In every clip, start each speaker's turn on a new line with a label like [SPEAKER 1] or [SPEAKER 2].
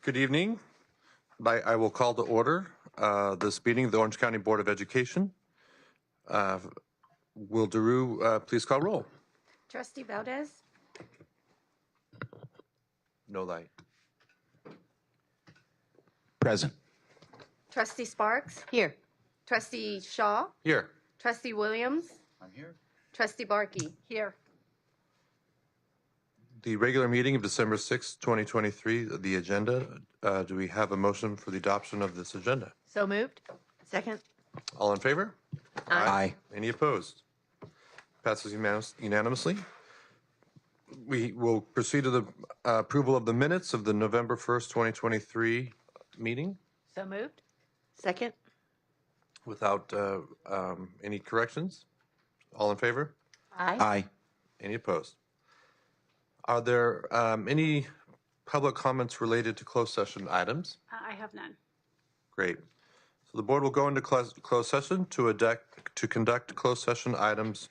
[SPEAKER 1] Good evening. I will call to order this meeting of the Orange County Board of Education. Will Daru please call roll?
[SPEAKER 2] Trustee Valdez,
[SPEAKER 1] No light.
[SPEAKER 3] Present.
[SPEAKER 2] Trustee Sparks,
[SPEAKER 4] Here.
[SPEAKER 2] Trustee Shaw,
[SPEAKER 1] Here.
[SPEAKER 2] Trustee Williams,
[SPEAKER 3] I'm here.
[SPEAKER 2] Trustee Barkey. Here.
[SPEAKER 1] The regular meeting of December 6, 2023, the agenda. Do we have a motion for the adoption of this agenda?
[SPEAKER 4] So moved. Second.
[SPEAKER 1] All in favor?
[SPEAKER 3] Aye.
[SPEAKER 1] Any opposed? Passes unanimously. We will proceed to the approval of the minutes of the November 1st, 2023 meeting
[SPEAKER 4] So moved. Second.
[SPEAKER 1] without any corrections. All in favor?
[SPEAKER 3] Aye.
[SPEAKER 1] Any opposed? Are there any public comments related to closed session items?
[SPEAKER 2] I have none.
[SPEAKER 1] Great. So the board will go into closed session to conduct closed session items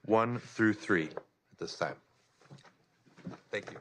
[SPEAKER 1] 1 through 3 at this time. Thank you.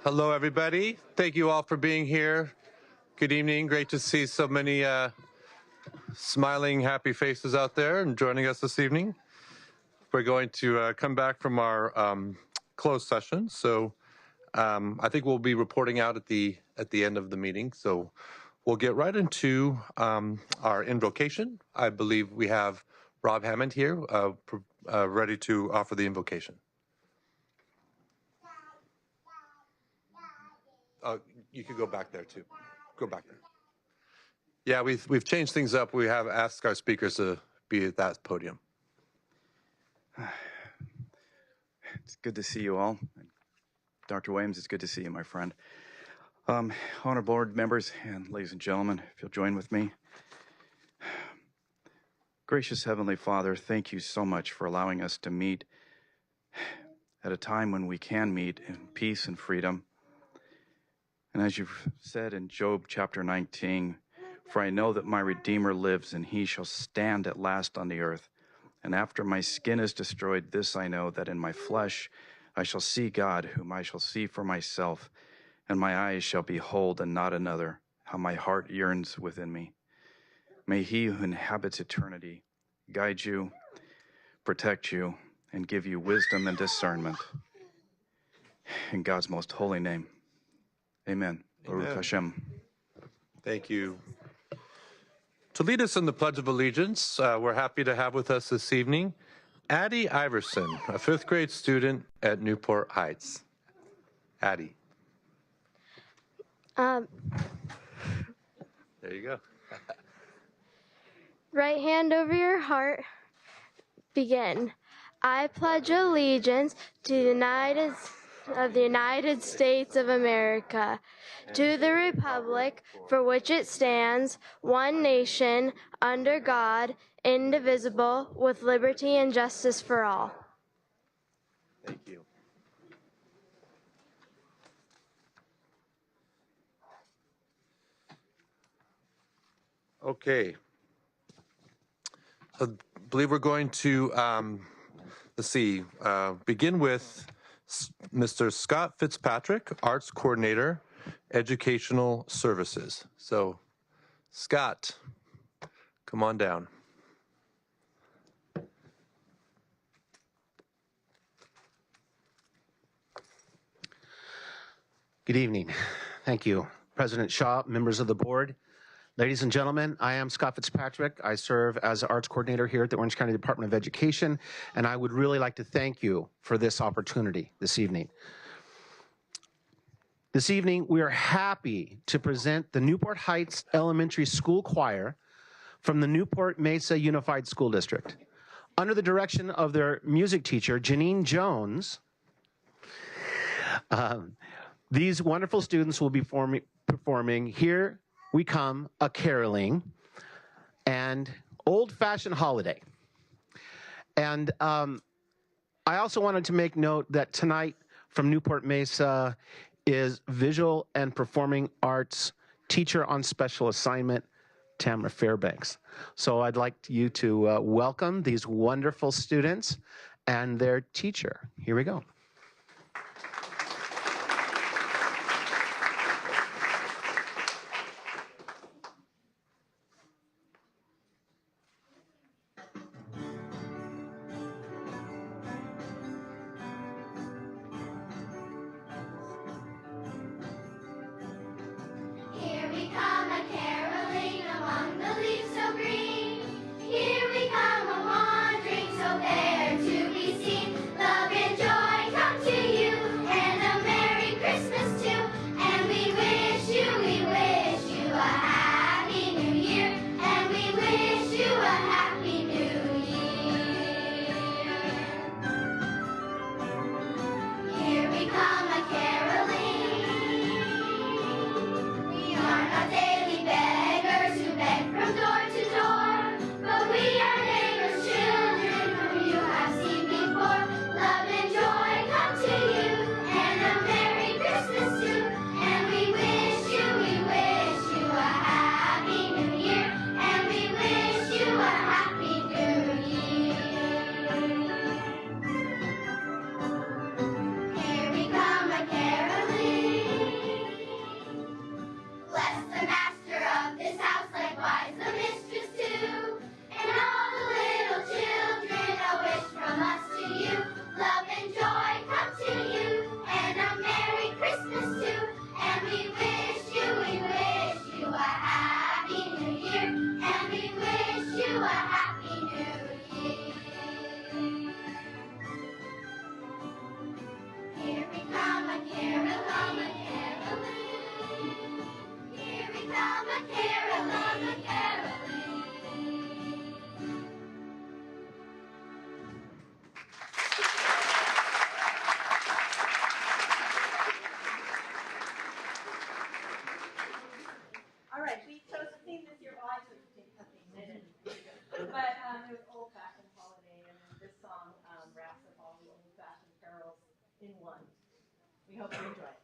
[SPEAKER 1] Hello, everybody. Thank you all for being here. Good evening. Great to see so many smiling, happy faces out there and joining us this evening. We're going to come back from our closed session. So I think we'll be reporting out at the end of the meeting. So we'll get right into our invocation. I believe we have Rob Hammond here ready to offer the invocation. You could go back there too. Go back there. Yeah, we've changed things up. We have asked our speakers to be at that podium.
[SPEAKER 5] It's good to see you all. Dr. Williams, it's good to see you, my friend. Honor board members and ladies and gentlemen, if you'll join with me. Gracious Heavenly Father, thank you so much for allowing us to meet at a time when we can meet in peace and freedom. And as you've said in Job chapter 19, for I know that my Redeemer lives, and he shall stand at last on the earth. And after my skin is destroyed, this I know, that in my flesh I shall see God, whom I shall see for myself, and my eyes shall behold and not another, how my heart yearns within me. May he who inhabits eternity guide you, protect you, and give you wisdom and discernment. In God's most holy name. Amen. Baruch Hashem.
[SPEAKER 1] Thank you. To lead us in the Pledge of Allegiance, we're happy to have with us this evening Addie Iverson, a fifth grade student at Newport Heights. Addie. There you go.
[SPEAKER 6] Right hand over your heart. Begin. I pledge allegiance to the United States of America, to the republic for which it stands, one nation, under God, indivisible, with liberty and justice for all.
[SPEAKER 1] Thank you. Okay. I believe we're going to, begin with Mr. Scott Fitzpatrick, Arts Coordinator, Educational Services. So, Scott, come on down.
[SPEAKER 7] Good evening. Thank you, President Shaw, members of the board. Ladies and gentlemen, I am Scott Fitzpatrick. I serve as Arts Coordinator here at the Orange County Department of Education, and I would really like to thank you for this opportunity this evening. This evening, we are happy to present the Newport Heights Elementary School Choir from the Newport Mesa Unified School District. Under the direction of their music teacher, Janine Jones, these wonderful students will be performing Here We Come, a Caroling, and Old-Fashioned Holiday. And I also wanted to make note that tonight from Newport Mesa is Visual and Performing Arts Teacher on Special Assignment, Tamara Fairbanks. So I'd like you to welcome these wonderful students and their teacher. Here we go.
[SPEAKER 8] Daily bed. started with Old Fashioned Holiday, and then this song wraps up all the old fashioned carols in one. We hope you enjoy it.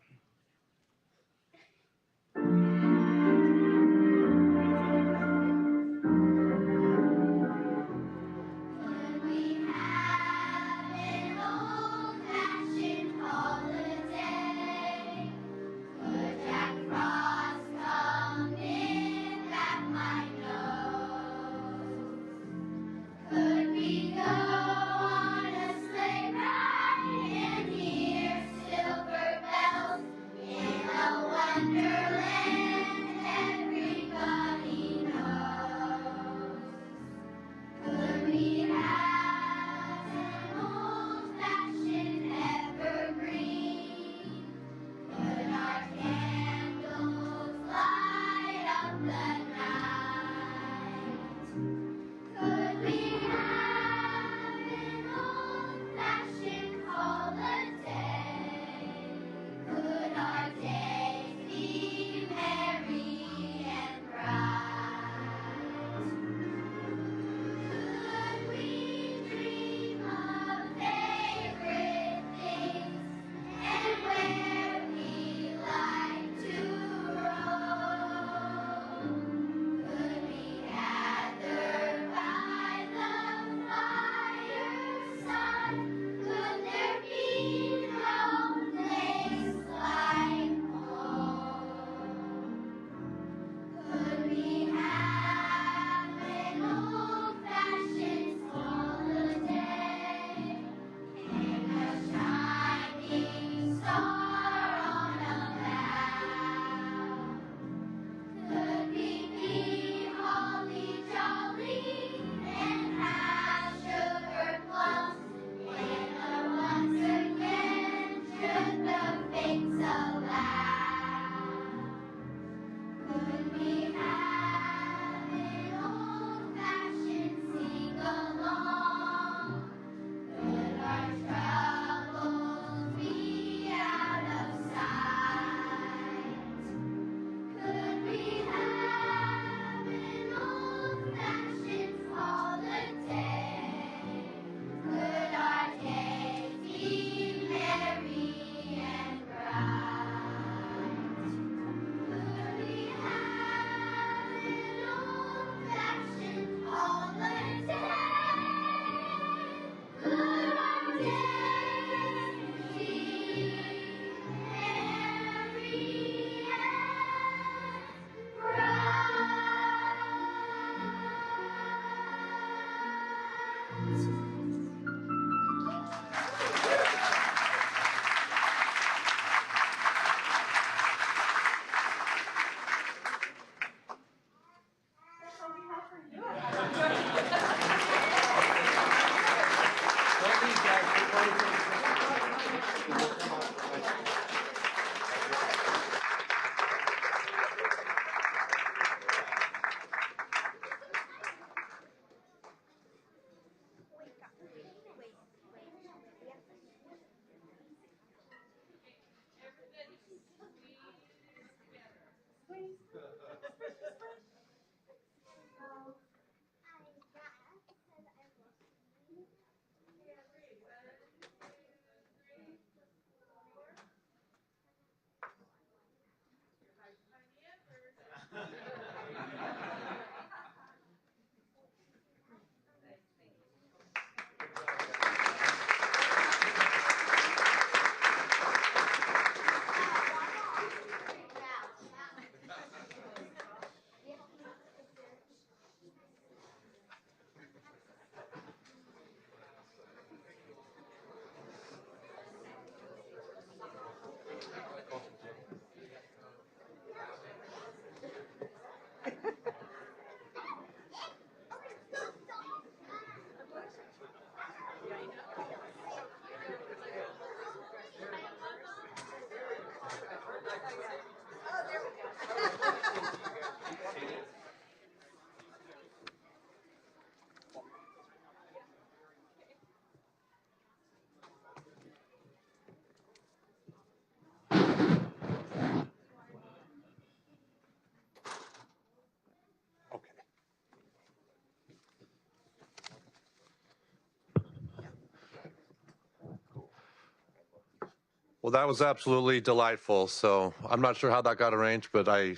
[SPEAKER 1] Well, that was absolutely delightful. So I'm not sure how that got arranged, but I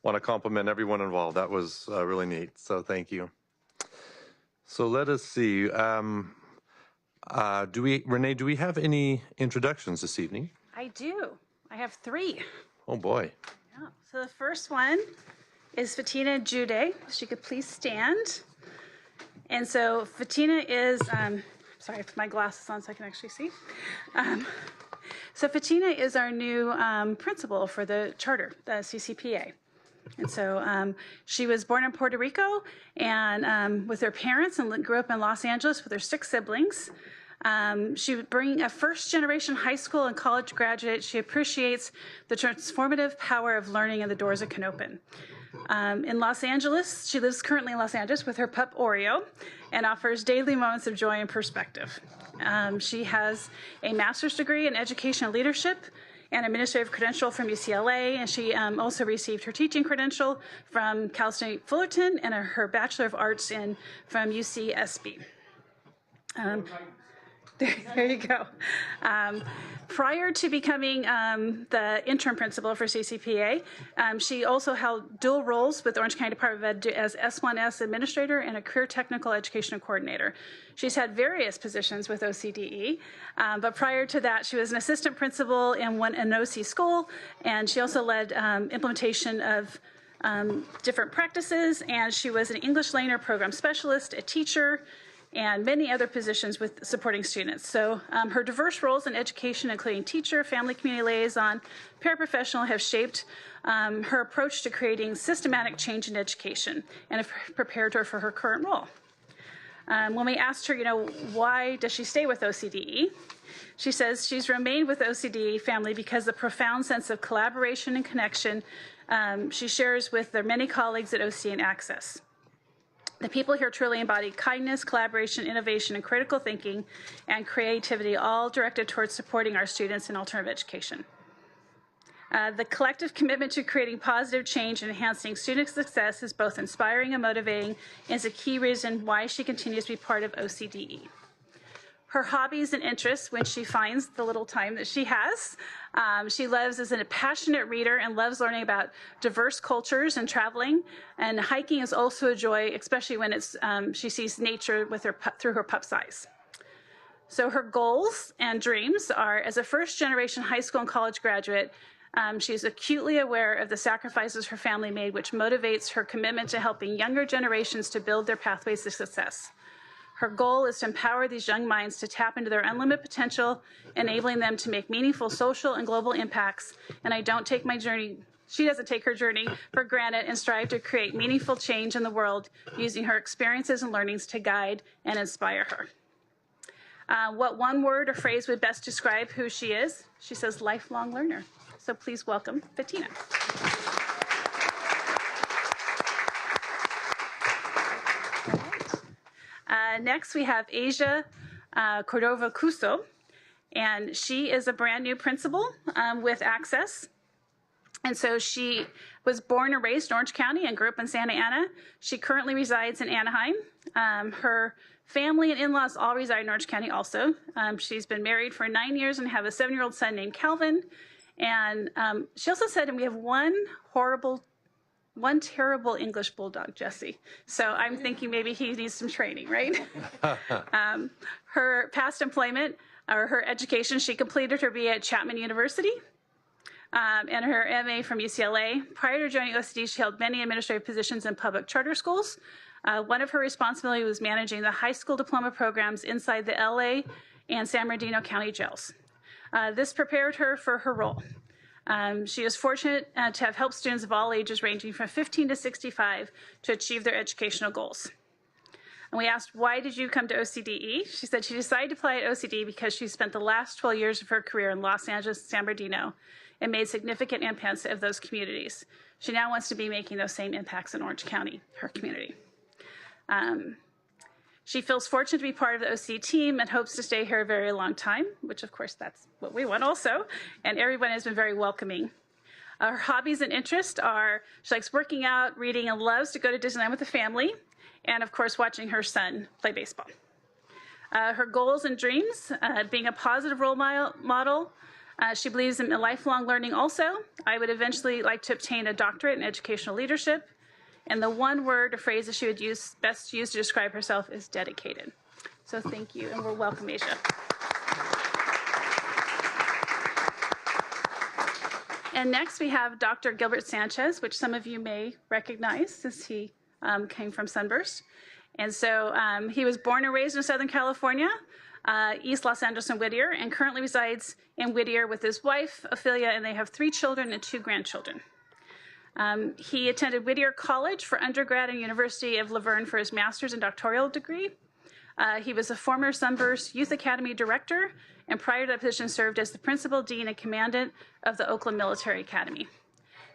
[SPEAKER 1] want to compliment everyone involved. That was really neat. So thank you. So let us see. Renee, do we have any introductions this evening?
[SPEAKER 9] I do. I have 3.
[SPEAKER 1] Oh boy.
[SPEAKER 9] Yeah. So the first one is Fatina Jude. If she could please stand. And so Fatina is, sorry, I put my glasses on so I can actually see. So Fatina is our new principal for the charter, the CCPA. And so she was born in Puerto Rico and with her parents and grew up in Los Angeles with her 6 siblings. She would bring a first-generation high school and college graduate. She appreciates the transformative power of learning and the doors it can open. In Los Angeles, she lives currently in Los Angeles with her pup Oreo and offers daily moments of joy and perspective. She has a master's degree in education and leadership and administrative credential from UCLA, and she also received her teaching credential from Cal State Fullerton and her Bachelor of Arts from UCSB. There you go. Prior to becoming the interim principal for CCPA, she also held dual roles with Orange County Department of Ed as S1S administrator and a career technical education coordinator. She's had various positions with OCDE, but prior to that, she was an assistant principal in an OC school, and she also led implementation of different practices, and she was an English learner program specialist, a teacher, and many other positions with supporting students. So her diverse roles in education, including teacher, family community liaison, paraprofessional, have shaped her approach to creating systematic change in education and have prepared her for her current role. When we asked her, why does she stay with OCDE? She says she's remained with OCDE family because the profound sense of collaboration and connection she shares with their many colleagues at OC and Access. The people here truly embody kindness, collaboration, innovation, and critical thinking and creativity, all directed towards supporting our students in alternative education. The collective commitment to creating positive change and enhancing student success is both inspiring and motivating and is a key reason why she continues to be part of OCDE. Her hobbies and interests, when she finds the little time that she has, she loves as a passionate reader and loves learning about diverse cultures and traveling. And hiking is also a joy, especially when she sees nature with through her pup's eyes. So her goals and dreams are, as a first-generation high school and college graduate, she's acutely aware of the sacrifices her family made, which motivates her commitment to helping younger generations to build their pathways to success. Her goal is to empower these young minds to tap into their unlimited potential, enabling them to make meaningful social and global impacts. And she doesn't take her journey for granted and strive to create meaningful change in the world using her experiences and learnings to guide and inspire her. What one word or phrase would best describe who she is? She says lifelong learner. So please welcome Fatina. Next, we have Asia Cordova Cuso, and she is a brand new principal with Access. And so she was born and raised in Orange County and grew up in Santa Ana. She currently resides in Anaheim. Her family and in-laws all reside in Orange County also. She's been married for 9 years and have a 7-year-old son named Calvin. And she also said, and we have one terrible English bulldog, Jesse. So I'm thinking maybe he needs some training, right? Her past employment or her education, she completed her BA at Chapman University and her MA from UCLA. Prior to joining OCD, she held many administrative positions in public charter schools. One of her responsibilities was managing the high school diploma programs inside the LA and San Bernardino County jails. This prepared her for her role. She is fortunate to have helped students of all ages ranging from 15 to 65 to achieve their educational goals. And we asked, why did you come to OCDE? She said she decided to apply at OCDE because she spent the last 12 years of her career in Los Angeles and San Bernardino and made significant impacts of those communities. She now wants to be making those same impacts in Orange County, her community. She feels fortunate to be part of the OC team and hopes to stay here a very long time, which of course that's what we want also, and everyone has been very welcoming. Her hobbies and interests are, she likes working out, reading, and loves to go to Disneyland with the family, and of course watching her son play baseball. Her goals and dreams, being a positive role model, She believes in lifelong learning also. I would eventually like to obtain a doctorate in educational leadership. And the one word or phrase that she would best use to describe herself is dedicated. So thank you, and we're welcome, Asia. And next we have Dr. Gilbert Sanchez, which some of you may recognize since he came from Sunburst. And so he was born and raised in Southern California, East Los Angeles and Whittier, and currently resides in Whittier with his wife, Ophelia, and they have 3 children and 2 grandchildren. He attended Whittier College for undergrad and University of La Verne for his master's and doctoral degree. He was a former Sunburst Youth Academy director, and prior to that position served as the principal, dean, and commandant of the Oakland Military Academy.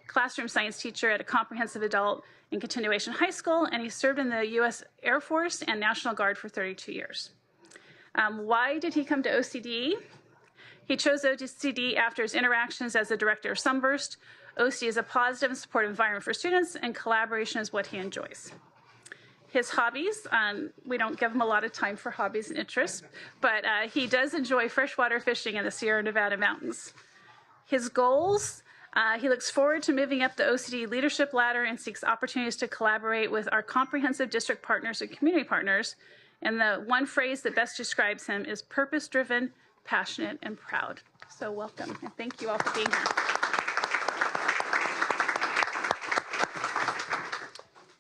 [SPEAKER 9] Classroom science teacher at a comprehensive adult and continuation high school, and he served in the U.S. Air Force and National Guard for 32 years. Why did he come to OCD? He chose OCD after his interactions as the director of Sunburst. OCD is a positive and supportive environment for students, and collaboration is what he enjoys. His hobbies, we don't give him a lot of time for hobbies and interests, but he does enjoy freshwater fishing in the Sierra Nevada mountains. His goals, he looks forward to moving up the OCD leadership ladder and seeks opportunities to collaborate with our comprehensive district partners and community partners. And the one phrase that best describes him is purpose-driven, passionate, and proud. So welcome, and thank you all for being here.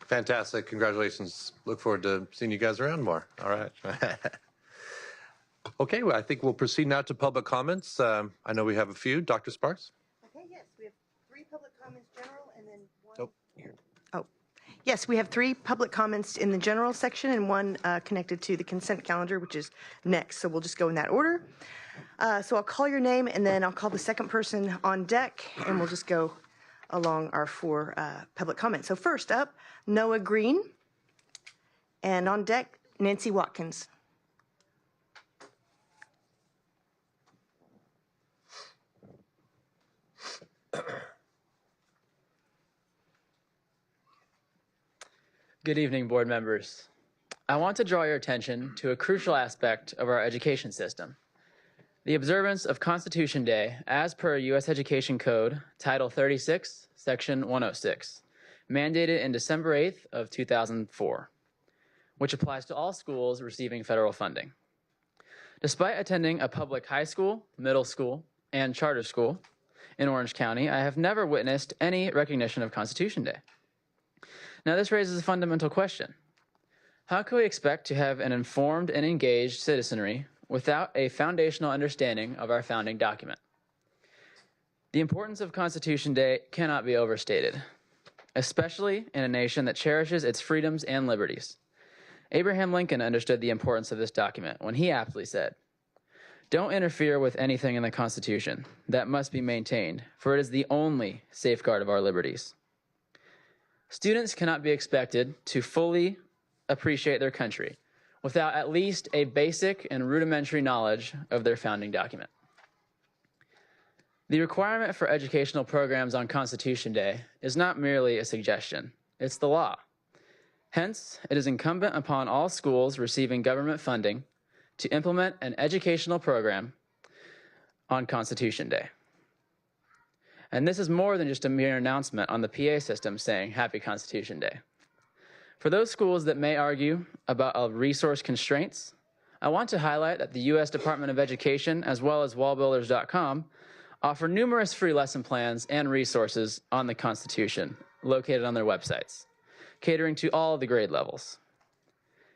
[SPEAKER 1] Fantastic. Congratulations. Look forward to seeing you guys around more. All right. Okay, well, I think we'll proceed now to public comments. I know we have a few. Dr. Sparks?
[SPEAKER 4] Okay, yes, we have 3 public comments general and then 1.
[SPEAKER 1] Oh, here.
[SPEAKER 4] Oh, yes, we have 3 public comments in the general section and 1 connected to the consent calendar, which is next. So we'll just go in that order. So I'll call your name and then I'll call the second person on deck and we'll just go along our 4 public comments. So first up, Noah Green, and on deck, Nancy Watkins.
[SPEAKER 10] Good evening, board members. I want to draw your attention to a crucial aspect of our education system: the observance of Constitution Day as per U.S. Education Code, Title 36, Section 106, mandated in December 8th of 2004, which applies to all schools receiving federal funding. Despite attending a public high school, middle school, and charter school in Orange County, I have never witnessed any recognition of Constitution Day. Now, this raises a fundamental question. How can we expect to have an informed and engaged citizenry without a foundational understanding of our founding document? The importance of Constitution Day cannot be overstated, especially in a nation that cherishes its freedoms and liberties. Abraham Lincoln understood the importance of this document when he aptly said, "Don't interfere with anything in the Constitution. That must be maintained, for it is the only safeguard of our liberties." Students cannot be expected to fully appreciate their country without at least a basic and rudimentary knowledge of their founding document. The requirement for educational programs on Constitution Day is not merely a suggestion, it's the law. Hence, it is incumbent upon all schools receiving government funding to implement an educational program on Constitution Day. And this is more than just a mere announcement on the PA system saying Happy Constitution Day. For those schools that may argue about resource constraints, I want to highlight that the U.S. Department of Education, as well as wallbuilders.com, offer numerous free lesson plans and resources on the Constitution located on their websites, catering to all the grade levels.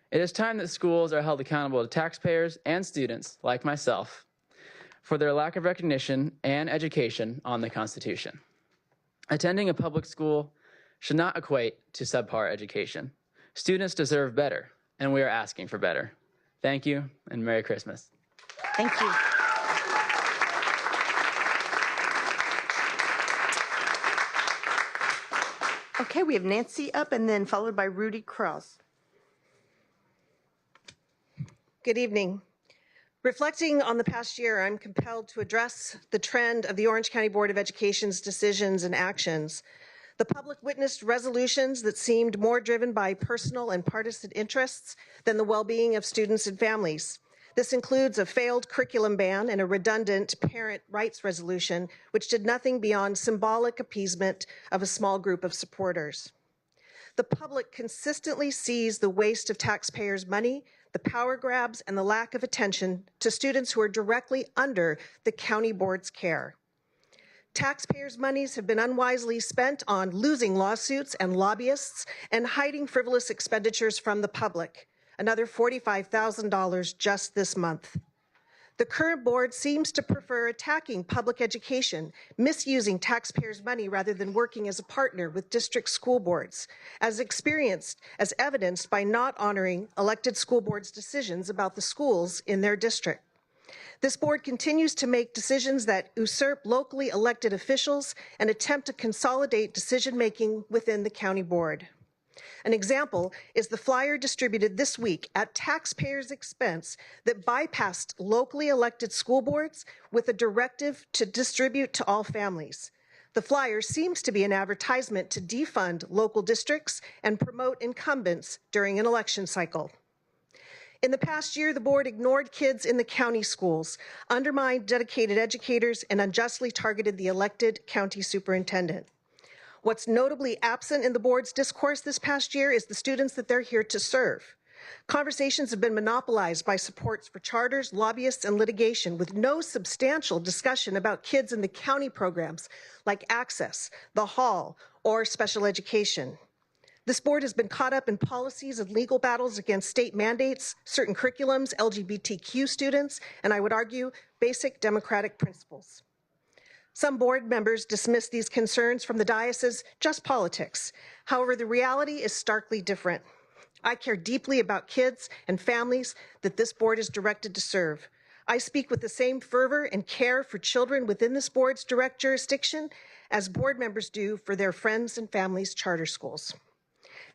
[SPEAKER 10] It is time that schools are held accountable to taxpayers and students, like myself, for their lack of recognition and education on the Constitution. Attending a public school should not equate to subpar education. Students deserve better, and we are asking for better. Thank you, and Merry Christmas.
[SPEAKER 4] Thank you. Okay, we have Nancy up and then followed by Rudy Krause.
[SPEAKER 11] Good evening. Reflecting on the past year, I'm compelled to address the trend of the Orange County Board of Education's decisions and actions. The public witnessed resolutions that seemed more driven by personal and partisan interests than the well-being of students and families. This includes a failed curriculum ban and a redundant parent rights resolution, which did nothing beyond symbolic appeasement of a small group of supporters. The public consistently sees the waste of taxpayers' money, the power grabs, and the lack of attention to students who are directly under the county board's care. Taxpayers' monies have been unwisely spent on losing lawsuits and lobbyists and hiding frivolous expenditures from the public, another $45,000 just this month. The current board seems to prefer attacking public education, misusing taxpayers' money rather than working as a partner with district school boards, as evidenced by not honoring elected school boards' decisions about the schools in their district. This board continues to make decisions that usurp locally elected officials and attempt to consolidate decision-making within the county board. An example is the flyer distributed this week at taxpayers' expense that bypassed locally elected school boards with a directive to distribute to all families. The flyer seems to be an advertisement to defund local districts and promote incumbents during an election cycle. In the past year, the board ignored kids in the county schools, undermined dedicated educators, and unjustly targeted the elected county superintendent. What's notably absent in the board's discourse this past year is the students that they're here to serve. Conversations have been monopolized by supports for charters, lobbyists, and litigation, with no substantial discussion about kids in the county programs like Access, the Hall, or special education. This board has been caught up in policies and legal battles against state mandates, certain curriculums, LGBTQ students, and I would argue basic democratic principles. Some board members dismiss these concerns from the dais as just politics. However, the reality is starkly different. I care deeply about kids and families that this board is directed to serve. I speak with the same fervor and care for children within this board's direct jurisdiction as board members do for their friends and families' charter schools.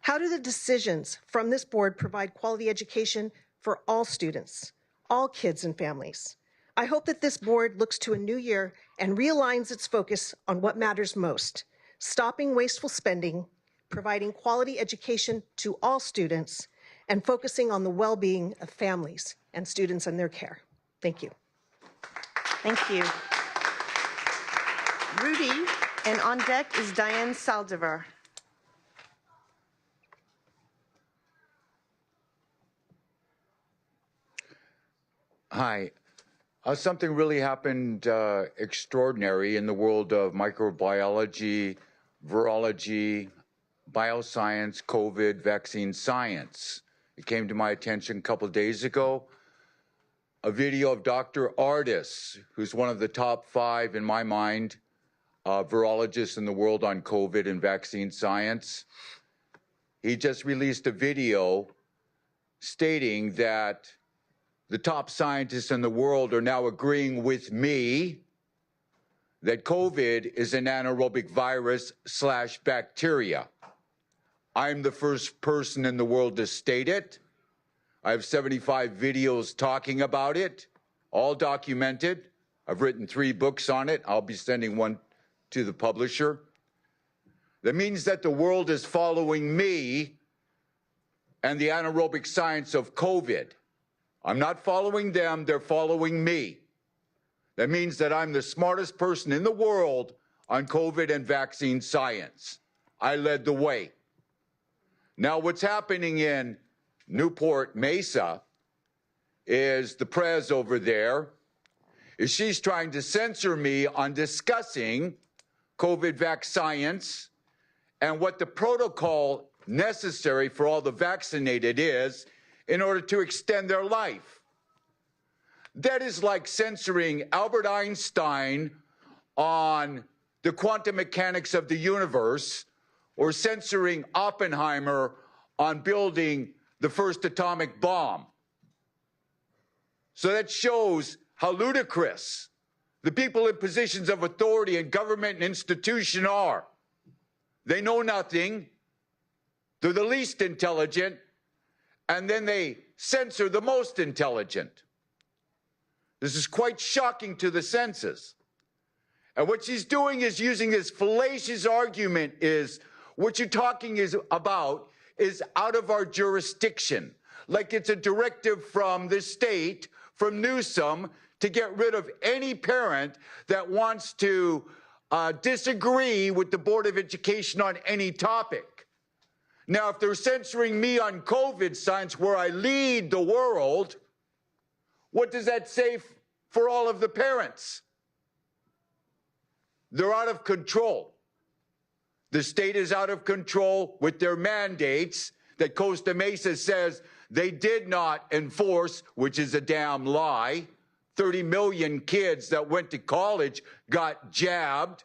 [SPEAKER 11] How do the decisions from this board provide quality education for all students, all kids and families? I hope that this board looks to a new year and realigns its focus on what matters most: stopping wasteful spending, providing quality education to all students, and focusing on the well-being of families and students and their care. Thank you.
[SPEAKER 4] Thank you. Rudy, and on deck is Diane Saldivar.
[SPEAKER 12] Hi. Something really happened extraordinary in the world of microbiology, virology, bioscience, COVID, vaccine science. It came to my attention a couple of days ago. A video of Dr. Ardis, who's one of the top 5, in my mind, virologists in the world on COVID and vaccine science. He just released a video stating that the top scientists in the world are now agreeing with me that COVID is an anaerobic virus / bacteria. I'm the first person in the world to state it. I have 75 videos talking about it, all documented. I've written 3 books on it. I'll be sending one to the publisher. That means that the world is following me and the anaerobic science of COVID. I'm not following them, they're following me. That means that I'm the smartest person in the world on COVID and vaccine science. I led the way. Now, what's happening in Newport Mesa is the prez over there is she's trying to censor me on discussing COVID vac science and what the protocol necessary for all the vaccinated is in order to extend their life. That is like censoring Albert Einstein on the quantum mechanics of the universe, or censoring Oppenheimer on building the first atomic bomb. So that shows how ludicrous the people in positions of authority in government and institution are. They know nothing. They're the least intelligent, and then they censor the most intelligent. This is quite shocking to the senses. And what she's doing is using this fallacious argument is, what you're talking about is out of our jurisdiction. Like it's a directive from the state from Newsom to get rid of any parent that wants to disagree with the Board of Education on any topic. Now, if they're censoring me on COVID science, where I lead the world, what does that say for all of the parents? They're out of control. The state is out of control with their mandates that Costa Mesa says they did not enforce, which is a damn lie. 30 million kids that went to college got jabbed.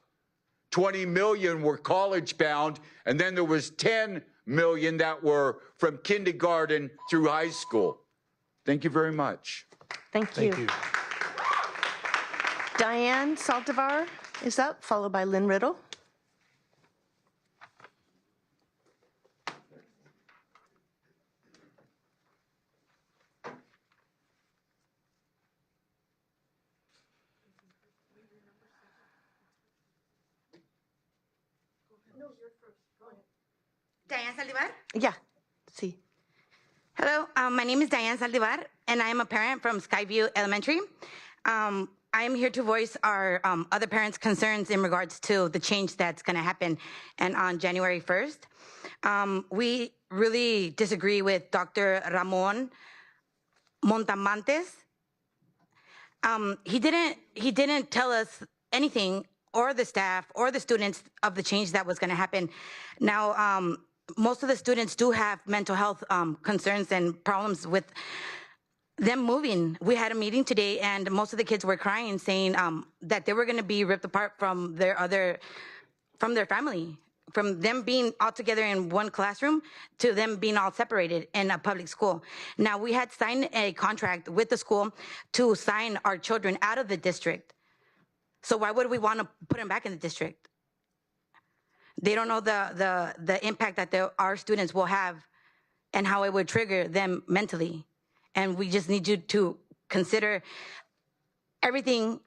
[SPEAKER 12] 20 million were college bound. And then there was 10 million that were from kindergarten through high school. Thank you very much.
[SPEAKER 4] Thank you.
[SPEAKER 1] Thank you.
[SPEAKER 4] Diane Saldivar is up, followed by Lynn Riddle.
[SPEAKER 13] Diane Saldivar?
[SPEAKER 4] Yeah, see.
[SPEAKER 13] Hello, my name is Diane Saldivar, and I am a parent from Skyview Elementary. I am here to voice our other parents' concerns in regards to the change that's going to happen and on January 1st. We really disagree with Dr. Ramon Montamantes. He didn't tell us anything, or the staff or the students, of the change that was going to happen. Now, most of the students do have mental health concerns and problems with them moving. We had a meeting today, and most of the kids were crying, saying that they were going to be ripped apart from their family, from them being all together in one classroom to them being all separated in a public school. Now, we had signed a contract with the school to sign our children out of the district. So why would we want to put them back in the district? They don't know the impact that our students will have and how it would trigger them mentally. And we just need you to consider everything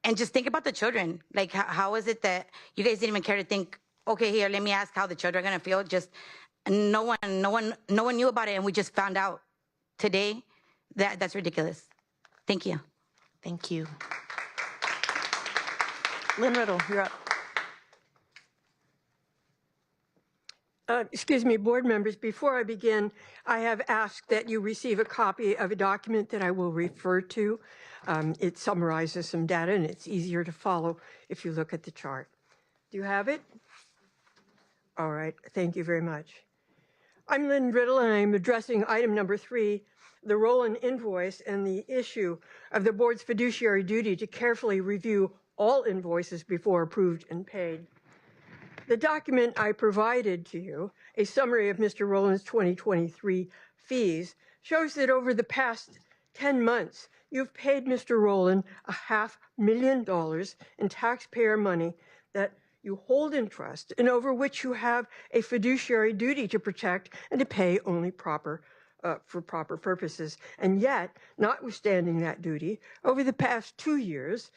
[SPEAKER 13] and just think about the children. Like, how is it that you guys didn't even care to think, okay, here, let me ask how the children are going to feel? Just no one knew about it, and we just found out today. That's ridiculous. Thank you.
[SPEAKER 4] Thank you. Lynn Riddle, you're up.
[SPEAKER 14] Excuse me, board members, before I begin, I have asked that you receive a copy of a document that I will refer to. It summarizes some data, and it's easier to follow if you look at the chart. Do you have it? All right, thank you very much. I'm Lynn Riddle, and I'm addressing item number 3, the Roland invoice and the issue of the board's fiduciary duty to carefully review all invoices before approved and paid. The document I provided to you, a summary of Mr. Roland's 2023 fees, shows that over the past 10 months, you've paid Mr. Roland $500,000 in taxpayer money that you hold in trust and over which you have a fiduciary duty to protect and to pay only for proper purposes. And yet, notwithstanding that duty, over the past 2 years,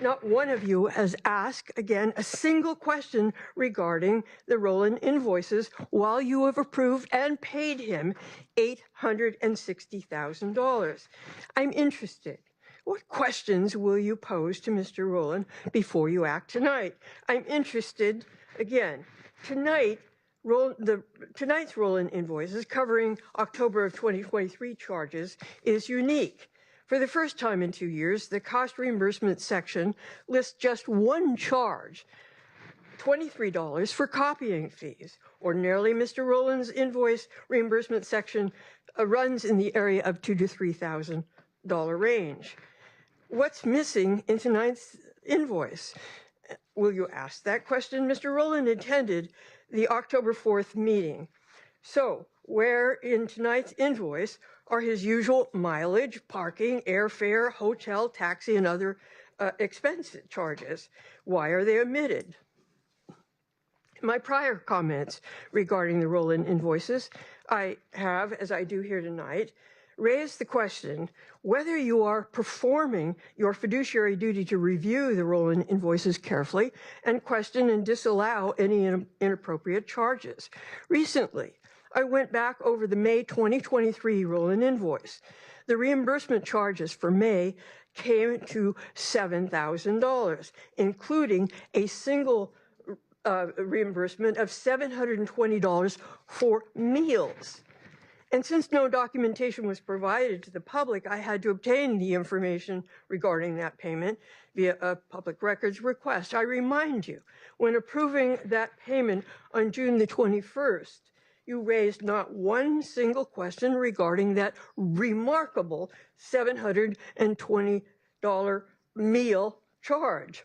[SPEAKER 14] not one of you has asked, again, a single question regarding the Roland invoices while you have approved and paid him $860,000. I'm interested. What questions will you pose to Mr. Roland before you act tonight? I'm interested, again, tonight's Roland invoices covering October of 2023 charges is unique. For the first time in 2 years, the cost reimbursement section lists just one charge, $23 for copying fees. Ordinarily, Mr. Roland's invoice reimbursement section runs in the area of $2,000 to $3,000 range. What's missing in tonight's invoice? Will you ask that question? Mr. Roland attended the October 4th meeting. So, where in tonight's invoice are his usual mileage, parking, airfare, hotel, taxi, and other expense charges? Why are they omitted? My prior comments regarding the Roland invoices, I have, as I do here tonight, raised the question whether you are performing your fiduciary duty to review the Roland invoices carefully and question and disallow any inappropriate charges. Recently, I went back over the May 2023 roll-in invoice. The reimbursement charges for May came to $7,000, including a single reimbursement of $720 for meals. And since no documentation was provided to the public, I had to obtain the information regarding that payment via a public records request. I remind you, when approving that payment on June the 21st, you raised not one single question regarding that remarkable $720 meal charge.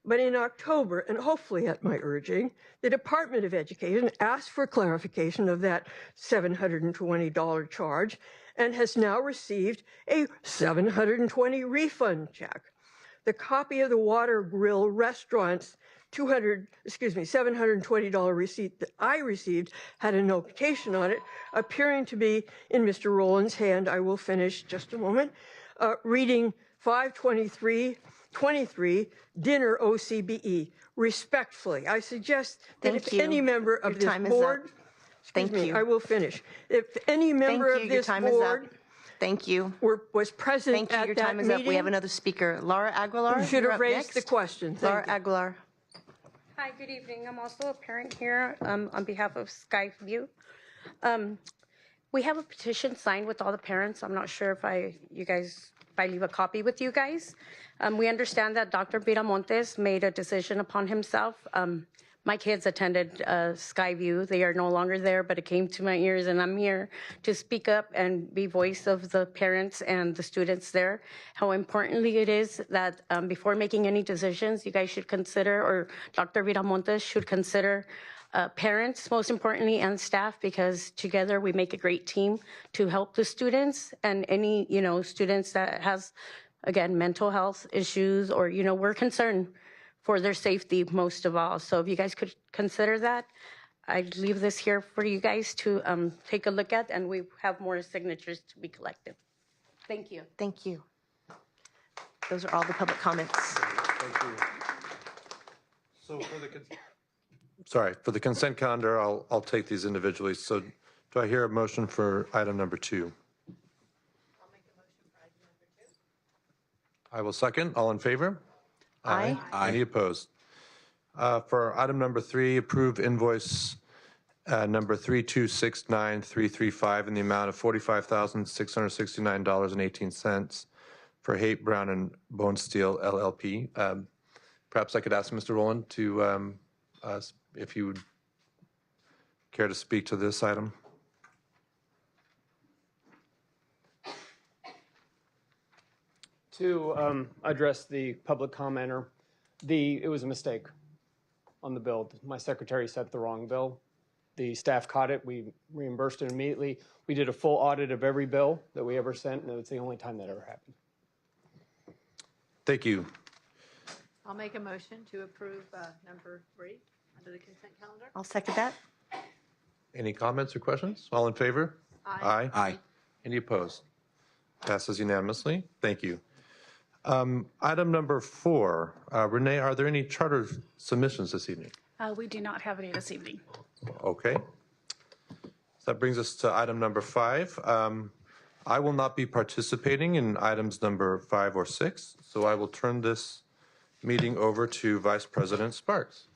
[SPEAKER 14] But in October, and hopefully at my urging, the Department of Education asked for clarification of that $720 charge and has now received a $720 refund check. The copy of the Water Grill restaurant's $720 receipt that I received had a notation on it appearing to be in Mr. Rowland's hand. I will finish just a moment. Reading 52323, dinner OCBE. Respectfully, I suggest that
[SPEAKER 4] Thank
[SPEAKER 14] if
[SPEAKER 4] you.
[SPEAKER 14] any member of
[SPEAKER 4] Your
[SPEAKER 14] this
[SPEAKER 4] time is
[SPEAKER 14] board,
[SPEAKER 4] up. Thank
[SPEAKER 14] excuse me,
[SPEAKER 4] you.
[SPEAKER 14] I will finish. If any member
[SPEAKER 4] Thank you.
[SPEAKER 14] of
[SPEAKER 4] Your
[SPEAKER 14] this
[SPEAKER 4] time is up.
[SPEAKER 14] board
[SPEAKER 4] Thank you.
[SPEAKER 14] was present
[SPEAKER 4] Thank you.
[SPEAKER 14] at
[SPEAKER 4] Your
[SPEAKER 14] that
[SPEAKER 4] time is
[SPEAKER 14] meeting,
[SPEAKER 4] up. We have another speaker, Laura Aguilar.
[SPEAKER 14] you should
[SPEAKER 4] You're
[SPEAKER 14] have
[SPEAKER 4] up
[SPEAKER 14] raised the
[SPEAKER 4] next.
[SPEAKER 14] question.
[SPEAKER 4] Laura
[SPEAKER 14] Thank you.
[SPEAKER 4] Aguilar.
[SPEAKER 2] Hi, good evening. I'm also a parent here on behalf of Skyview. We have a petition signed with all the parents. I'm not sure if I leave a copy with you guys. We understand that Dr. Viramontes made a decision upon himself. My kids attended Skyview. They are no longer there, but it came to my ears, and I'm here to speak up and be voice of the parents and the students there, how importantly it is that before making any decisions, you guys should consider, or Dr. Viramontes should consider parents, most importantly, and staff, because together we make a great team to help the students and any, students that has, again, mental health issues, or, we're concerned for their safety most of all. So if you guys could consider that, I'd leave this here for you guys to take a look at, and we have more signatures to be collected. Thank you.
[SPEAKER 4] Thank you. Those are all the public comments.
[SPEAKER 1] Thank you. So for the consent calendar, I'll take these individually. So do I hear a motion for item number 2?
[SPEAKER 8] I'll make a motion for item number 2.
[SPEAKER 1] I will second. All in favor?
[SPEAKER 4] Aye.
[SPEAKER 1] Any opposed? For item number 3, approve invoice number 3269335 in the amount of $45,669.18 for Haight Brown and Bone Steel LLP. Perhaps I could ask Mr. Rowland to, if you would care to speak to this item.
[SPEAKER 15] To address the public commenter, it was a mistake on the bill. My secretary sent the wrong bill. The staff caught it. We reimbursed it immediately. We did a full audit of every bill that we ever sent, and it's the only time that ever happened.
[SPEAKER 1] Thank you.
[SPEAKER 8] I'll make a motion to approve number 3 under the consent calendar.
[SPEAKER 4] I'll second that.
[SPEAKER 1] Any comments or questions? All in favor?
[SPEAKER 8] Aye.
[SPEAKER 3] Aye.
[SPEAKER 1] Any opposed? Passes unanimously. Thank you. Item number 4, Renee, are there any charter submissions this evening?
[SPEAKER 9] We do not have any this evening.
[SPEAKER 1] Okay. So that brings us to item number 5. I will not be participating in items number 5 or 6, so I will turn this meeting over to Vice President Sparks.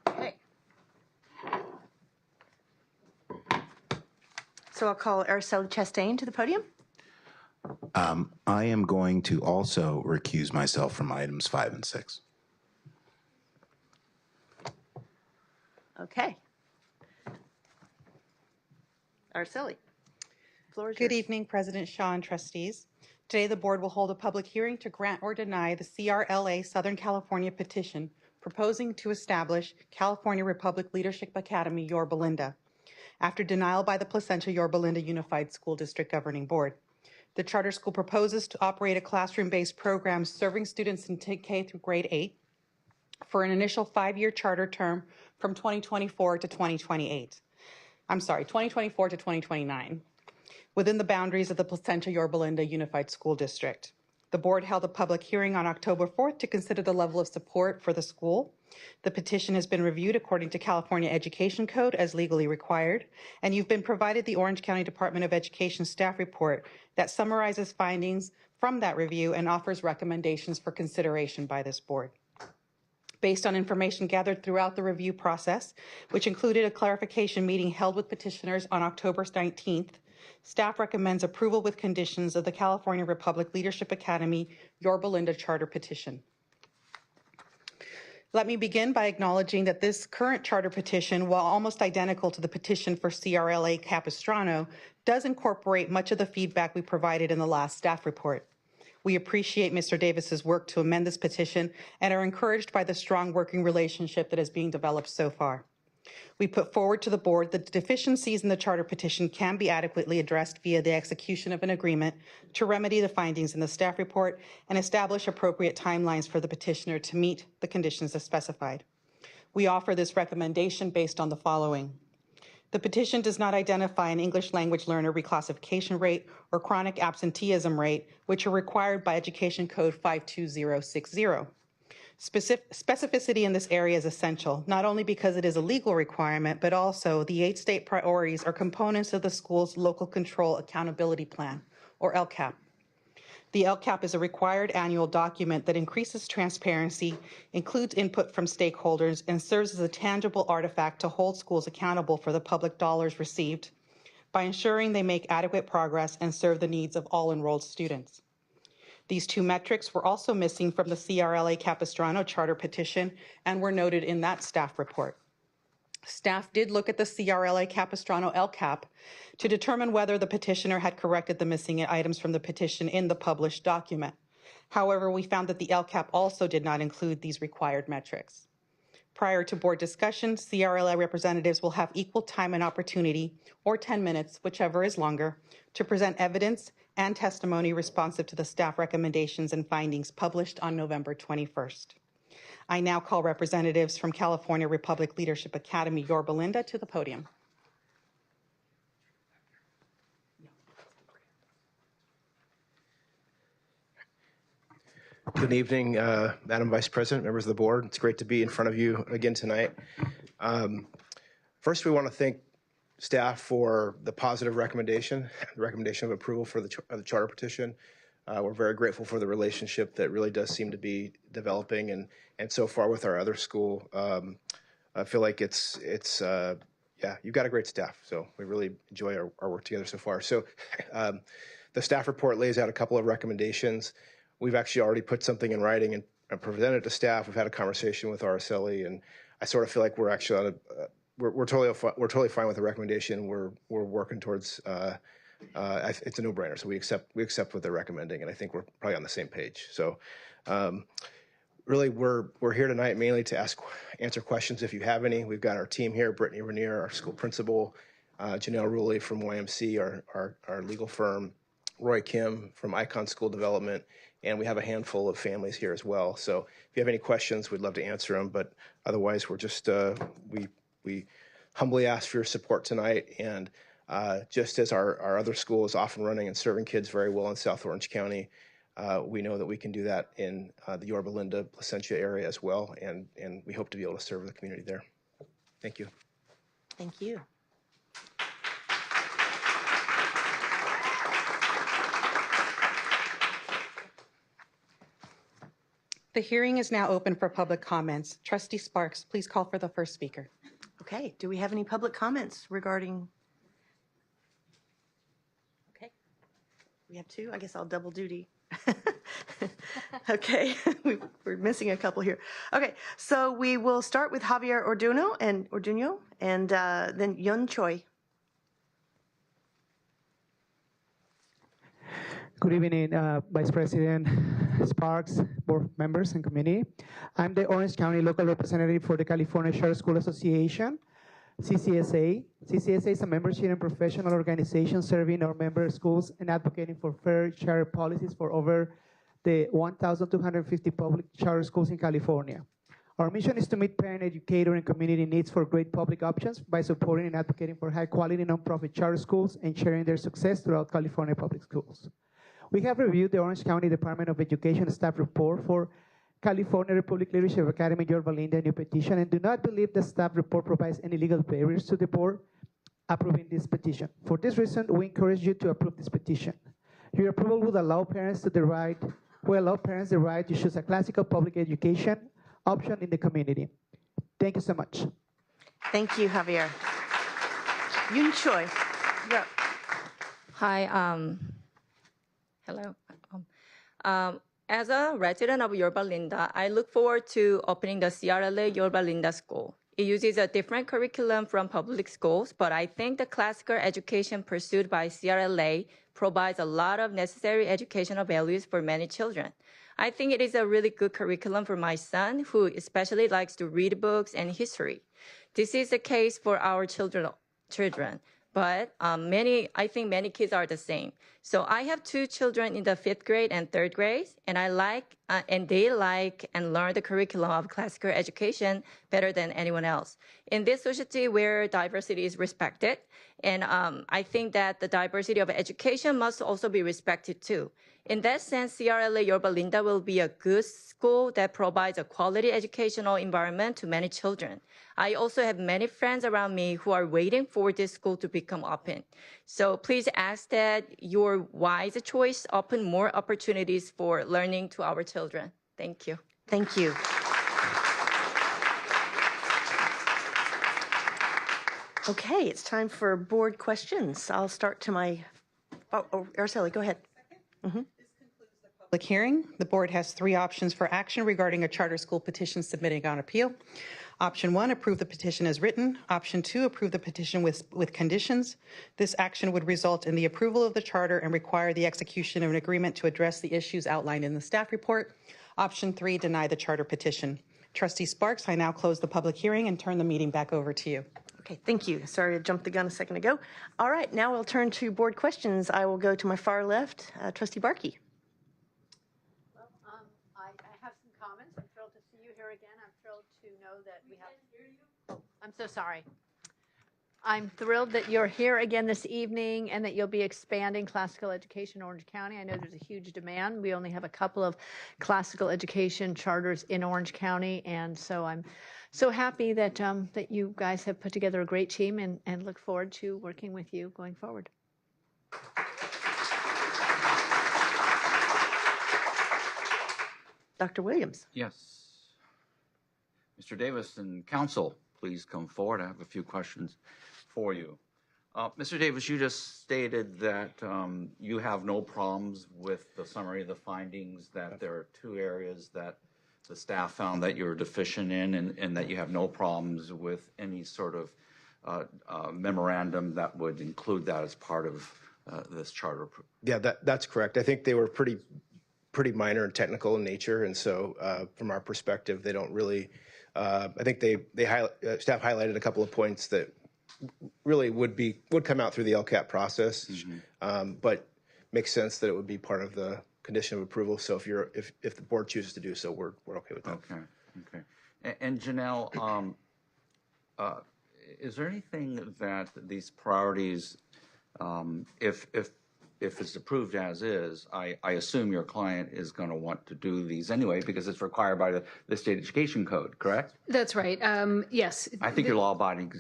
[SPEAKER 4] Okay. So I'll call Araceli Chastain to the podium.
[SPEAKER 3] I am going to also recuse myself from items 5 and 6.
[SPEAKER 4] Okay. Araceli, floor is
[SPEAKER 16] Good
[SPEAKER 4] yours.
[SPEAKER 16] evening, President Shaw and trustees. Today, the board will hold a public hearing to grant or deny the CRLA Southern California petition proposing to establish California Republic Leadership Academy Yorba Linda after denial by the Placentia Yorba Linda Unified School District Governing Board. The charter school proposes to operate a classroom-based program serving students in K through grade 8 for an initial 5-year charter term from 2024 to 2028. 2024 to 2029, within the boundaries of the Placentia Yorba Linda Unified School District. The board held a public hearing on October 4th to consider the level of support for the school The petition has been reviewed according to California Education Code as legally required, and you've been provided the Orange County Department of Education staff report that summarizes findings from that review and offers recommendations for consideration by this board. Based on information gathered throughout the review process, which included a clarification meeting held with petitioners on October 19th, staff recommends approval with conditions of the California Republic Leadership Academy Yorba Linda Charter petition. Let me begin by acknowledging that this current charter petition, while almost identical to the petition for CRLA Capistrano, does incorporate much of the feedback we provided in the last staff report. We appreciate Mr. Davis's work to amend this petition and are encouraged by the strong working relationship that is being developed so far. We put forward to the board that the deficiencies in the charter petition can be adequately addressed via the execution of an agreement to remedy the findings in the staff report and establish appropriate timelines for the petitioner to meet the conditions as specified. We offer this recommendation based on the following. The petition does not identify an English language learner reclassification rate or chronic absenteeism rate, which are required by Education Code 52060. Specificity in this area is essential, not only because it is a legal requirement, but also the 8 state priorities are components of the school's Local Control Accountability Plan, or LCAP. The LCAP is a required annual document that increases transparency, includes input from stakeholders, and serves as a tangible artifact to hold schools accountable for the public dollars received by ensuring they make adequate progress and serve the needs of all enrolled students. These 2 metrics were also missing from the CRLA Capistrano charter petition and were noted in that staff report. Staff did look at the CRLA Capistrano LCAP to determine whether the petitioner had corrected the missing items from the petition in the published document. However, we found that the LCAP also did not include these required metrics. Prior to board discussion, CRLA representatives will have equal time and opportunity, or 10 minutes, whichever is longer, to present evidence and testimony responsive to the staff recommendations and findings published on November 21st. I now call representatives from California Republic Leadership Academy Yorba Linda to the podium.
[SPEAKER 17] Good evening, Madam Vice President, members of the board. It's great to be in front of you again tonight. First, we want to thank staff for the positive recommendation, the recommendation of approval for the charter petition. We're very grateful for the relationship that really does seem to be developing, and so far with our other school, I feel like yeah, you've got a great staff. So we really enjoy our work together so far. So the staff report lays out a couple of recommendations. We've actually already put something in writing and presented it to staff. We've had a conversation with RSLE, and I sort of feel like we're actually on we're totally fine with the recommendation. We're working towards. It's a no-brainer, so we accept what they're recommending, and I think we're probably on the same page. So, really, we're here tonight mainly to answer questions if you have any. We've got our team here: Brittany Rainier, our school principal, Janelle Ruley from YMC, our legal firm, Roy Kim from Icon School Development, and we have a handful of families here as well. So, if you have any questions, we'd love to answer them. But otherwise, we're just we humbly ask for your support tonight, and just as our other school is off and running and serving kids very well in South Orange County, we know that we can do that in the Yorba Linda, Placentia area as well, and we hope to be able to serve the community there. Thank you.
[SPEAKER 4] Thank you.
[SPEAKER 16] The hearing is now open for public comments. Trustee Sparks, please call for the first speaker.
[SPEAKER 4] Okay, do we have any public comments regarding? Okay, we have 2. I guess I'll double duty. Okay, we're missing a couple here. Okay, so we will start with Javier Orduño and then Yun Choi.
[SPEAKER 18] Good evening, Vice President Sparks, board members, and committee. I'm the Orange County local representative for the California Charter School Association, CCSA. CCSA is a membership and professional organization serving our member schools and advocating for fair charter policies for over the 1,250 public charter schools in California. Our mission is to meet parent, educator, and community needs for great public options by supporting and advocating for high-quality nonprofit charter schools and sharing their success throughout California public schools. We have reviewed the Orange County Department of Education staff report for California Republic Leadership Academy, Yorba Linda, new petition, and do not believe the staff report provides any legal barriers to the board approving this petition. For this reason, we encourage you to approve this petition. Your approval would allow parents the right to choose a classical public education option in the community. Thank you so much.
[SPEAKER 4] Thank you, Javier. Yun Choi, you're up.
[SPEAKER 19] Hi, hello. As a resident of Yorba Linda, I look forward to opening the CRLA Yorba Linda School. It uses a different curriculum from public schools, but I think the classical education pursued by CRLA provides a lot of necessary educational values for many children. I think it is a really good curriculum for my son, who especially likes to read books and history. This is the case for our children, but I think many kids are the same. So I have two children in the 5th grade and 3rd grade, and they like and learn the curriculum of classical education better than anyone else. In this society where diversity is respected, and I think that the diversity of education must also be respected too. In that sense, CRLA Yorba Linda will be a good school that provides a quality educational environment to many children. I also have many friends around me who are waiting for this school to become open. So please ask that your wise choice open more opportunities for learning to our children. Thank you.
[SPEAKER 4] Thank you. Okay, it's time for board questions. I'll start to my, Araceli, go ahead.
[SPEAKER 16] Public hearing. The board has 3 options for action regarding a charter school petition submitting on appeal. Option 1, approve the petition as written. Option 2, approve the petition with conditions. This action would result in the approval of the charter and require the execution of an agreement to address the issues outlined in the staff report. Option 3, deny the charter petition. Trustee Sparks, I now close the public hearing and turn the meeting back over to you.
[SPEAKER 4] Okay, thank you. Sorry, I jumped the gun a second ago. All right, now we'll turn to board questions. I will go to my far left, Trustee Barkey.
[SPEAKER 8] Well, I have some comments. I'm thrilled to see you here again. I'm thrilled to know that we have. Oh, I'm so sorry. I'm thrilled that you're here again this evening and that you'll be expanding classical education in Orange County. I know there's a huge demand. We only have a couple of classical education charters in Orange County, and so I'm so happy that that you guys have put together a great team and look forward to working with you going forward.
[SPEAKER 4] Dr. Williams.
[SPEAKER 12] Yes. Mr. Davis and council, please come forward. I have a few questions for you. Mr. Davis, you just stated that you have no problems with the summary of the findings, that there are 2 areas that the staff found that you're deficient in, and that you have no problems with any sort of memorandum that would include that as part of this charter.
[SPEAKER 17] Yeah, that's correct. I think they were pretty minor and technical in nature, and so from our perspective, they don't really. I think staff highlighted a couple of points that really would come out through the LCAP process, but makes sense that it would be part of the condition of approval. So if the board chooses to do so, we're okay with that.
[SPEAKER 12] Okay. And Janelle, is there anything that these priorities, if it's approved as is, I assume your client is going to want to do these anyway because it's required by the state education code, correct?
[SPEAKER 20] That's right. Yes.
[SPEAKER 12] I think you're law-abiding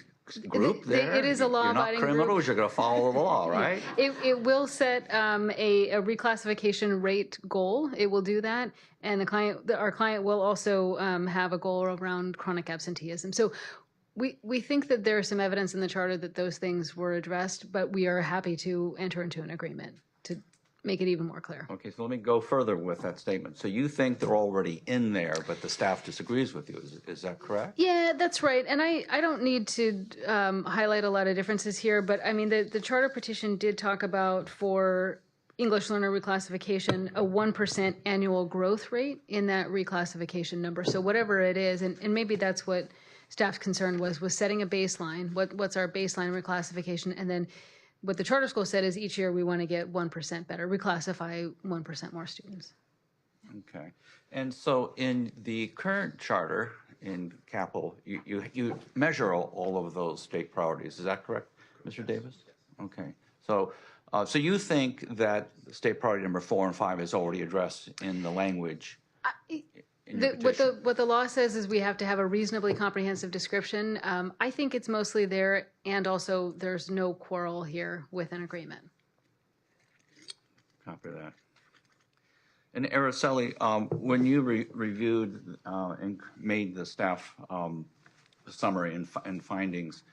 [SPEAKER 12] group there.
[SPEAKER 20] It is a law-abiding
[SPEAKER 12] group. You're not criminals. You're going to follow the law, right?
[SPEAKER 20] It will set a reclassification rate goal. It will do that, and our client will also have a goal around chronic absenteeism. So we think that there is some evidence in the charter that those things were addressed, but we are happy to enter into an agreement to make it even more clear.
[SPEAKER 12] Okay, so let me go further with that statement. So you think they're already in there, but the staff disagrees with you. Is that correct?
[SPEAKER 20] Yeah, that's right. And I don't need to highlight a lot of differences here, but I mean, the charter petition did talk about, for English learner reclassification, a 1% annual growth rate in that reclassification number. So whatever it is, and maybe that's what staff's concern was setting a baseline. What's our baseline reclassification? And then what the charter school said is each year we want to get 1% better, reclassify 1% more students.
[SPEAKER 12] Okay. And so in the current charter in Capitol, you measure all of those state priorities. Is that correct, Mr. Davis? Okay. So you think that state priority number 4 and 5 is already addressed in the language?
[SPEAKER 5] in your
[SPEAKER 20] What
[SPEAKER 5] petition?
[SPEAKER 20] what the law says is we have to have a reasonably comprehensive description. I think it's mostly there, and also there's no quarrel here with an agreement.
[SPEAKER 5] Copy that. And Araceli, when you reviewed and made the staff summary and findings,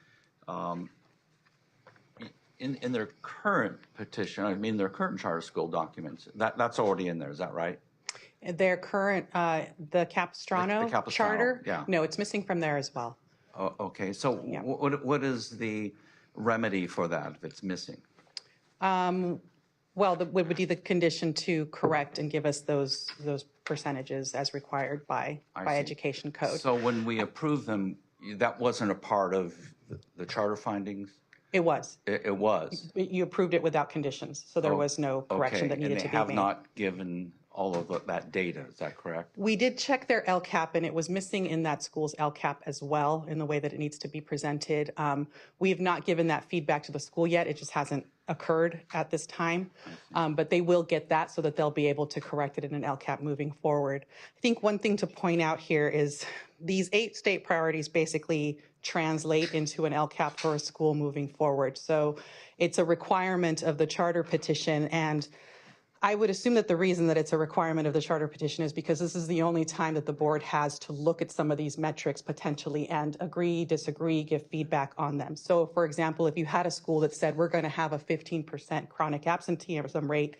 [SPEAKER 5] in their current petition, I mean their current charter school documents, that's already in there, is that right?
[SPEAKER 16] Their current, the Capistrano,
[SPEAKER 5] The Capistrano,
[SPEAKER 16] charter?
[SPEAKER 5] yeah.
[SPEAKER 16] No, it's missing from there as well.
[SPEAKER 5] Oh, okay, so what is the remedy for that if it's missing?
[SPEAKER 16] Well, it would be the condition to correct and give us those percentages as required by
[SPEAKER 5] I see.
[SPEAKER 16] education code.
[SPEAKER 5] So when we approve them, that wasn't a part of the charter findings?
[SPEAKER 16] It was.
[SPEAKER 5] It was.
[SPEAKER 16] You approved it without conditions, so there was no correction that needed to be
[SPEAKER 5] And they have
[SPEAKER 16] made.
[SPEAKER 5] not given all of that data, is that correct?
[SPEAKER 16] We did check their LCAP, and it was missing in that school's LCAP as well in the way that it needs to be presented. We have not given that feedback to the school yet. It just hasn't occurred at this time. But they will get that so that they'll be able to correct it in an LCAP moving forward. I think one thing to point out here is these 8 state priorities basically translate into an LCAP for a school moving forward. So it's a requirement of the charter petition, and I would assume that the reason that it's a requirement of the charter petition is because this is the only time that the board has to look at some of these metrics potentially and agree, disagree, give feedback on them. So for example, if you had a school that said, we're going to have a 15% chronic absenteeism rate,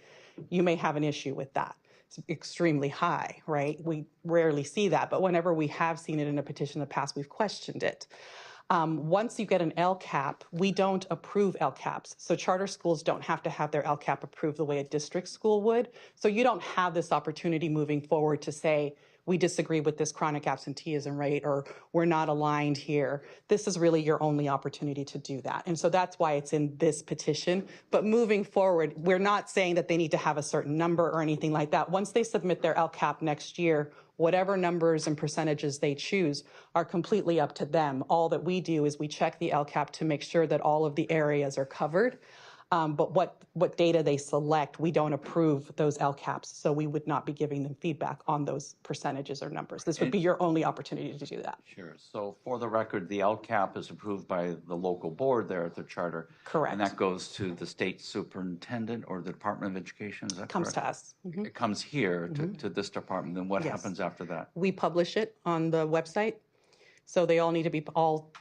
[SPEAKER 16] you may have an issue with that. It's extremely high, right? We rarely see that, but whenever we have seen it in a petition in the past, we've questioned it. Once you get an LCAP, we don't approve LCAPs. So charter schools don't have to have their LCAP approved the way a district school would. So you don't have this opportunity moving forward to say, we disagree with this chronic absenteeism rate, or we're not aligned here. This is really your only opportunity to do that. And so that's why it's in this petition. But moving forward, we're not saying that they need to have a certain number or anything like that. Once they submit their LCAP next year, whatever numbers and percentages they choose are completely up to them. All that we do is we check the LCAP to make sure that all of the areas are covered. But what data they select, we don't approve those LCAPs, so we would not be giving them feedback on those percentages or numbers. This would be your only opportunity to do that.
[SPEAKER 5] Sure. So for the record, the LCAP is approved by the local board there at the charter.
[SPEAKER 16] Correct.
[SPEAKER 5] And that goes to the state superintendent or the Department of Education, is that correct?
[SPEAKER 16] Comes to us. Mhm.
[SPEAKER 5] It comes here to this department, then what
[SPEAKER 16] Yes.
[SPEAKER 5] happens after that?
[SPEAKER 16] We publish it on the website, so they all need to be, all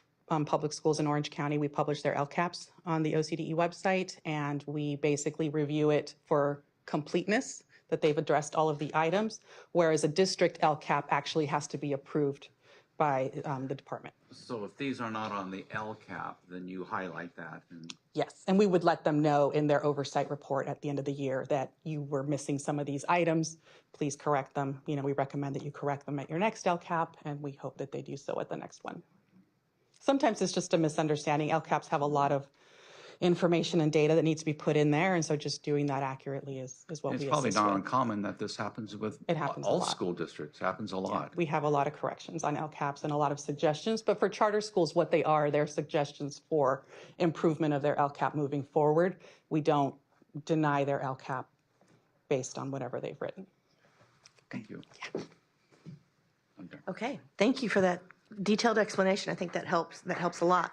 [SPEAKER 16] public schools in Orange County, we publish their LCAPs on the OCDE website, and we basically review it for completeness, that they've addressed all of the items, whereas a district LCAP actually has to be approved by the department.
[SPEAKER 5] So if these are not on the LCAP, then you highlight that. And
[SPEAKER 16] Yes, and we would let them know in their oversight report at the end of the year that you were missing some of these items. Please correct them. You know, we recommend that you correct them at your next LCAP, and we hope that they do so at the next one. Sometimes it's just a misunderstanding. LCAPs have a lot of information and data that needs to be put in there, and so just doing that accurately is what
[SPEAKER 5] it's
[SPEAKER 16] we
[SPEAKER 5] probably
[SPEAKER 16] assist
[SPEAKER 5] not
[SPEAKER 16] with.
[SPEAKER 5] uncommon that this happens with
[SPEAKER 16] It happens a
[SPEAKER 5] all
[SPEAKER 16] lot.
[SPEAKER 5] school districts. Happens a lot.
[SPEAKER 16] We have a lot of corrections on LCAPs and a lot of suggestions, but for charter schools, what they are, they're suggestions for improvement of their LCAP moving forward. We don't deny their LCAP based on whatever they've written.
[SPEAKER 5] Thank you.
[SPEAKER 4] Okay, thank you for that detailed explanation. I think that helps a lot.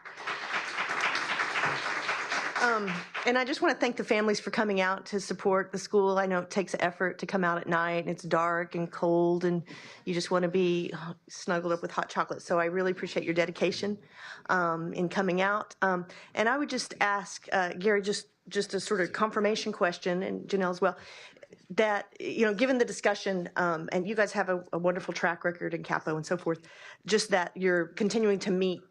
[SPEAKER 4] And I just want to thank the families for coming out to support the school. I know it takes effort to come out at night, and it's dark and cold, and you just want to be snuggled up with hot chocolate. So I really appreciate your dedication in coming out. And I would just ask, Gary, just a sort of confirmation question, and Janelle as well, that, you know, given the discussion, and you guys have a wonderful track record in Capo and so forth, just that you're continuing to meet,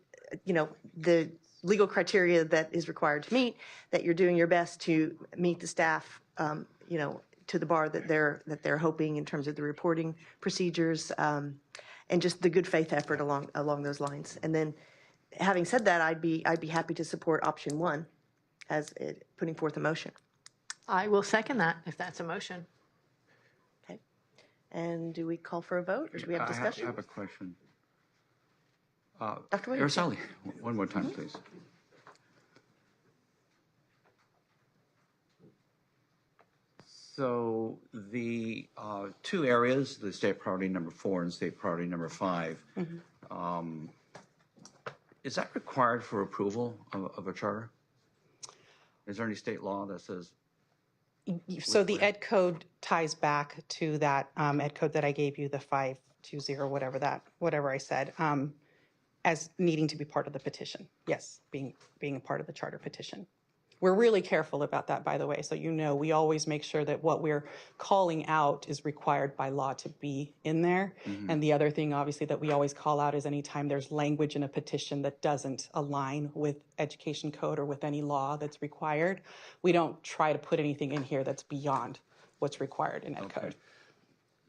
[SPEAKER 4] you know, the legal criteria that is required to meet, that you're doing your best to meet the staff, you know, to the bar that they're hoping in terms of the reporting procedures, and just the good faith effort along those lines. And then, having said that, I'd be happy to support option 1 as putting forth a motion.
[SPEAKER 8] I will second that if that's a motion.
[SPEAKER 4] Okay. And do we call for a vote, or do we have discussion?
[SPEAKER 5] I have a question.
[SPEAKER 4] Dr. Williams?
[SPEAKER 5] Araceli, one more time, please.
[SPEAKER 21] So the two areas, the state priority number 4 and state priority number 5, is that required for approval of a charter? Is there any state law that says?
[SPEAKER 16] So the Ed code ties back to that Ed code that I gave you, the 520, whatever I said, as needing to be part of the petition. Yes, being a part of the charter petition. We're really careful about that, by the way. So we always make sure that what we're calling out is required by law to be in there. And the other thing, obviously, that we always call out is anytime there's language in a petition that doesn't align with education code or with any law that's required, we don't try to put anything in here that's beyond what's required in Ed code.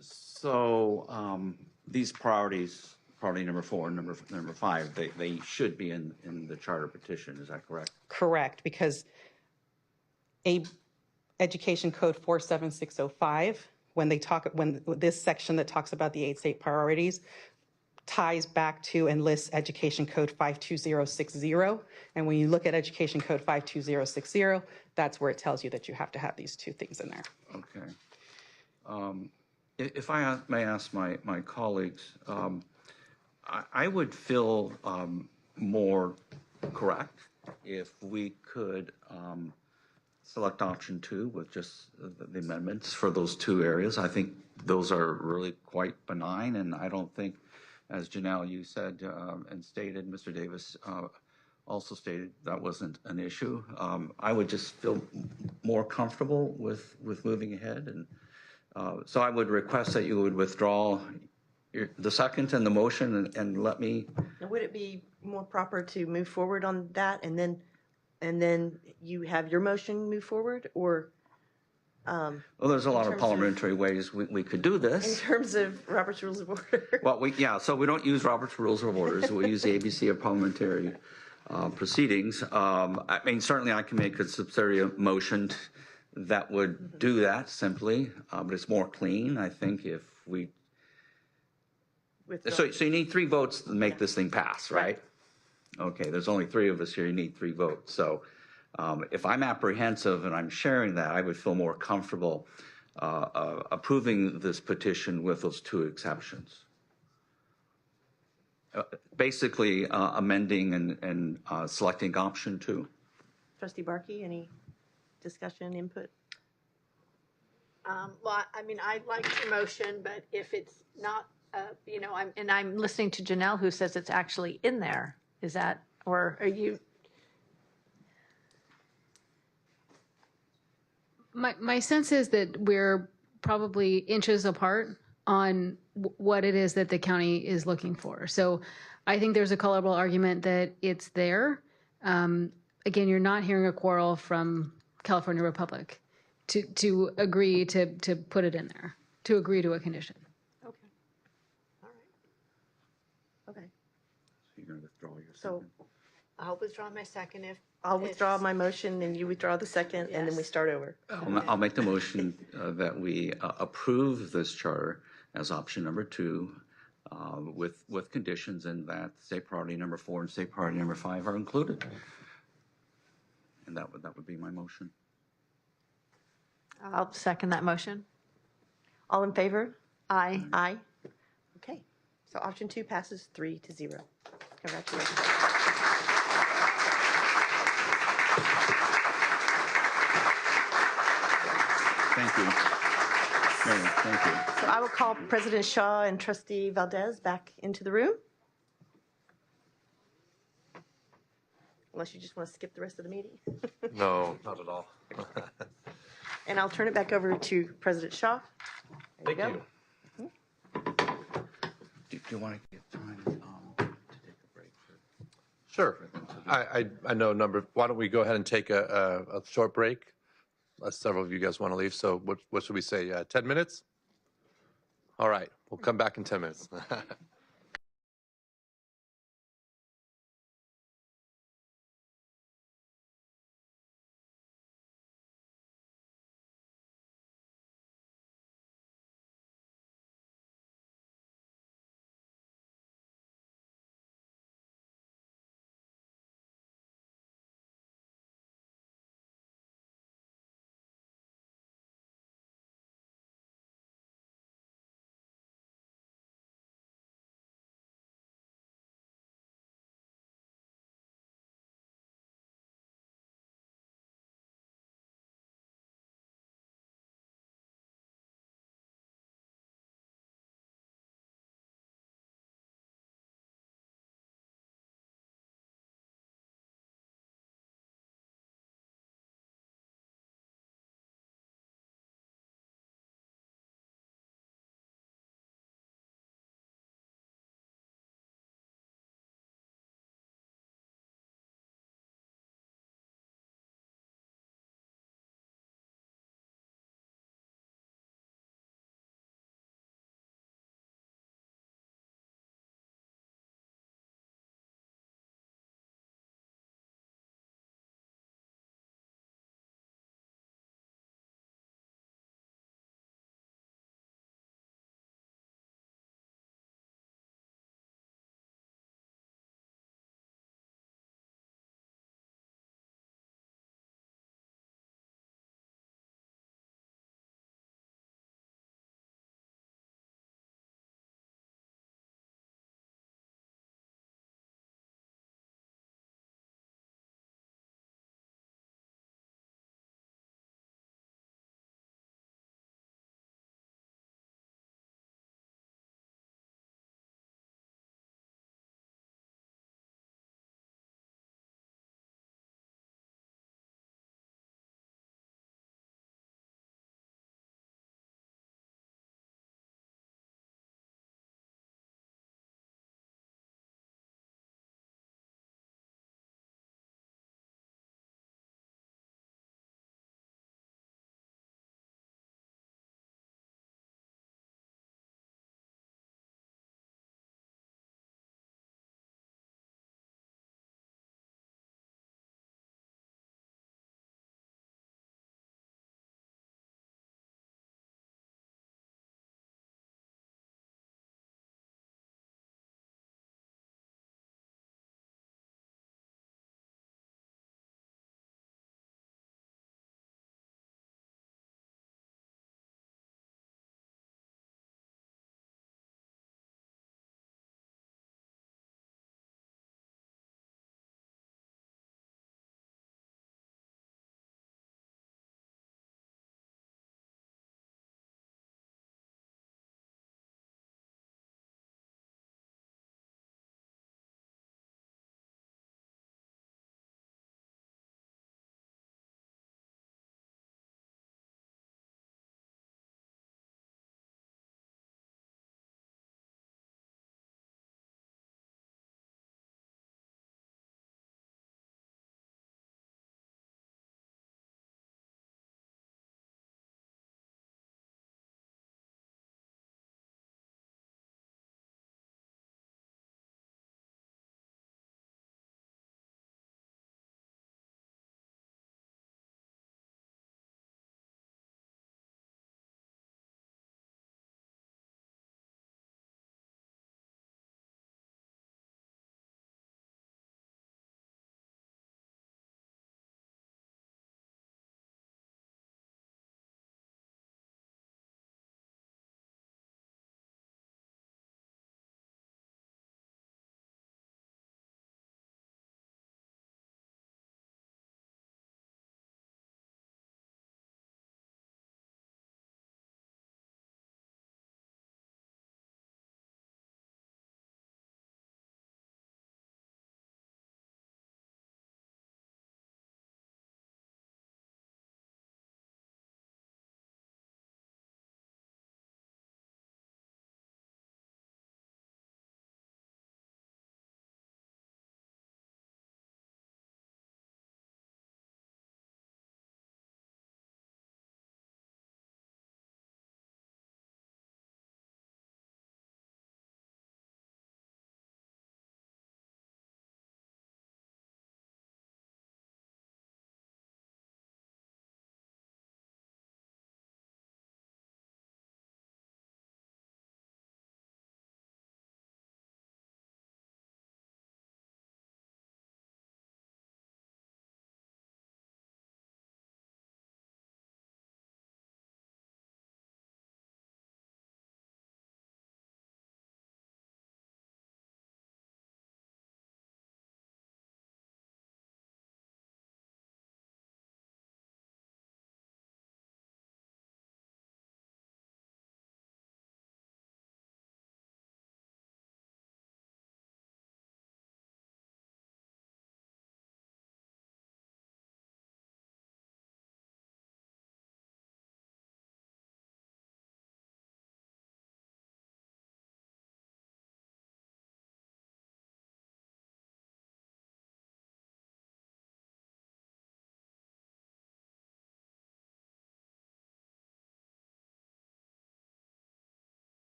[SPEAKER 21] So these priorities, priority number 4 and number 5, they should be in the charter petition. Is that correct?
[SPEAKER 16] Correct, because Education Code 47605, when this section that talks about the 8 state priorities ties back to and lists Education Code 52060. And when you look at Education Code 52060, that's where it tells you that you have to have these 2 things in there.
[SPEAKER 21] Okay. If I may ask my colleagues, I would feel more correct if we could select option 2 with just the amendments for those 2 areas. I think those are really quite benign, and I don't think, as Janelle, you said and stated, Mr. Davis also stated, that wasn't an issue. I would just feel more comfortable with moving ahead, and so I would request that you would withdraw the second and the motion and let me.
[SPEAKER 4] Would it be more proper to move forward on that and then you have your motion move forward, or?
[SPEAKER 21] Well, there's a lot of parliamentary ways we could do this.
[SPEAKER 4] In terms of Robert's Rules of Order.
[SPEAKER 21] Well, so we don't use Robert's Rules of Orders. We use the ABC of Parliamentary Proceedings. I mean, certainly I can make a subsidiary motion that would do that simply, but it's more clean, I think, if we. So you need 3 votes to make this thing pass, right? Okay, there's only 3 of us here. You need 3 votes. So if I'm apprehensive and I'm sharing that, I would feel more comfortable approving this petition with those 2 exceptions. Basically, amending and selecting option 2.
[SPEAKER 4] Trustee Barkey, any discussion, input?
[SPEAKER 8] Well, I mean, I like your motion, but if it's not, I'm listening to Janelle, who says it's actually in there. Is that, or are you?
[SPEAKER 20] My sense is that we're probably inches apart on what it is that the county is looking for. So I think there's a colorable argument that it's there. Again, you're not hearing a quarrel from California Republic to agree to put it in there, to agree to a condition.
[SPEAKER 8] Okay. All right.
[SPEAKER 4] Okay.
[SPEAKER 21] So you're going to withdraw your
[SPEAKER 4] So
[SPEAKER 8] I'll withdraw my second if.
[SPEAKER 4] I'll withdraw my motion and you withdraw the second, and then we start over.
[SPEAKER 21] I'll make the motion that we approve this charter as option number 2 with conditions, and that state priority number 4 and state priority number 5 are included. And that would be my motion.
[SPEAKER 8] I'll second that motion.
[SPEAKER 4] All in favor?
[SPEAKER 8] Aye.
[SPEAKER 4] Aye. Okay. So option 2 passes 3-0. Congratulations.
[SPEAKER 21] Thank you. Mayor, thank you.
[SPEAKER 4] So I will call President Shaw and Trustee Valdez back into the room. Unless you just want to skip the rest of the meeting.
[SPEAKER 1] No, not at all.
[SPEAKER 4] And I'll turn it back over to President Shaw. There
[SPEAKER 1] Thank
[SPEAKER 4] you go.
[SPEAKER 21] Do you want to get time to take a break?
[SPEAKER 1] Sure. I know why don't we go ahead and take a short break? Several of you guys want to leave, so what should we say, 10 minutes? All right, we'll come back in 10 minutes.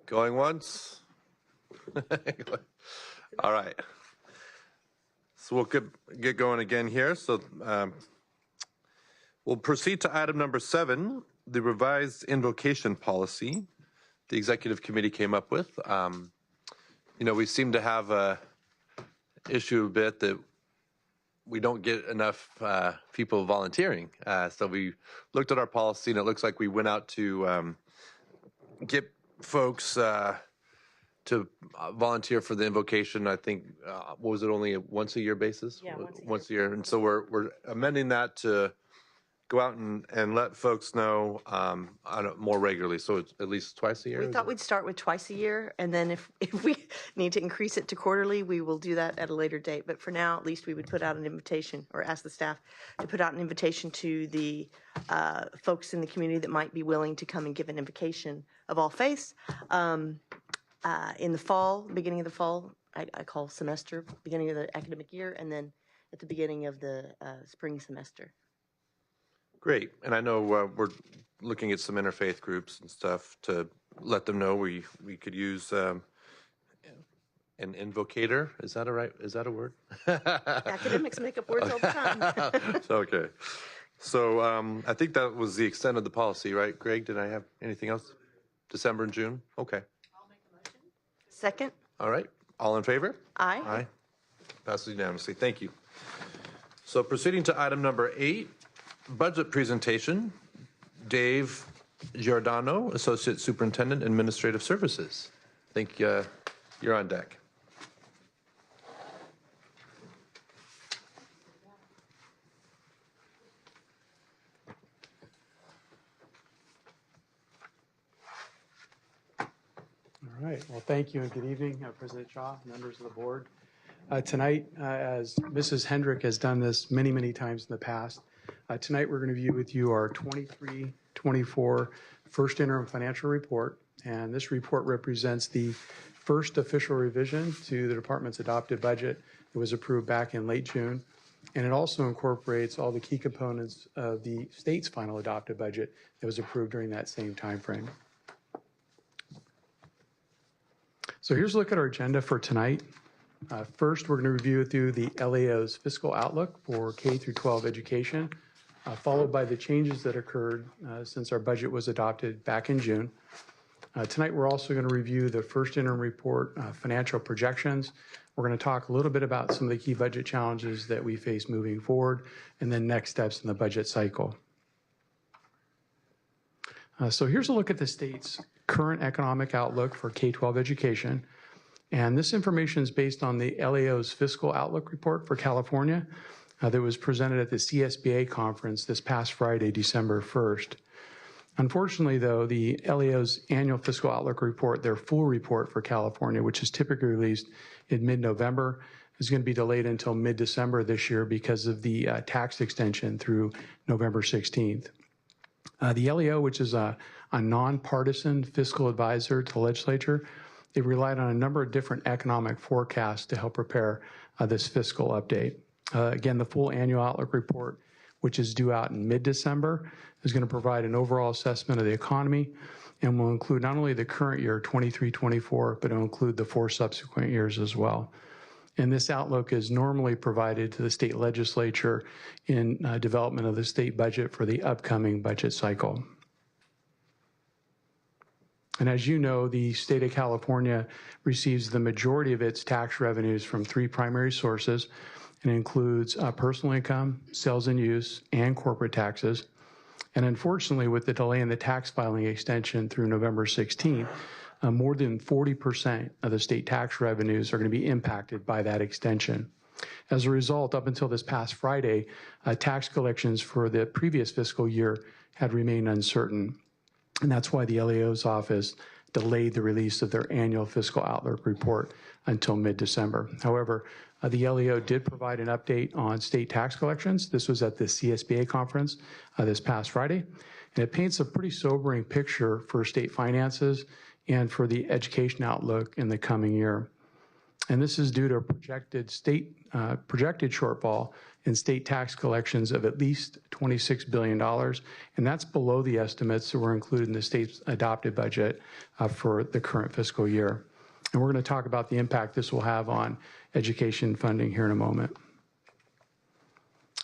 [SPEAKER 1] Going once? All right. So we'll get going again here. So we'll proceed to item number 7, the revised invocation policy the executive committee came up with. We seem to have a issue a bit that we don't get enough people volunteering. So we looked at our policy, and it looks like we went out to get folks to volunteer for the invocation. I think, what was it, only a once a year basis?
[SPEAKER 4] Yeah,
[SPEAKER 1] once a year. And so we're amending that to go out and let folks know more regularly. So it's at least twice a year?
[SPEAKER 4] We thought we'd start with twice a year, and then if we need to increase it to quarterly, we will do that at a later date. But for now, at least we would put out an invitation, or ask the staff to put out an invitation to the folks in the community that might be willing to come and give an invocation of all faiths. In the fall, beginning of the fall, I call semester, beginning of the academic year, and then at the beginning of the spring semester.
[SPEAKER 1] Great. And I know we're looking at some interfaith groups and stuff to let them know we could use an invocator. Is that a word?
[SPEAKER 4] Academics make up words all the time.
[SPEAKER 1] Okay. So I think that was the extent of the policy, right? Greg, did I have anything else? December and June? Okay.
[SPEAKER 4] Second.
[SPEAKER 1] All right. All in favor?
[SPEAKER 4] Aye.
[SPEAKER 1] Aye. Passes unanimously. Thank you. So proceeding to item number 8, budget presentation. Dave Giordano, Associate Superintendent, Administrative Services. I think you're on deck.
[SPEAKER 6] All right. Well, thank you and good evening, President Shaw, members of the board. Tonight, as Mrs. Hendrick has done this many, many times in the past, tonight we're going to view with you our 23-24 first interim financial report. And this report represents the first official revision to the department's adopted budget that was approved back in late June. And it also incorporates all the key components of the state's final adopted budget that was approved during that same time frame. So here's a look at our agenda for tonight. First, we're going to review with you the LAO's fiscal outlook for K through 12 education, followed by the changes that occurred since our budget was adopted back in June. Tonight, we're also going to review the first interim report financial projections. We're going to talk a little bit about some of the key budget challenges that we face moving forward, and then next steps in the budget cycle. So here's a look at the state's current economic outlook for K-12 education. And this information is based on the LAO's fiscal outlook report for California that was presented at the CSBA conference this past Friday, December 1st. Unfortunately, though, the LAO's annual fiscal outlook report, their full report for California, which is typically released in mid-November, is going to be delayed until mid-December this year because of the tax extension through November 16th. The LAO, which is a nonpartisan fiscal advisor to the legislature, they relied on a number of different economic forecasts to help prepare this fiscal update. Again, the full annual outlook report, which is due out in mid-December, is going to provide an overall assessment of the economy and will include not only the current year, 23-24, but it will include the 4 subsequent years as well. And this outlook is normally provided to the state legislature in development of the state budget for the upcoming budget cycle. And as you know, the state of California receives the majority of its tax revenues from 3 primary sources. It includes personal income, sales and use, and corporate taxes. And unfortunately, with the delay in the tax filing extension through November 16th, more than 40% of the state tax revenues are going to be impacted by that extension. As a result, up until this past Friday, tax collections for the previous fiscal year had remained uncertain. And that's why the LAO's office delayed the release of their annual fiscal outlook report until mid-December. However, the LAO did provide an update on state tax collections. This was at the CSBA conference this past Friday. And it paints a pretty sobering picture for state finances and for the education outlook in the coming year. And this is due to a projected shortfall in state tax collections of at least $26 billion. And that's below the estimates that were included in the state's adopted budget for the current fiscal year. And we're going to talk about the impact this will have on education funding here in a moment.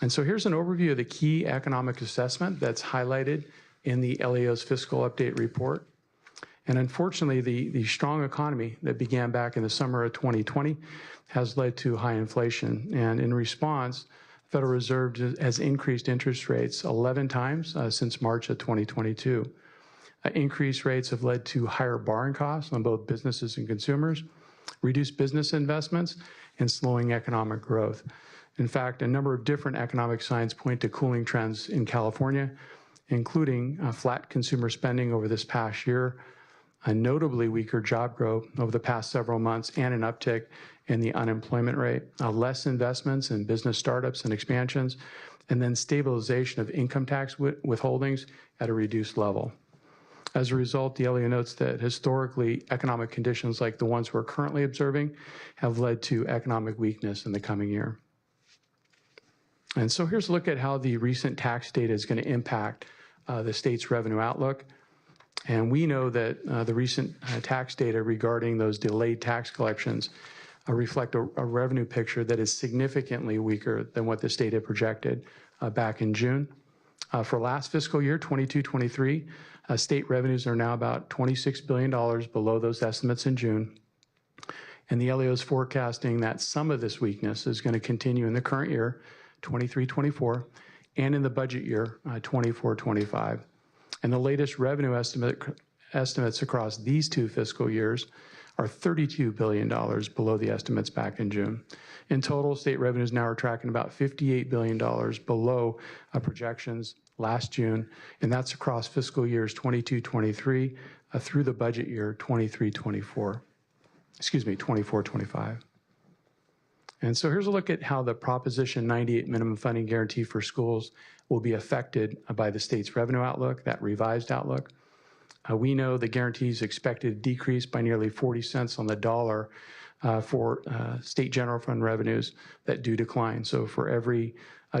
[SPEAKER 6] And so here's an overview of the key economic assessment that's highlighted in the LAO's fiscal update report. And unfortunately, the strong economy that began back in the summer of 2020 has led to high inflation. And in response, the Federal Reserve has increased interest rates 11 times since March of 2022. Increased rates have led to higher borrowing costs on both businesses and consumers, reduced business investments, and slowing economic growth. In fact, a number of different economic signs point to cooling trends in California, including flat consumer spending over this past year, a notably weaker job growth over the past several months, and an uptick in the unemployment rate, less investments in business startups and expansions, and then stabilization of income tax withholdings at a reduced level. As a result, the LAO notes that historically economic conditions like the ones we're currently observing have led to economic weakness in the coming year. And so here's a look at how the recent tax data is going to impact the state's revenue outlook. And we know that the recent tax data regarding those delayed tax collections reflect a revenue picture that is significantly weaker than what the state had projected back in June. For last fiscal year, 22-23, state revenues are now about $26 billion below those estimates in June. And the LAO is forecasting that some of this weakness is going to continue in the current year, 23-24, and in the budget year, 24-25. And the latest revenue estimates across these two fiscal years are $32 billion below the estimates back in June. In total, state revenues now are tracking about $58 billion below projections last June, and that's across fiscal years 22-23 through the budget year 24-25. And so here's a look at how the Proposition 98 minimum funding guarantee for schools will be affected by the state's revenue outlook, that revised outlook. We know the guarantee is expected to decrease by nearly 40 cents on the dollar for state general fund revenues that do decline. So for every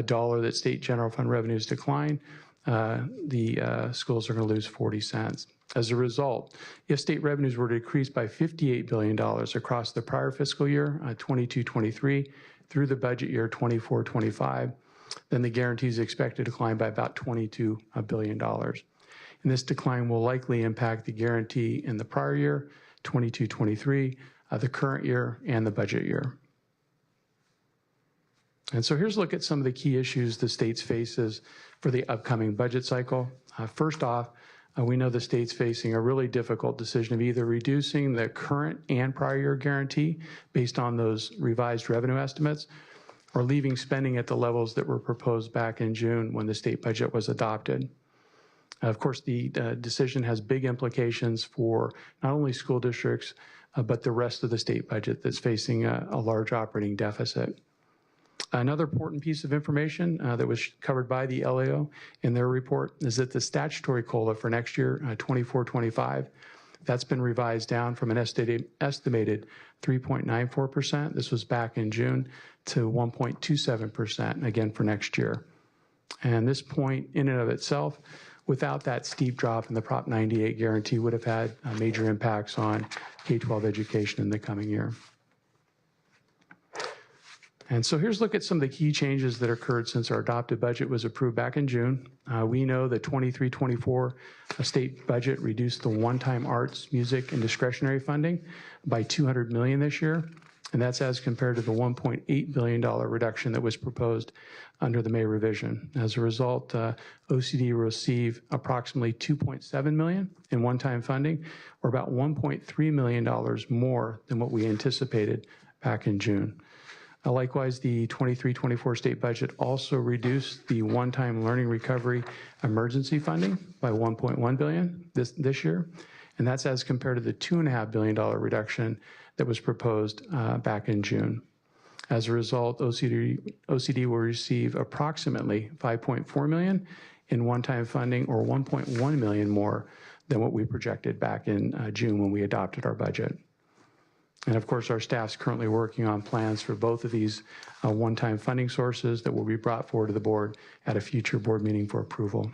[SPEAKER 6] dollar that state general fund revenues decline, the schools are going to lose 40 cents. As a result, if state revenues were to decrease by $58 billion across the prior fiscal year, 22-23, through the budget year 24-25, then the guarantee is expected to decline by about $22 billion. And this decline will likely impact the guarantee in the prior year, 22-23, the current year, and the budget year. And so here's a look at some of the key issues the state faces for the upcoming budget cycle. First off, we know the state's facing a really difficult decision of either reducing the current and prior year guarantee based on those revised revenue estimates, or leaving spending at the levels that were proposed back in June when the state budget was adopted. Of course, the decision has big implications for not only school districts, but the rest of the state budget that's facing a large operating deficit. Another important piece of information that was covered by the LAO in their report is that the statutory COLA for next year, 24-25, that's been revised down from an estimated 3.94%, this was back in June, to 1.27% again for next year. And this point in and of itself, without that steep drop in the Prop 98 guarantee, would have had major impacts on K-12 education in the coming year. And so here's a look at some of the key changes that occurred since our adopted budget was approved back in June. We know the 23-24 state budget reduced the one-time arts, music, and discretionary funding by $200 million this year. And that's as compared to the $1.8 billion reduction that was proposed under the May revision. As a result, OCD will receive approximately $2.7 million in one-time funding, or about $1.3 million more than what we anticipated back in June. Likewise, the 23-24 state budget also reduced the one-time learning recovery emergency funding by $1.1 billion this year, and that's as compared to the $2.5 billion reduction that was proposed back in June. As a result, OCD will receive approximately $5.4 million in one-time funding, or $1.1 million more than what we projected back in June when we adopted our budget. And of course, our staff's currently working on plans for both of these one-time funding sources that will be brought forward to the board at a future board meeting for approval.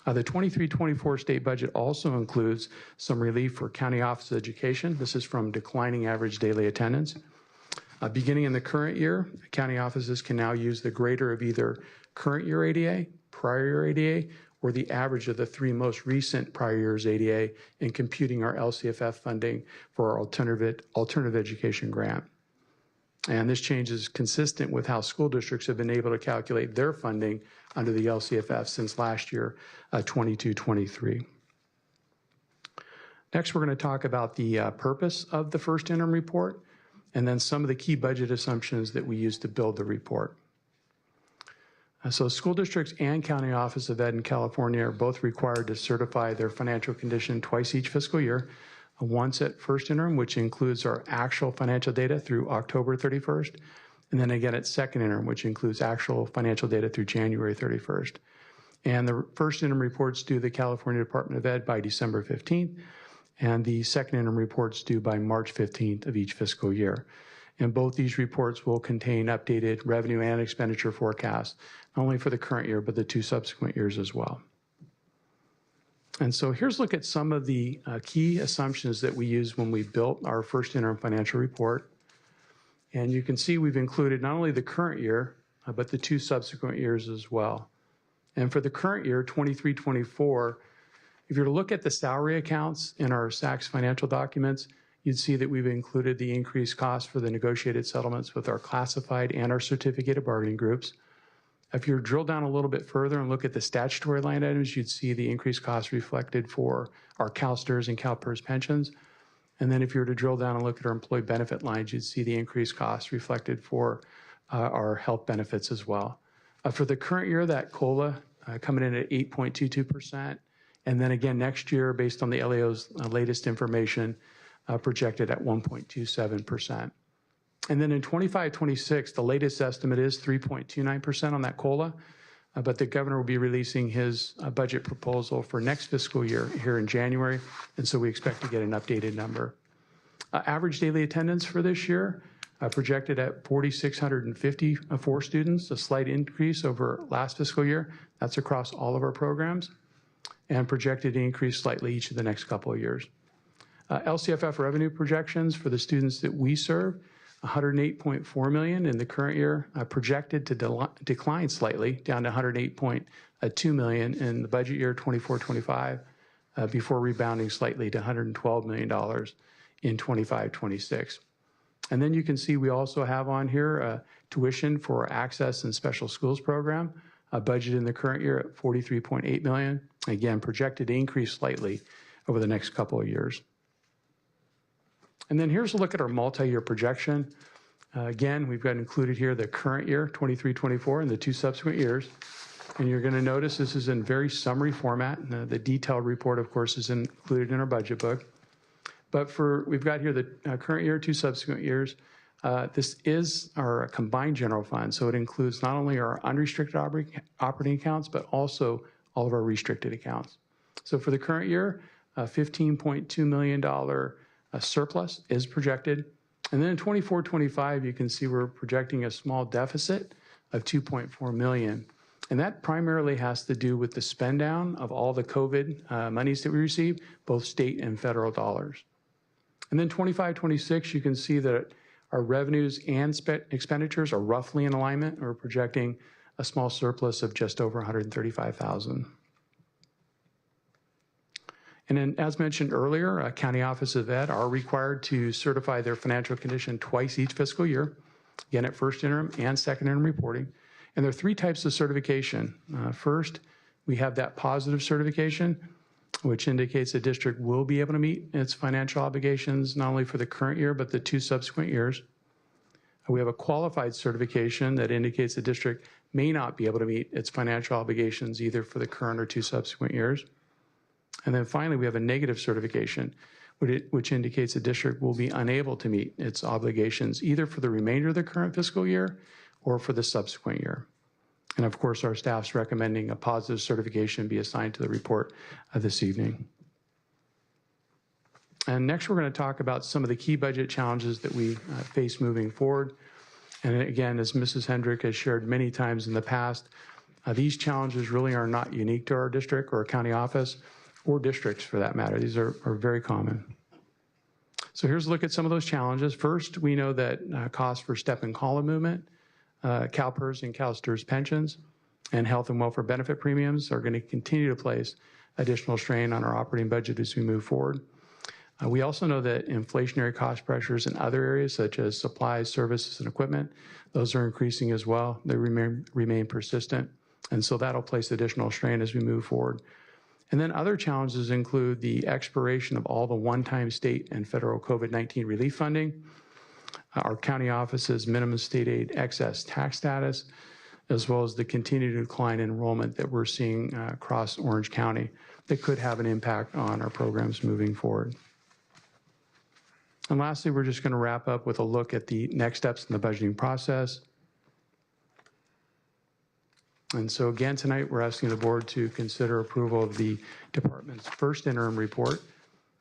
[SPEAKER 6] The 23-24 state budget also includes some relief for County Office of Education. This is from declining average daily attendance. Beginning in the current year, county offices can now use the greater of either current year ADA, prior year ADA, or the average of the 3 most recent prior years ADA in computing our LCFF funding for our alternative education grant. And this change is consistent with how school districts have been able to calculate their funding under the LCFF since last year, 22-23. Next, we're going to talk about the purpose of the first interim report, and then some of the key budget assumptions that we used to build the report. So school districts and County Office of Ed in California are both required to certify their financial condition twice each fiscal year, once at first interim, which includes our actual financial data through October 31st, and then again at second interim, which includes actual financial data through January 31st. And the first interim reports due the California Department of Ed by December 15th, and the second interim reports due by March 15th of each fiscal year. And both these reports will contain updated revenue and expenditure forecasts, not only for the current year, but the 2 subsequent years as well. And so here's a look at some of the key assumptions that we used when we built our first interim financial report. And you can see we've included not only the current year, but the 2 subsequent years as well. And for the current year, 23-24, if you were to look at the salary accounts in our SACS financial documents, you'd see that we've included the increased cost for the negotiated settlements with our classified and our certificated bargaining groups. If you drill down a little bit further and look at the statutory line items, you'd see the increased costs reflected for our CalSTRS and CalPERS pensions. And then if you were to drill down and look at our employee benefit lines, you'd see the increased costs reflected for our health benefits as well. For the current year, that COLA coming in at 8.22%. And then again, next year, based on the LAO's latest information, projected at 1.27%. And then in 25-26, the latest estimate is 3.29% on that COLA, but the governor will be releasing his budget proposal for next fiscal year here in January, and so we expect to get an updated number. Average daily attendance for this year projected at 4,654 students, a slight increase over last fiscal year. That's across all of our programs, and projected to increase slightly each of the next couple of years. LCFF revenue projections for the students that we serve, $108.4 million in the current year, projected to decline slightly, down to $108.2 million in the budget year 24-25, before rebounding slightly to $112 million in 25-26. And then you can see we also have on here tuition for our Access and Special Schools program, budgeted in the current year at $43.8 million, again projected to increase slightly over the next couple of years. And then here's a look at our multi-year projection. Again, we've got included here the current year, 23-24, and the 2 subsequent years. And you're going to notice this is in very summary format. The detailed report, of course, is included in our budget book. But we've got here the current year, 2 subsequent years. This is our combined general fund, so it includes not only our unrestricted operating accounts, but also all of our restricted accounts. So for the current year, $15.2 million surplus is projected. And then in 24-25, you can see we're projecting a small deficit of $2.4 million. And that primarily has to do with the spend down of all the COVID monies that we received, both state and federal dollars. And then 25-26, you can see that our revenues and expenditures are roughly in alignment. We're projecting a small surplus of just over $135,000. And then, as mentioned earlier, County Office of Ed are required to certify their financial condition twice each fiscal year, again at first interim and second interim reporting. And there are 3 types of certification. First, we have that positive certification, which indicates the district will be able to meet its financial obligations, not only for the current year, but the 2 subsequent years. We have a qualified certification that indicates the district may not be able to meet its financial obligations either for the current or 2 subsequent years. And then finally, we have a negative certification, which indicates the district will be unable to meet its obligations either for the remainder of the current fiscal year or for the subsequent year. And of course, our staff's recommending a positive certification be assigned to the report this evening. And next, we're going to talk about some of the key budget challenges that we face moving forward. And again, as Mrs. Hendrick has shared many times in the past, these challenges really are not unique to our district or county office or districts for that matter. These are very common. So here's a look at some of those challenges. First, we know that costs for step and column movement, CalPERS and CalSTRS pensions, and health and welfare benefit premiums are going to continue to place additional strain on our operating budget as we move forward. We also know that inflationary cost pressures in other areas such as supplies, services, and equipment, those are increasing as well. They remain persistent, and so that'll place additional strain as we move forward. And then other challenges include the expiration of all the one-time state and federal COVID-19 relief funding, our county office's minimum state aid excess tax status, as well as the continued decline in enrollment that we're seeing across Orange County that could have an impact on our programs moving forward. And lastly, we're just going to wrap up with a look at the next steps in the budgeting process. And so again, tonight, we're asking the board to consider approval of the department's first interim report.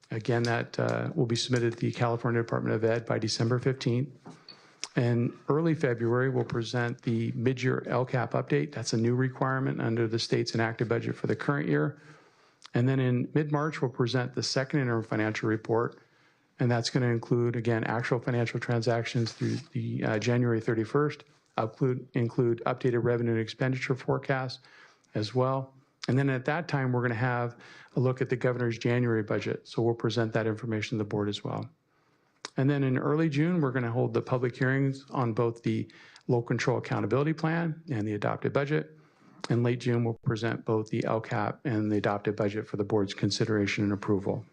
[SPEAKER 6] Again, that will be submitted to the California Department of Ed by December 15th. And early February, we'll present the mid-year LCAP update. That's a new requirement under the state's enacted budget for the current year. And then in mid-March, we'll present the second interim financial report. And that's going to include, again, actual financial transactions through the January 31st, include updated revenue and expenditure forecasts as well. And then at that time, we're going to have a look at the governor's January budget. So we'll present that information to the board as well. And then in early June, we're going to hold the public hearings on both the local control accountability plan and the adopted budget. In late June, we'll present both the LCAP and the adopted budget for the board's consideration and approval.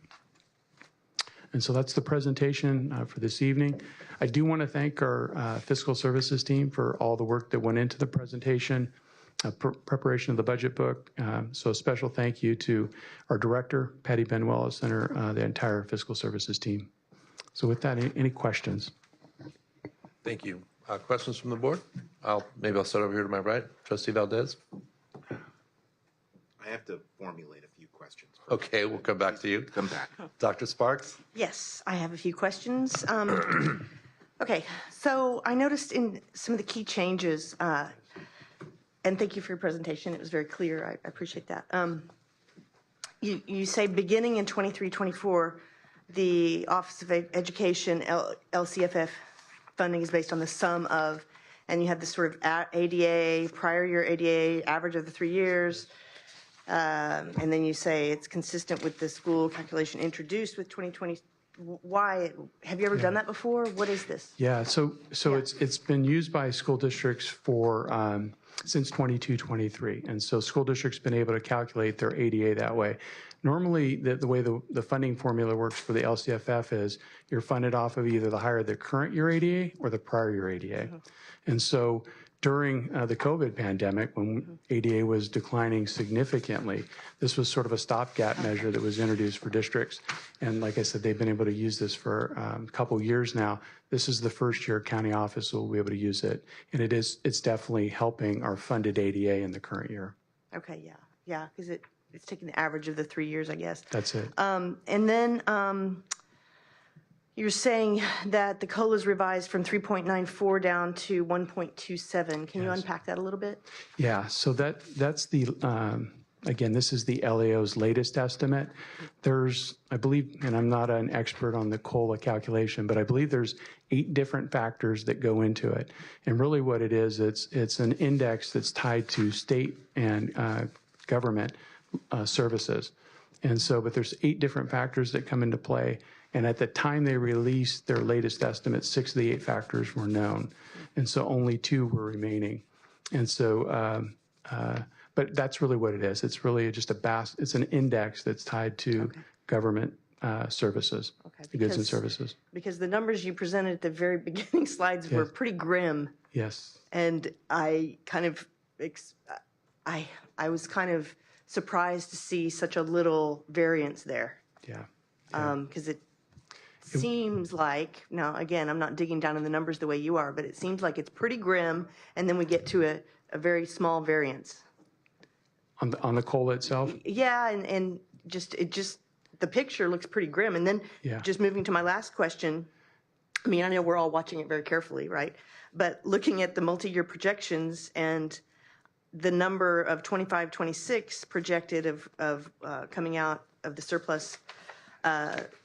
[SPEAKER 6] And so that's the presentation for this evening. I do want to thank our fiscal services team for all the work that went into the presentation, preparation of the budget book. So a special thank you to our director, Patty Benuelos, and the entire fiscal services team. So with that, any questions?
[SPEAKER 1] Thank you. Questions from the board? Maybe I'll start over here to my right. Trustee Valdez.
[SPEAKER 3] I have to formulate a few questions.
[SPEAKER 1] Okay, we'll come back to you.
[SPEAKER 3] Come back.
[SPEAKER 1] Dr. Sparks?
[SPEAKER 4] Yes, I have a few questions. Okay, so I noticed in some of the key changes, and thank you for your presentation. It was very clear. I appreciate that. You say beginning in 23-24, the Office of Education LCFF funding is based on the sum of, and you have this sort of ADA, prior year ADA, average of the 3 years. And then you say it's consistent with the school calculation introduced with 2020. Why? Have you ever done that before? What is this?
[SPEAKER 6] Yeah, so it's been used by school districts for since 22-23, and so school districts been able to calculate their ADA that way. Normally, the way the funding formula works for the LCFF is you're funded off of either the higher the current year ADA or the prior year ADA, and so during the COVID pandemic, when ADA was declining significantly, this was sort of a stopgap measure that was introduced for districts. And like I said, they've been able to use this for a couple years now. This is the first year county office will be able to use it. And it's definitely helping our funded ADA in the current year.
[SPEAKER 4] Okay, yeah, because it's taking the average of the 3 years, I guess.
[SPEAKER 6] That's it.
[SPEAKER 4] And then you're saying that the COLA is revised from 3.94 down to 1.27. Can you unpack that a little bit?
[SPEAKER 6] Yeah, so that's the, again, this is the LAO's latest estimate. There's, I believe, and I'm not an expert on the COLA calculation, but I believe there's 8 different factors that go into it. And really what it is, it's an index that's tied to state and government services. And so, but there's 8 different factors that come into play. And at the time they released their latest estimate, 6 of the 8 factors were known. And so only 2 were remaining. And so, but that's really what it is. It's really just it's an index that's tied to government services, goods and services.
[SPEAKER 4] Because the numbers you presented at the very beginning slides were pretty grim.
[SPEAKER 6] Yes.
[SPEAKER 4] And I kind of, I was kind of surprised to see such a little variance there.
[SPEAKER 6] Yeah.
[SPEAKER 4] Because it seems like, now again, I'm not digging down in the numbers the way you are, but it seems like it's pretty grim, and then we get to a very small variance.
[SPEAKER 6] On the COLA itself?
[SPEAKER 4] Yeah, and it just the picture looks pretty grim. And then
[SPEAKER 6] Yeah.
[SPEAKER 4] just moving to my last question, I mean, I know we're all watching it very carefully, right? But looking at the multi-year projections and the number of 25, 26 projected of coming out of the surplus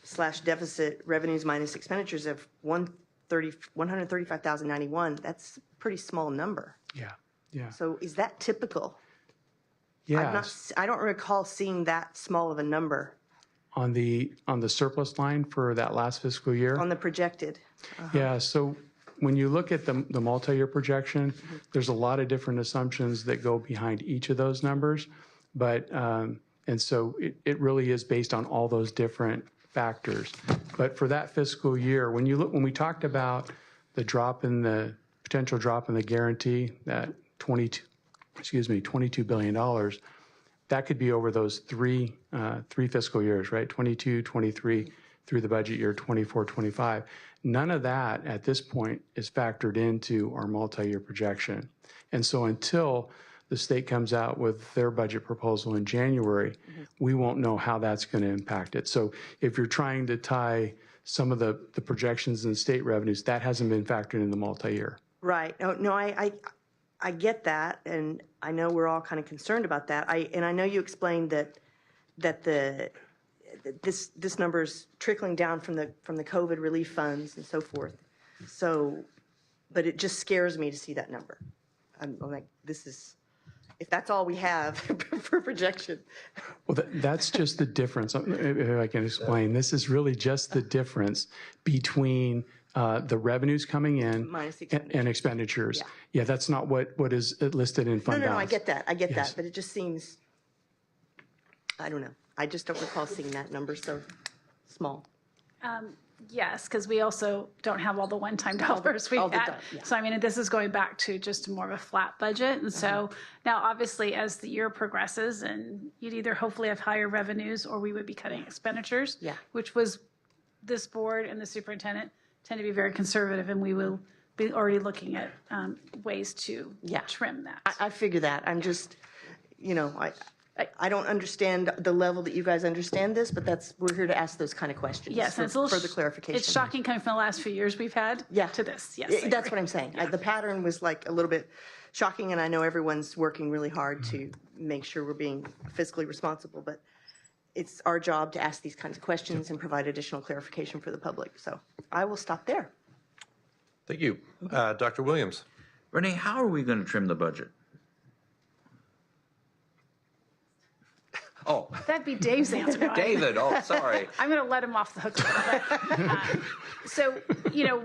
[SPEAKER 4] slash deficit revenues minus expenditures of 135,091, that's a pretty small number.
[SPEAKER 6] Yeah, yeah.
[SPEAKER 4] So is that typical?
[SPEAKER 6] Yes.
[SPEAKER 4] I don't recall seeing that small of a number
[SPEAKER 6] On the surplus line for that last fiscal year?
[SPEAKER 4] on the projected.
[SPEAKER 6] Yeah, so when you look at the multi-year projection, there's a lot of different assumptions that go behind each of those numbers. But, and so it really is based on all those different factors. But for that fiscal year, when we talked about the potential drop in the guarantee, that $22 billion, that could be over those three fiscal years, right? 22, 23 through the budget year 24, 25. None of that at this point is factored into our multi-year projection. And so until the state comes out with their budget proposal in January, we won't know how that's going to impact it. So if you're trying to tie some of the projections in state revenues, that hasn't been factored in the multi-year.
[SPEAKER 4] Right. No, I get that, and I know we're all kind of concerned about that. I know you explained that this number's trickling down from the COVID relief funds and so forth. So, but it just scares me to see that number. I'm like, if that's all we have for projection.
[SPEAKER 6] Well, that's just the difference. If I can explain, this is really just the difference between the revenues coming in and expenditures. Yeah, that's not what is listed in fund balance.
[SPEAKER 4] No, I get that. I get that. But it just seems, I don't know. I just don't recall seeing that number so small.
[SPEAKER 9] Yes, because we also don't have all the one-time dollars we had. So, I mean, this is going back to just more of a flat budget. And so now, obviously, as the year progresses, and you'd either hopefully have higher revenues or we would be cutting expenditures, which was this board and the superintendent tend to be very conservative, and we will be already looking at ways to trim that.
[SPEAKER 4] I figure that. I'm just, I don't understand the level that you guys understand this, but we're here to ask those kind of questions.
[SPEAKER 9] Yes,
[SPEAKER 4] for
[SPEAKER 9] it's a little
[SPEAKER 4] further clarification.
[SPEAKER 9] It's shocking coming from the last few years we've had to this. Yes,
[SPEAKER 4] That's what I'm saying. The pattern was like a little bit shocking, and I know everyone's working really hard to make sure we're being fiscally responsible, but it's our job to ask these kinds of questions and provide additional clarification for the public. So I will stop there.
[SPEAKER 1] Thank you. Dr. Williams.
[SPEAKER 21] Renee, how are we going to trim the budget? Oh.
[SPEAKER 9] That'd be Dave's answer.
[SPEAKER 21] David, sorry.
[SPEAKER 9] I'm going to let him off the hook a little bit. So,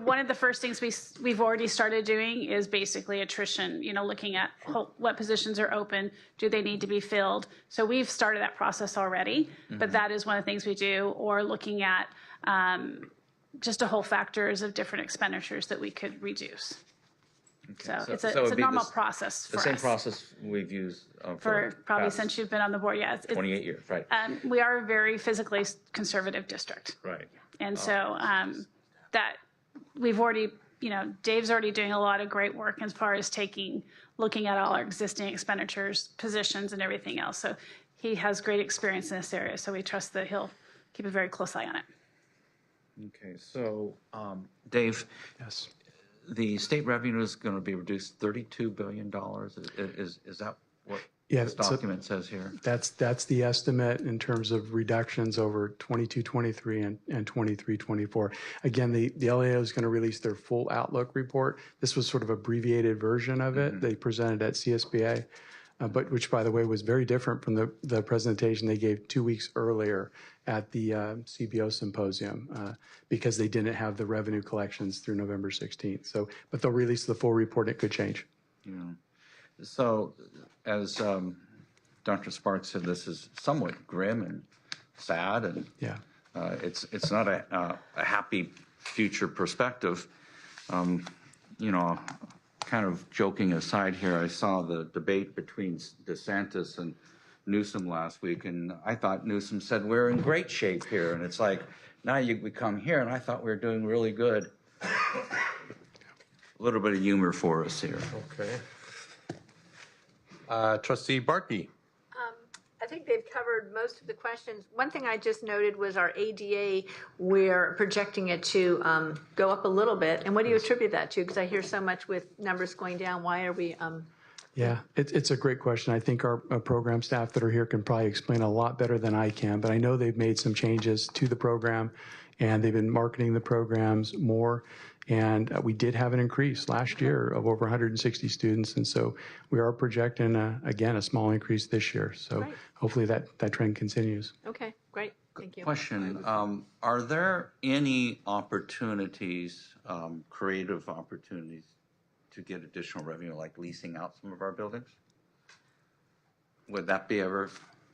[SPEAKER 9] one of the first things we've already started doing is basically attrition, looking at what positions are open, do they need to be filled? So we've started that process already, but that is one of the things we do, or looking at just a whole factors of different expenditures that we could reduce. Okay. So it's a normal process for us.
[SPEAKER 21] The same process we've used
[SPEAKER 9] for probably since you've been on the board. Yeah,
[SPEAKER 21] 28 years, right?
[SPEAKER 9] We are a very physically conservative district,
[SPEAKER 21] right?
[SPEAKER 9] And so that we've already, Dave's already doing a lot of great work as far as looking at all our existing expenditures, positions, and everything else. So he has great experience in this area. So we trust that he'll keep a very close eye on it.
[SPEAKER 21] Okay, so Dave.
[SPEAKER 6] Yes.
[SPEAKER 21] The state revenue is going to be reduced $32 billion. Is that what this document says here?
[SPEAKER 6] That's the estimate in terms of reductions over 22-23 and 23-24. Again, the LAO is going to release their full outlook report. This was sort of abbreviated version of it. They presented at CSBA, but which, by the way, was very different from the presentation they gave 2 weeks earlier at the CBO symposium because they didn't have the revenue collections through November 16th. So, but they'll release the full report. It could change.
[SPEAKER 21] Yeah. So, as Dr. Sparks said, this is somewhat grim and sad, and it's not a happy future perspective. Kind of joking aside here, I saw the debate between DeSantis and Newsom last week, and I thought Newsom said we're in great shape here, and it's like now we come here, and I thought we were doing really good. A little bit of humor for us here.
[SPEAKER 1] Okay. Trustee Barkey.
[SPEAKER 7] I think
[SPEAKER 8] think they've covered most of the questions. One thing I just noted was our ADA, we're projecting it to go up a little bit. And what do you attribute that to? Because I hear so much with numbers going down. Why are we?
[SPEAKER 6] Yeah, it's a great question. I think our program staff that are here can probably explain a lot better than I can, but I know they've made some changes to the program and they've been marketing the programs more. And we did have an increase last year of over 160 students. And so we are projecting, again, a small increase this year. So
[SPEAKER 8] Right.
[SPEAKER 6] hopefully that trend continues.
[SPEAKER 8] Okay, great. Thank you.
[SPEAKER 21] Question, are there any opportunities, creative opportunities to get additional revenue, like leasing out some of our buildings? Would that be ever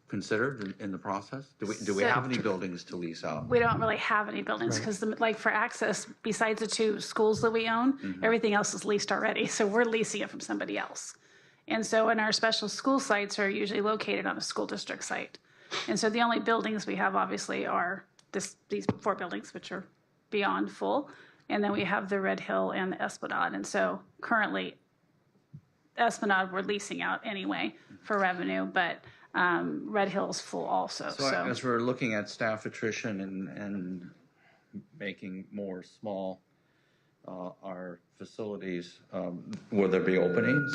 [SPEAKER 21] considered in the process? Do we have any buildings to lease out?
[SPEAKER 9] We don't really have any buildings because, like for access, besides the 2 schools that we own, everything else is leased already. So we're leasing it from somebody else. And so, and our special school sites are usually located on a school district site. And so the only buildings we have obviously are these 4 buildings, which are beyond full. And then we have the Red Hill and the Esplanade. And so currently, Esplanade we're leasing out anyway for revenue, but Red Hill's full also.
[SPEAKER 21] So as we're looking at staff attrition and making more small our facilities, will there be openings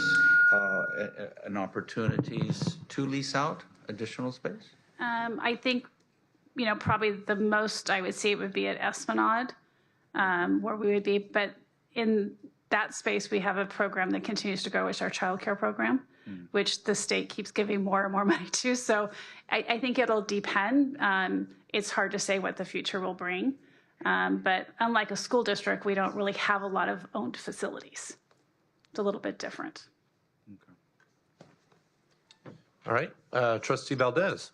[SPEAKER 21] and opportunities to lease out additional space?
[SPEAKER 9] I think, probably the most I would see it would be at Esplanade, where we would be. But in that space, we have a program that continues to grow, which is our child care program, which the state keeps giving more and more money to. So I think it'll depend. It's hard to say what the future will bring. But unlike a school district, we don't really have a lot of owned facilities. It's a little bit different.
[SPEAKER 1] All right, Trustee Valdez.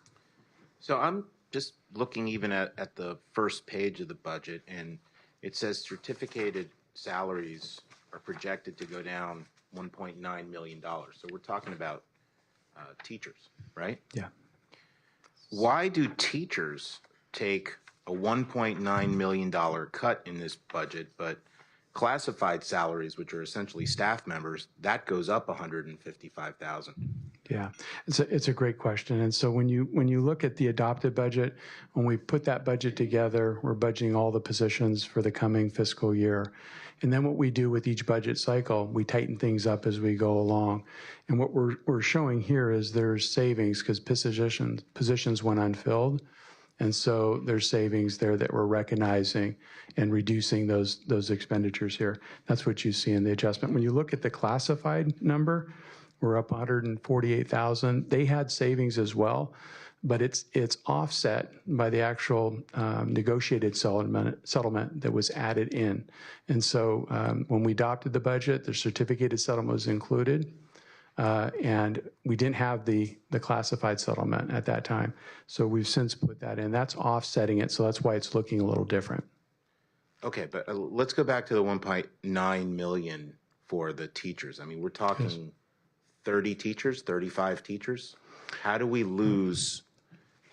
[SPEAKER 3] So I'm just looking even at the first page of the budget, and it says certificated salaries are projected to go down $1.9 million. So we're talking about teachers, right?
[SPEAKER 6] Yeah.
[SPEAKER 3] Why do teachers take a $1.9 million cut in this budget, but classified salaries, which are essentially staff members, that goes up $155,000?
[SPEAKER 6] Yeah, it's a great question. And so when you look at the adopted budget, when we put that budget together, we're budgeting all the positions for the coming fiscal year. And then what we do with each budget cycle, we tighten things up as we go along. And what we're showing here is there's savings because positions went unfilled. And so there's savings there that we're recognizing and reducing those expenditures here. That's what you see in the adjustment. When you look at the classified number, we're up 148,000. They had savings as well, but it's offset by the actual negotiated settlement that was added in. And so when we adopted the budget, the certificated settlement was included, and we didn't have the classified settlement at that time. So we've since put that in. That's offsetting it, so that's why it's looking a little different.
[SPEAKER 3] Okay, but let's go back to the 1.9 million for the teachers. I mean, we're talking 30 teachers, 35 teachers. How do we lose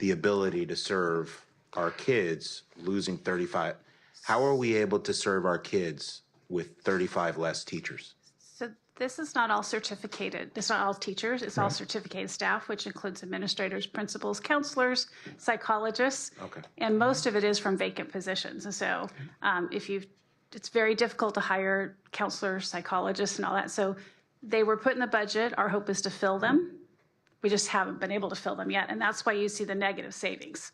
[SPEAKER 3] the ability to serve our kids losing 35? How are we able to serve our kids with 35 less teachers?
[SPEAKER 9] So this is not all certificated. It's not all teachers. It's all certificated staff, which includes administrators, principals, counselors, psychologists.
[SPEAKER 3] Okay.
[SPEAKER 9] And most of it is from vacant positions. And so it's very difficult to hire counselors, psychologists, and all that. So they were put in the budget. Our hope is to fill them. We just haven't been able to fill them yet. And that's why you see the negative savings.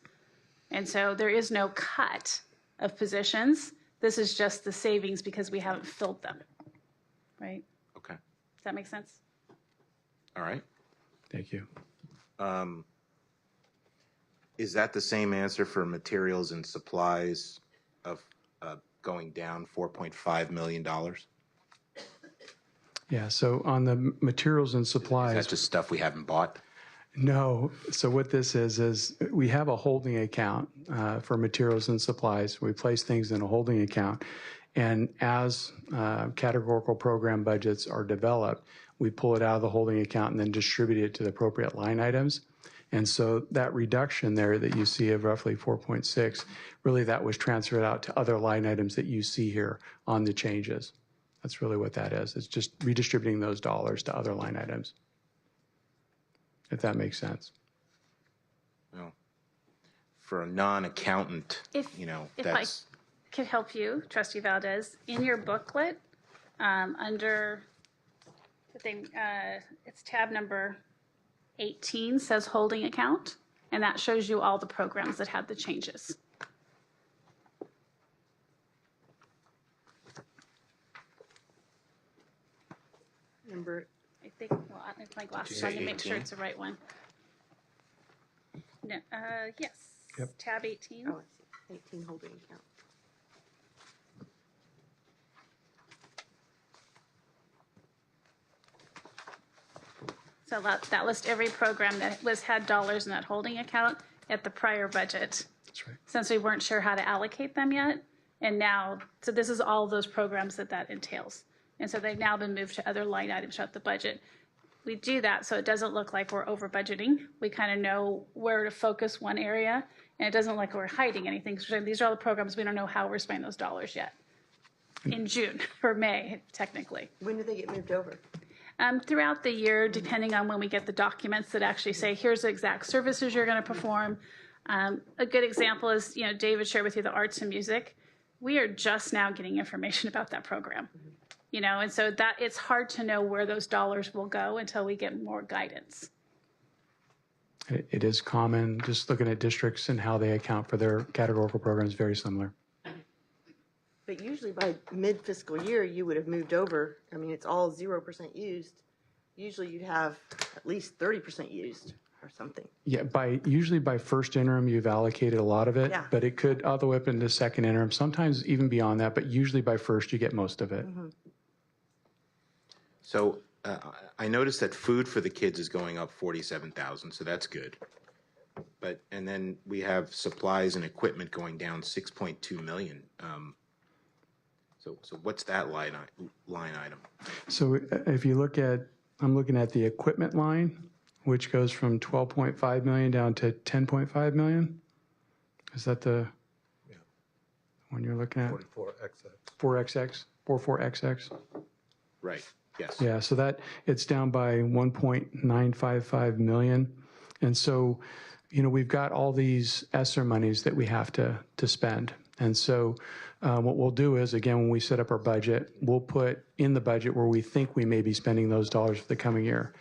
[SPEAKER 9] And so there is no cut of positions. This is just the savings because we haven't filled them. Right?
[SPEAKER 3] Okay.
[SPEAKER 9] Does that make sense?
[SPEAKER 3] All right.
[SPEAKER 6] Thank you.
[SPEAKER 3] Is that the same answer for materials and supplies of going down $4.5 million?
[SPEAKER 6] Yeah, so on the materials and supplies.
[SPEAKER 3] Is that just stuff we haven't bought?
[SPEAKER 6] No. So what this is we have a holding account for materials and supplies. We place things in a holding account. And as categorical program budgets are developed, we pull it out of the holding account and then distribute it to the appropriate line items. And so that reduction there that you see of roughly 4.6, really that was transferred out to other line items that you see here on the changes. That's really what that is. It's just redistributing those dollars to other line items, if that makes sense.
[SPEAKER 3] for a non-accountant,
[SPEAKER 9] If I
[SPEAKER 3] that's,
[SPEAKER 9] could help you, Trustee Valdez, in your booklet, under the thing, it's tab number 18 says holding account, and that shows you all the programs that had the changes.
[SPEAKER 4] Number,
[SPEAKER 9] I think, well, if my glasses on to make sure
[SPEAKER 3] 18?
[SPEAKER 9] it's the right one. No, yes.
[SPEAKER 6] Yep.
[SPEAKER 9] Tab 18.
[SPEAKER 4] oh, I see, 18 holding account.
[SPEAKER 9] So that lists every program that had dollars in that holding account at the prior budget.
[SPEAKER 6] That's right.
[SPEAKER 9] Since we weren't sure how to allocate them yet. And now, so this is all those programs that entails. And so they've now been moved to other line items throughout the budget. We do that so it doesn't look like we're over budgeting. We kind of know where to focus one area, and it doesn't look like we're hiding anything. So these are all the programs we don't know how we're spending those dollars yet. In June or May, technically.
[SPEAKER 4] When do they get moved over?
[SPEAKER 9] Throughout the year, depending on when we get the documents that actually say, here's the exact services you're going to perform. A good example is, David shared with you the arts and music. We are just now getting information about that program. And so that it's hard to know where those dollars will go until we get more guidance.
[SPEAKER 6] It is common, just looking at districts and how they account for their categorical programs, very similar.
[SPEAKER 4] But usually by mid-fiscal year, you would have moved over. I mean, it's all 0% used. Usually you'd have at least 30% used or something.
[SPEAKER 6] Yeah, usually by first interim, you've allocated a lot of it,
[SPEAKER 4] Yeah.
[SPEAKER 6] but it could all the way up into second interim, sometimes even beyond that, but usually by first, you get most of it.
[SPEAKER 4] Mm-hmm.
[SPEAKER 3] so I noticed that food for the kids is going up 47,000, so that's good. And then we have supplies and equipment going down 6.2 million. So what's that line item?
[SPEAKER 6] So if you look at, I'm looking at the equipment line, which goes from 12.5 million down to 10.5 million. Is that the one you're looking at? 4XX, 44XX.
[SPEAKER 3] Right, yes.
[SPEAKER 6] Yeah, so it's down by 1.955 million. And so, we've got all these ESSER monies that we have to spend. And so what we'll do is, again, when we set up our budget, we'll put in the budget where we think we may be spending those dollars for the coming year.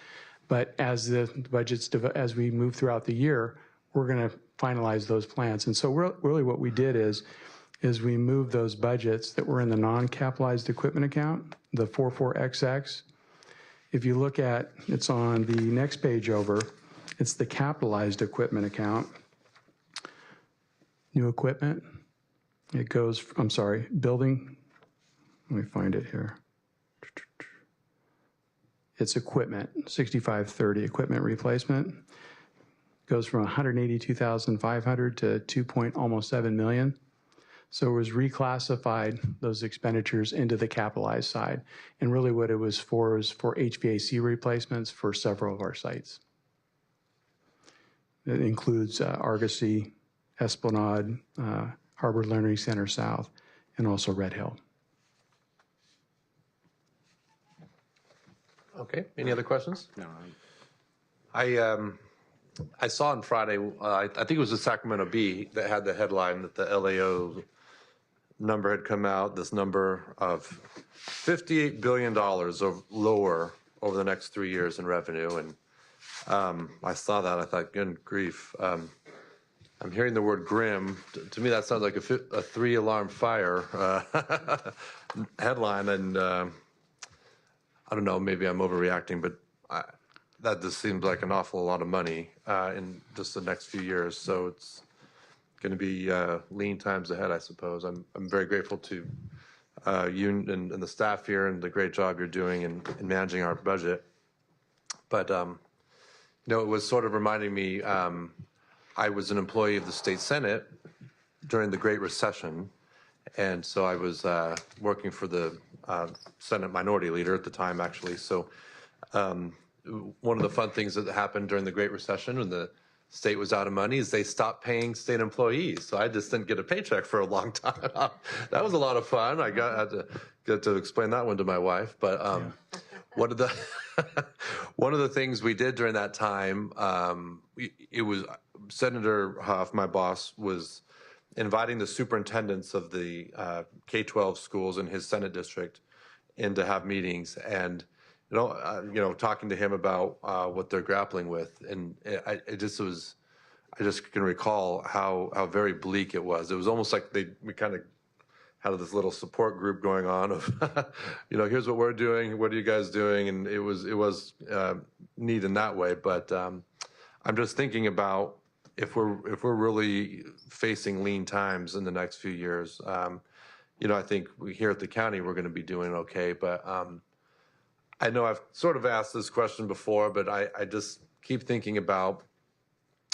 [SPEAKER 6] But as the budgets, as we move throughout the year, we're going to finalize those plans. And so really what we did is we moved those budgets that were in the non-capitalized equipment account, the 44XX. If you look at, it's on the next page over, it's the capitalized equipment account. New equipment. It goes, I'm sorry, building. Let me find it here. It's equipment, 6530, equipment replacement. Goes from 182,500 to almost 7 million. So it was reclassified, those expenditures, into the capitalized side. And really what it was for HVAC replacements for several of our sites. It includes Argosy, Esplanade, Harbor Learning Center South, and also Red Hill.
[SPEAKER 1] Okay, any other questions?
[SPEAKER 3] No.
[SPEAKER 1] I saw on Friday, I think it was the Sacramento Bee that had the headline that the LAO number had come out, this number of $58 billion of lower over the next 3 years in revenue. And I saw that, I thought, good grief. I'm hearing the word grim. To me, that sounds like a 3-alarm fire headline. And I don't know, maybe I'm overreacting, but that just seems like an awful lot of money in just the next few years. So it's going to be lean times ahead, I suppose. I'm very grateful to you and the staff here and the great job you're doing in managing our budget. But, it was sort of reminding me, I was an employee of the state Senate during the Great Recession. And so I was working for the Senate Minority Leader at the time, actually. So one of the fun things that happened during the Great Recession when the state was out of money is they stopped paying state employees. So I just didn't get a paycheck for a long time. That was a lot of fun. I had to get to explain that one to my wife. But one of the things we did during that time, it was Senator Huff, my boss, was inviting the superintendents of the K-12 schools in his Senate district in to have meetings, and talking to him about what they're grappling with, and I just can recall how very bleak it was. It was almost like we kind of had this little support group going on of, here's what we're doing, what are you guys doing, and it was neat in that way. But I'm just thinking about if we're really facing lean times in the next few years. I think here at the county we're going to be doing okay. But I know I've sort of asked this question before, but I just keep thinking about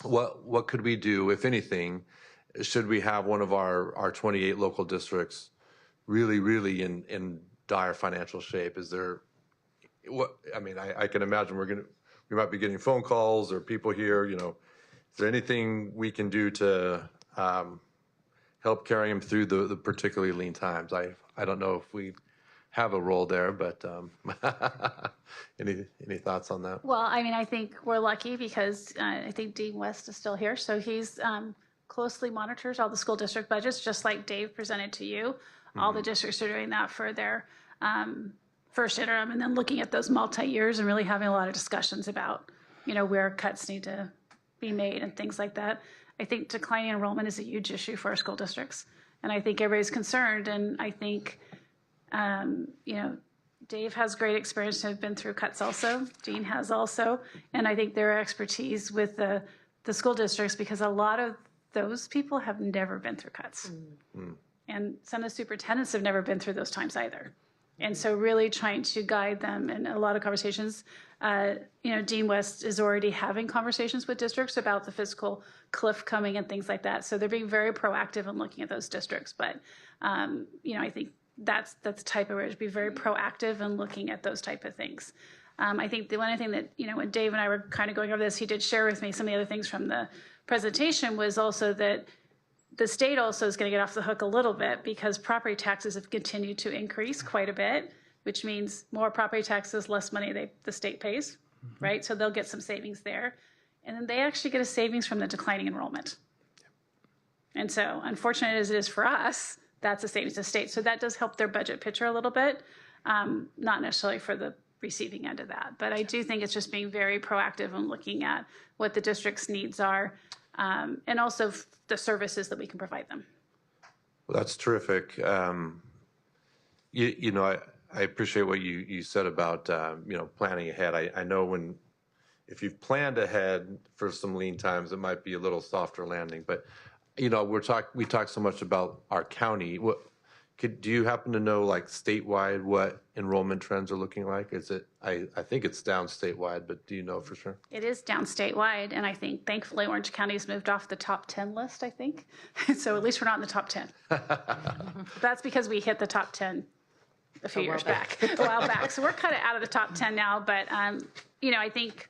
[SPEAKER 1] what could we do, if anything, should we have one of our 28 local districts really in dire financial shape? Is there I can imagine we might be getting phone calls or people here, is there anything we can do to help carry them through the particularly lean times? I don't know if we have a role there, but any thoughts on that?
[SPEAKER 9] Well, I think we're lucky because I think Dean West is still here, so he's closely monitors all the school district budgets, just like Dave presented to you. All the districts are doing that for their first interim, and then looking at those multi-years and really having a lot of discussions about, where cuts need to be made and things like that. I think declining enrollment is a huge issue for our school districts, and I think everybody's concerned, and I think Dave has great experience to have been through cuts also. Dean has also. And I think their expertise with the school districts, because a lot of those people have never been through cuts. And some of the superintendents have never been through those times either. And so really trying to guide them in a lot of conversations. Dean West is already having conversations with districts about the fiscal cliff coming and things like that. So they're being very proactive in looking at those districts. But, I think that's the type of where to be very proactive in looking at those type of things. I think the one thing that, when Dave and I were kind of going over this, he did share with me some of the other things from the presentation was also that the state also is going to get off the hook a little bit because property taxes have continued to increase quite a bit, which means more property taxes, less money the state pays, right? So they'll get some savings there. And then they actually get a savings from the declining enrollment. And so unfortunate as it is for us, that's a savings to state. So that does help their budget picture a little bit, not necessarily for the receiving end of that. But I do think it's just being very proactive and looking at what the district's needs are and also the services that we can provide them.
[SPEAKER 1] Well, that's terrific. I appreciate what you said about, planning ahead. I know if you've planned ahead for some lean times, it might be a little softer landing, but we talk so much about our county. Do you happen to know, like statewide, what enrollment trends are looking like? Is it? I think it's down statewide, but do you know for sure?
[SPEAKER 9] It is down statewide, and I think thankfully Orange County has moved off the top 10 list. I think so. At least we're not in the top 10. That's because we hit the top 10 a few years back, a while back. So we're kind of out of the top 10 now. But I think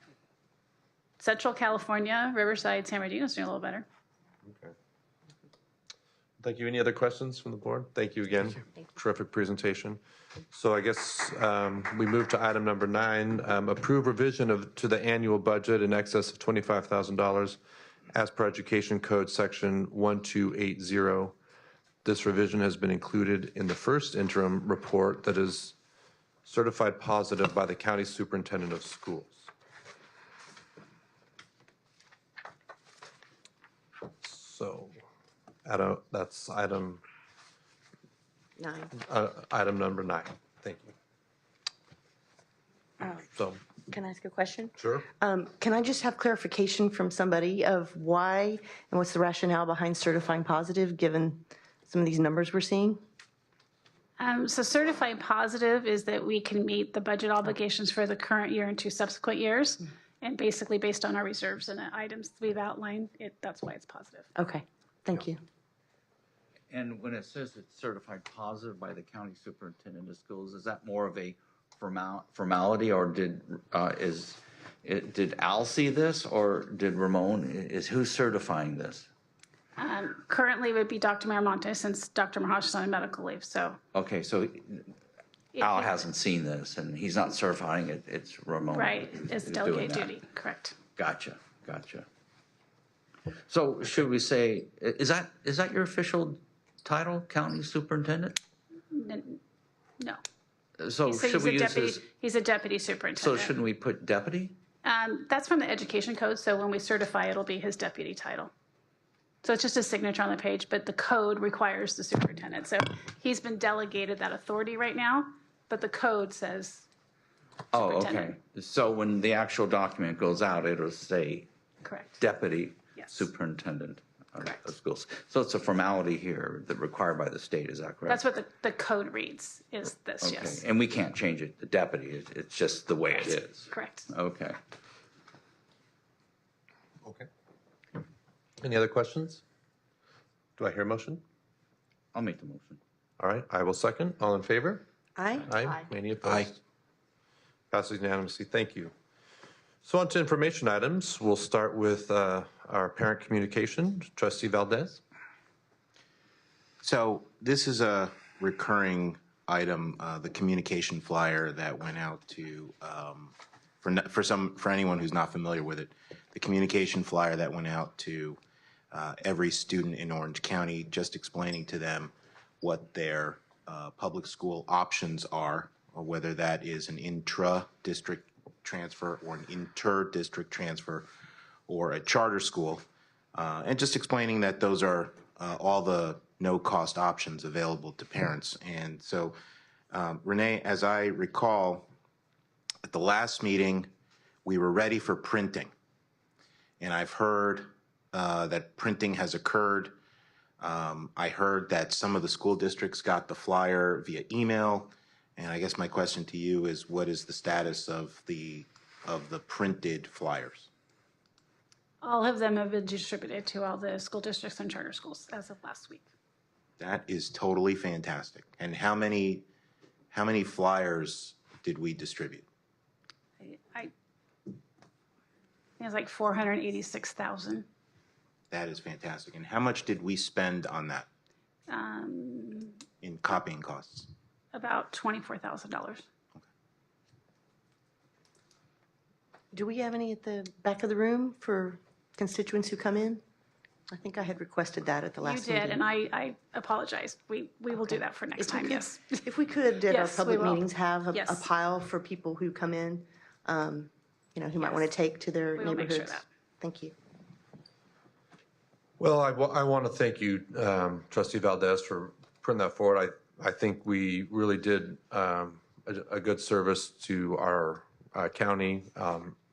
[SPEAKER 9] Central California, Riverside, San Bernardino is doing a little better.
[SPEAKER 1] Okay. Thank you. Any other questions from the board? Thank you again. Thank you. Terrific presentation. So I guess we move to item number 9, approve revision to the annual budget in excess of $25,000 as per Education Code Section 1280. This revision has been included in the first interim report that is certified positive by the County Superintendent of Schools. So that's item
[SPEAKER 4] 9.
[SPEAKER 1] Item number 9. Thank you. So,
[SPEAKER 4] Can I ask a question?
[SPEAKER 1] sure.
[SPEAKER 4] Can I just have clarification from somebody of why and what's the rationale behind certifying positive, given some of these numbers we're seeing?
[SPEAKER 9] So certified positive is that we can meet the budget obligations for the current year and 2 subsequent years. And basically based on our reserves and the items we've outlined, that's why it's positive.
[SPEAKER 4] Okay, thank you.
[SPEAKER 21] And when it says it's certified positive by the county superintendent of schools, is that more of a formality, or did Al see this, or did Ramon? Who's certifying this?
[SPEAKER 9] Currently it would be Dr. Miramonte, since Dr. Mahash is on medical leave. So
[SPEAKER 21] Okay, so Al hasn't seen this, and he's not certifying it. It's Ramon.
[SPEAKER 9] right, it's
[SPEAKER 21] who's
[SPEAKER 9] delegate
[SPEAKER 21] doing that.
[SPEAKER 9] duty, correct.
[SPEAKER 21] Gotcha. So should we say, is that your official title, county superintendent?
[SPEAKER 9] No.
[SPEAKER 21] So should we use this?
[SPEAKER 9] He's a deputy
[SPEAKER 21] So
[SPEAKER 9] superintendent.
[SPEAKER 21] shouldn't we put deputy?
[SPEAKER 9] That's from the education code, so when we certify, it'll be his deputy title. So it's just a signature on the page, but the code requires the superintendent. So he's been delegated that authority right now, but the code says
[SPEAKER 21] Oh, okay.
[SPEAKER 9] superintendent.
[SPEAKER 21] So when the actual document goes out, it'll say
[SPEAKER 9] Correct.
[SPEAKER 21] deputy
[SPEAKER 9] Yes.
[SPEAKER 21] superintendent of schools. So it's a formality here that required by the state, is that correct?
[SPEAKER 9] That's what the code reads, is this,
[SPEAKER 21] Okay,
[SPEAKER 9] yes.
[SPEAKER 21] and we can't change it, the deputy, it's just the way it is.
[SPEAKER 9] Correct.
[SPEAKER 21] Okay.
[SPEAKER 1] Okay. Any other questions? Do I hear a motion?
[SPEAKER 21] I'll make the motion.
[SPEAKER 1] All right, I will second. All in favor?
[SPEAKER 4] Aye.
[SPEAKER 1] Aye. Any opposed? Passes unanimously. Thank you. So on to information items. We'll start with our parent communication. Trustee Valdez.
[SPEAKER 3] So this is a recurring item, the communication flyer that went out to, for anyone who's not familiar with it, the communication flyer that went out to every student in Orange County, just explaining to them what their public school options are, or whether that is an intra-district transfer or an inter-district transfer or a charter school, and just explaining that those are all the no-cost options available to parents. And so, Renee, as I recall, at the last meeting, we were ready for printing. And I've heard that printing has occurred. I heard that some of the school districts got the flyer via email. And I guess my question to you is, what is the status of the printed flyers?
[SPEAKER 9] All of them have been distributed to all the school districts and charter schools as of last week.
[SPEAKER 3] That is totally fantastic. And how many flyers did we distribute?
[SPEAKER 9] I think it's like 486,000.
[SPEAKER 3] That is fantastic. And how much did we spend on that in copying costs?
[SPEAKER 9] About $24,000.
[SPEAKER 4] Do we have any at the back of the room for constituents who come in? I think I had requested that at the last
[SPEAKER 9] You
[SPEAKER 4] meeting.
[SPEAKER 9] did, and I apologize. We will do that for next
[SPEAKER 4] If we
[SPEAKER 9] time,
[SPEAKER 4] could-
[SPEAKER 9] yes.
[SPEAKER 4] If we could, at our
[SPEAKER 9] Yes, we
[SPEAKER 4] public
[SPEAKER 9] will.
[SPEAKER 4] meetings, have a
[SPEAKER 9] Yes.
[SPEAKER 4] pile for people who come in, who might want to take to their
[SPEAKER 9] We will make
[SPEAKER 4] neighborhoods.
[SPEAKER 9] sure that.
[SPEAKER 4] Thank you.
[SPEAKER 1] Well, I want to thank you, Trustee Valdez, for putting that forward. I think we really did a good service to our county,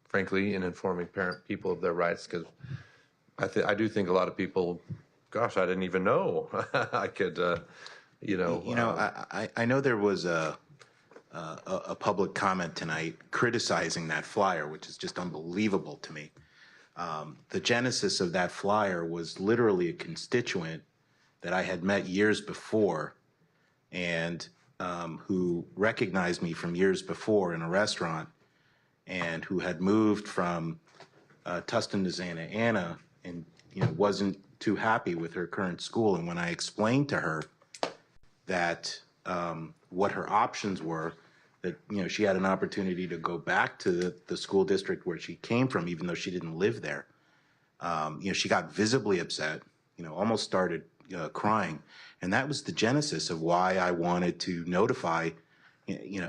[SPEAKER 1] frankly, in informing people of their rights, because I do think a lot of people, gosh, I didn't even know I could,
[SPEAKER 3] I know there was a public comment tonight criticizing that flyer, which is just unbelievable to me. The genesis of that flyer was literally a constituent that I had met years before, and who recognized me from years before in a restaurant, and who had moved from Tustin to Santa Ana, and wasn't too happy with her current school. And when I explained to her that what her options were, that she had an opportunity to go back to the school district where she came from, even though she didn't live there, she got visibly upset, almost started crying. And that was the genesis of why I wanted to notify,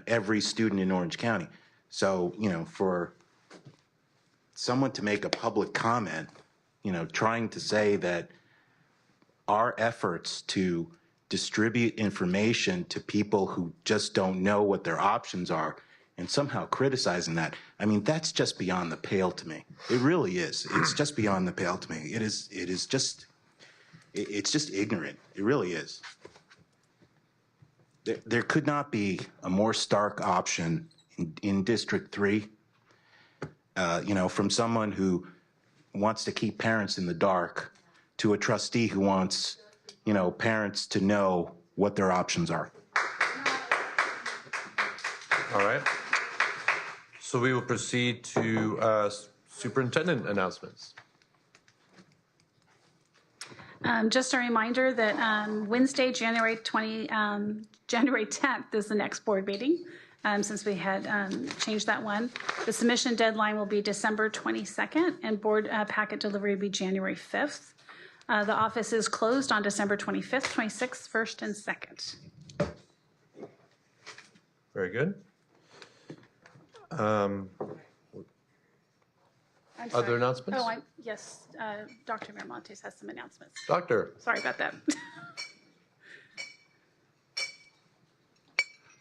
[SPEAKER 3] every student in Orange County. So, for someone to make a public comment, trying to say that our efforts to distribute information to people who just don't know what their options are and somehow criticizing that, I mean, that's just beyond the pale to me. It really is. It's just beyond the pale to me. It's just ignorant. It really is. There could not be a more stark option in District 3, from someone who wants to keep parents in the dark to a trustee who wants, parents to know what their options are.
[SPEAKER 1] All right. So we will proceed to superintendent announcements.
[SPEAKER 9] Just a reminder that Wednesday, January 10th is the next board meeting. since we had changed that one. The submission deadline will be December 22nd, and board packet delivery will be January 5th. The office is closed on December 25th, 26th, 1st, and 2nd.
[SPEAKER 1] Very good. Other announcements?
[SPEAKER 9] Oh, yes, Dr. Miramontes has some announcements.
[SPEAKER 1] Doctor.
[SPEAKER 9] Sorry about that.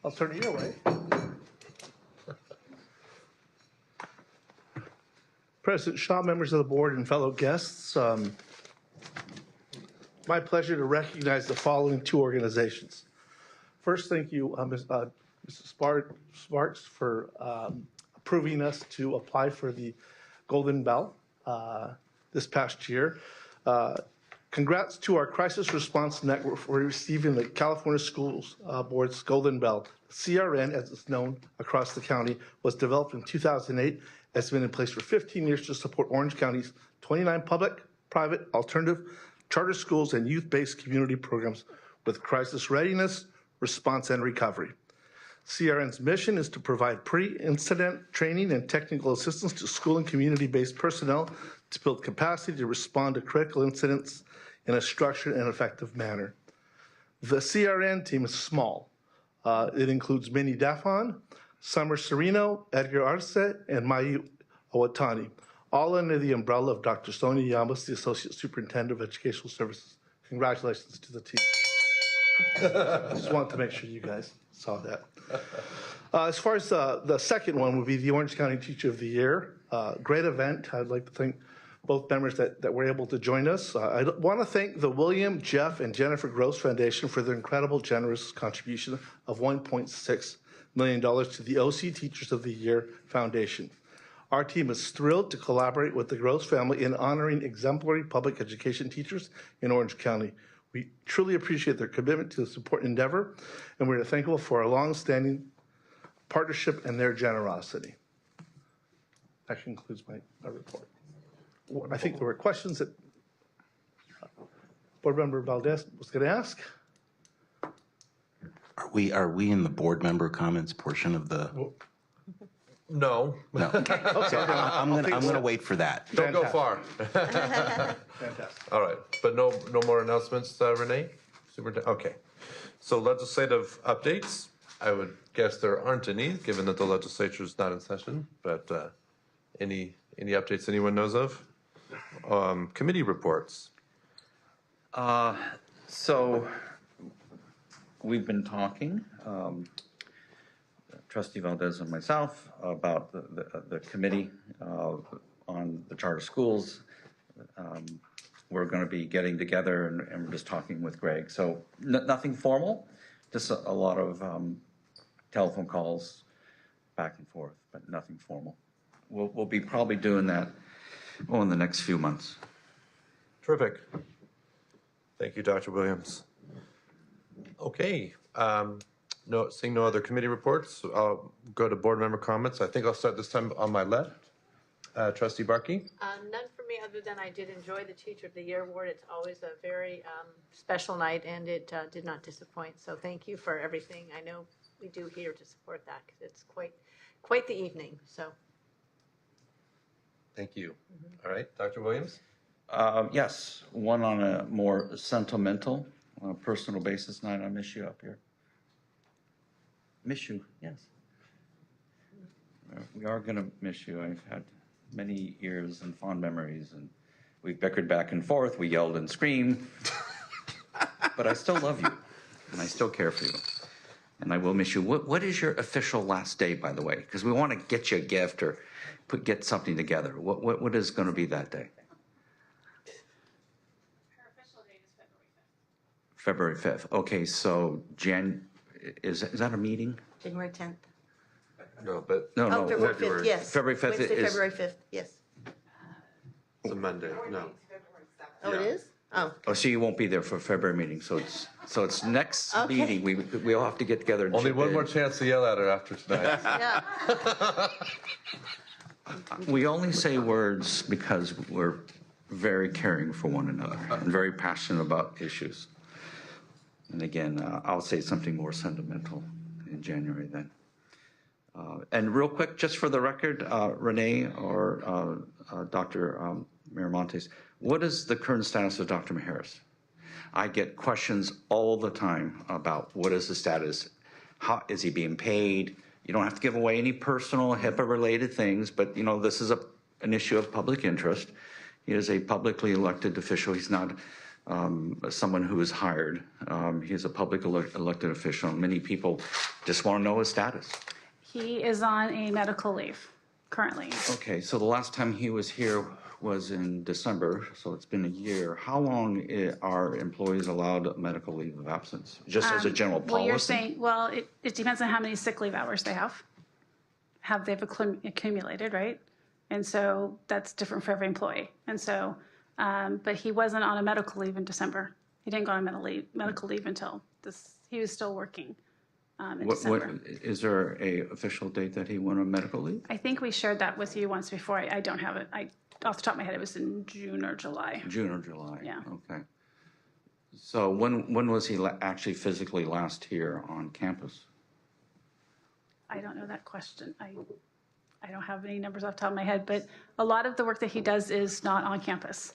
[SPEAKER 7] I'll turn it your way. President Shaw, members of the board, and fellow guests, my pleasure to recognize the following two organizations. First, thank you, Mrs. Sparks, for approving us to apply for the Golden Bell this past year. Congrats to our Crisis Response Network for receiving the California Schools Board's Golden Bell. CRN, as it's known across the county, was developed in 2008. It's been in place for 15 years to support Orange County's 29 public, private, alternative, charter schools, and youth-based community programs with crisis readiness, response, and recovery. CRN's mission is to provide pre-incident training and technical assistance to school and community-based personnel to build capacity to respond to critical incidents in a structured and effective manner. The CRN team is small. It includes Minnie Daffon, Summer Sereno, Edgar Arce, and Mayu Owatani, all under the umbrella of Dr. Sonia Llamas, the Associate Superintendent of Educational Services. Congratulations to the team. Just wanted to make sure you guys saw that. As far as the second one would be the Orange County Teacher of the Year. Great event. I'd like to thank both members that were able to join us. I want to thank the William, Jeff, and Jennifer Gross Foundation for their incredible generous contribution of $1.6 million to the OC Teachers of the Year Foundation. Our team is thrilled to collaborate with the Gross family in honoring exemplary public education teachers in Orange County. We truly appreciate their commitment to this important endeavor, and we're thankful for our long-standing partnership and their generosity. That concludes my report. I think there were questions that Board Member Valdez was going to ask.
[SPEAKER 3] Are we in the board member comments portion of the?
[SPEAKER 1] No.
[SPEAKER 3] No. Okay. So I'm gonna wait for that.
[SPEAKER 1] Don't go far.
[SPEAKER 7] Fantastic.
[SPEAKER 1] All right, but no more announcements, Renee? Okay. So legislative updates. I would guess there aren't any, given that the legislature is not in session. But any updates anyone knows of? Committee reports.
[SPEAKER 21] So we've been talking, Trustee Valdez and myself, about the committee on the charter schools. We're going to be getting together and we're just talking with Greg. So nothing formal, just a lot of telephone calls back and forth, but nothing formal. We'll be probably doing that in the next few months.
[SPEAKER 1] Terrific. Thank you, Dr. Williams. Okay. Seeing no other committee reports, I'll go to board member comments. I think I'll start this time on my left. Trustee Barkey.
[SPEAKER 8] None for me, other than I did enjoy the Teacher of the Year award. It's always a very special night, and it did not disappoint. So thank you for everything. I know we do here to support that because it's quite the evening. So.
[SPEAKER 1] Thank you. All right, Dr. Williams.
[SPEAKER 21] Yes, one on a more sentimental, on a personal basis night. I miss you up here. Miss you, yes. We are going to miss you. I've had many years and fond memories, and we've bickered back and forth. We yelled and screamed, but I still love you, and I still care for you, and I will miss you. What is your official last day, by the way? Because we want to get you a gift or get something together. What is going to be that day?
[SPEAKER 9] Her official date is
[SPEAKER 21] February 5th. Okay, so is that a meeting?
[SPEAKER 4] January 10th.
[SPEAKER 1] No, but
[SPEAKER 21] no.
[SPEAKER 4] Oh, February 5th, yes.
[SPEAKER 21] February 5th
[SPEAKER 4] Wednesday,
[SPEAKER 21] is
[SPEAKER 4] February 5th, yes.
[SPEAKER 1] It's a Monday. No.
[SPEAKER 4] Oh, it is? Oh.
[SPEAKER 21] Oh, so you won't be there for February meeting. So it's next meeting. We all have to get together. And
[SPEAKER 1] Only one
[SPEAKER 21] in.
[SPEAKER 1] more chance to yell at her after tonight.
[SPEAKER 4] Yeah.
[SPEAKER 21] We only say words because we're very caring for one another and very passionate about issues. And again, I'll say something more sentimental in January then. And real quick, just for the record, Renee or Dr. Miramontes, what is the current status of Dr. Majerus? I get questions all the time about what is the status, how is he being paid? You don't have to give away any personal HIPAA-related things, but this is an issue of public interest. He is a publicly elected official. He's not someone who is hired. He is a public elected official. Many people just want to know his status.
[SPEAKER 9] He is on a medical leave currently.
[SPEAKER 21] Okay, so the last time he was here was in December, so it's been a year. How long are employees allowed medical leave of absence? Just as a general policy?
[SPEAKER 9] Well, you're saying, it depends on how many sick leave hours they have they've accumulated, right? And so that's different for every employee. And so, but he wasn't on a medical leave in December. He didn't go on medical leave until he was still working in December.
[SPEAKER 21] Is there a official date that he went on medical leave?
[SPEAKER 9] I think we shared that with you once before. I don't have it. Off the top of my head, it was in June or July.
[SPEAKER 21] June or July.
[SPEAKER 9] Yeah.
[SPEAKER 21] Okay. So when was he actually physically last here on campus?
[SPEAKER 9] I don't know that question. I don't have any numbers off the top of my head, but a lot of the work that he does is not on campus.